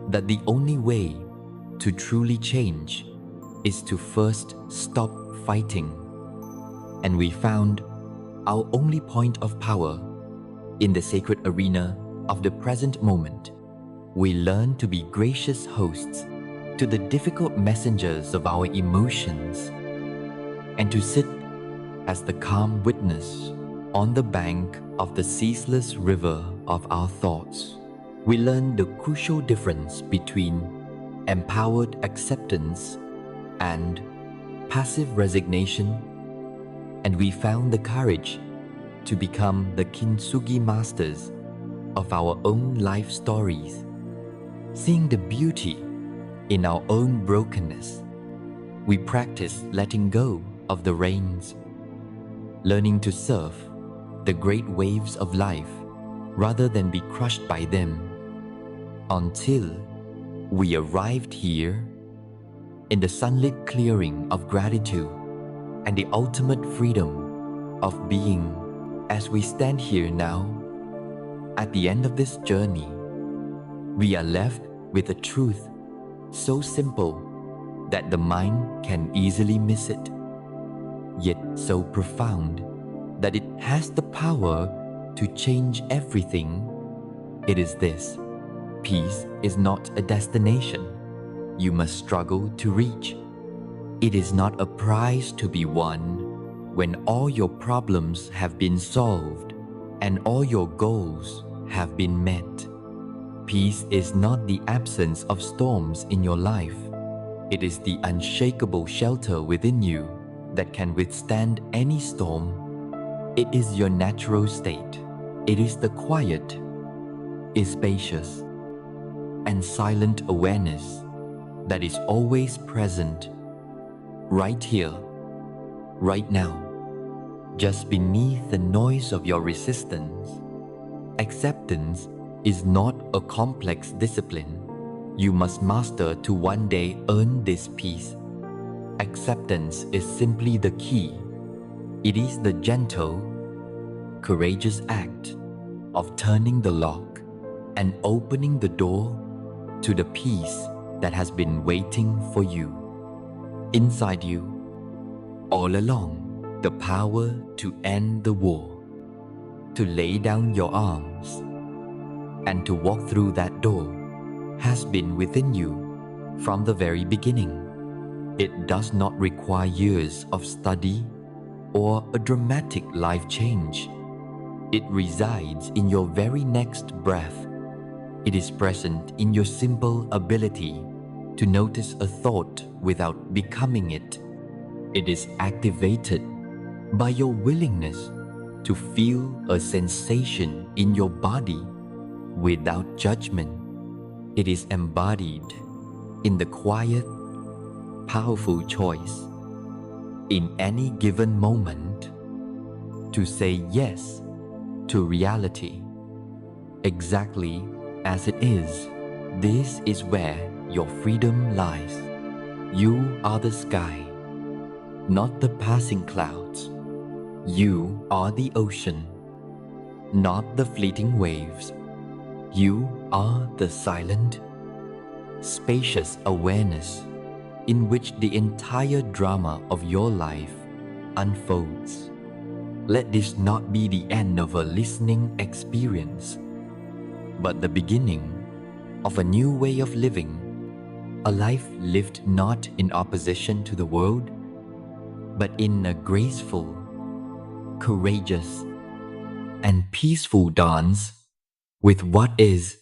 that the only way to truly change is to first stop fighting. And we found our only point of power in the sacred arena of the present moment. We learn to be gracious hosts to the difficult messengers of our emotions, and to sit as the calm witness on the bank of the ceaseless river of our thoughts. We learn the crucial difference between empowered acceptance and passive resignation, and we found the courage to become the kintsugi masters of our own life stories, seeing the beauty in our own brokenness. We practice letting go of the reins, learning to surf the great waves of life rather than be crushed by them, until we arrived here in the sunlit clearing of gratitude and the ultimate freedom of being. As we stand here now, at the end of this journey, we are left with a truth so simple that the mind can easily miss it, yet so profound that it has the power to change everything, it is this: peace is not a destination you must struggle to reach. It is not a prize to be won when all your problems have been solved and all your goals have been met. Peace is not the absence of storms in your life. It is the unshakable shelter within you that can withstand any storm. It is your natural state. It is the quiet, spacious, and silent awareness that is always present, right here, right now, just beneath the noise of your resistance. Acceptance is not a complex discipline you must master to one day earn this peace. Acceptance is simply the key. It is the gentle, courageous act of turning the lock and opening the door to the peace that has been waiting for you. Inside you, all along, the power to end the war, to lay down your arms, and to walk through that door has been within you from the very beginning. It does not require years of study or a dramatic life change. It resides in your very next breath. It is present in your simple ability to notice a thought without becoming it. It is activated by your willingness to feel a sensation in your body without judgment. It is embodied in the quiet, powerful choice in any given moment to say yes to reality exactly as it is. This is where your freedom lies. You are the sky, not the passing clouds. You are the ocean, not the fleeting waves. You are the silent, spacious awareness in which the entire drama of your life unfolds. Let this not be the end of a listening experience, but the beginning of a new way of living, a life lived not in opposition to the world, but in a graceful, courageous, and peaceful dance with what is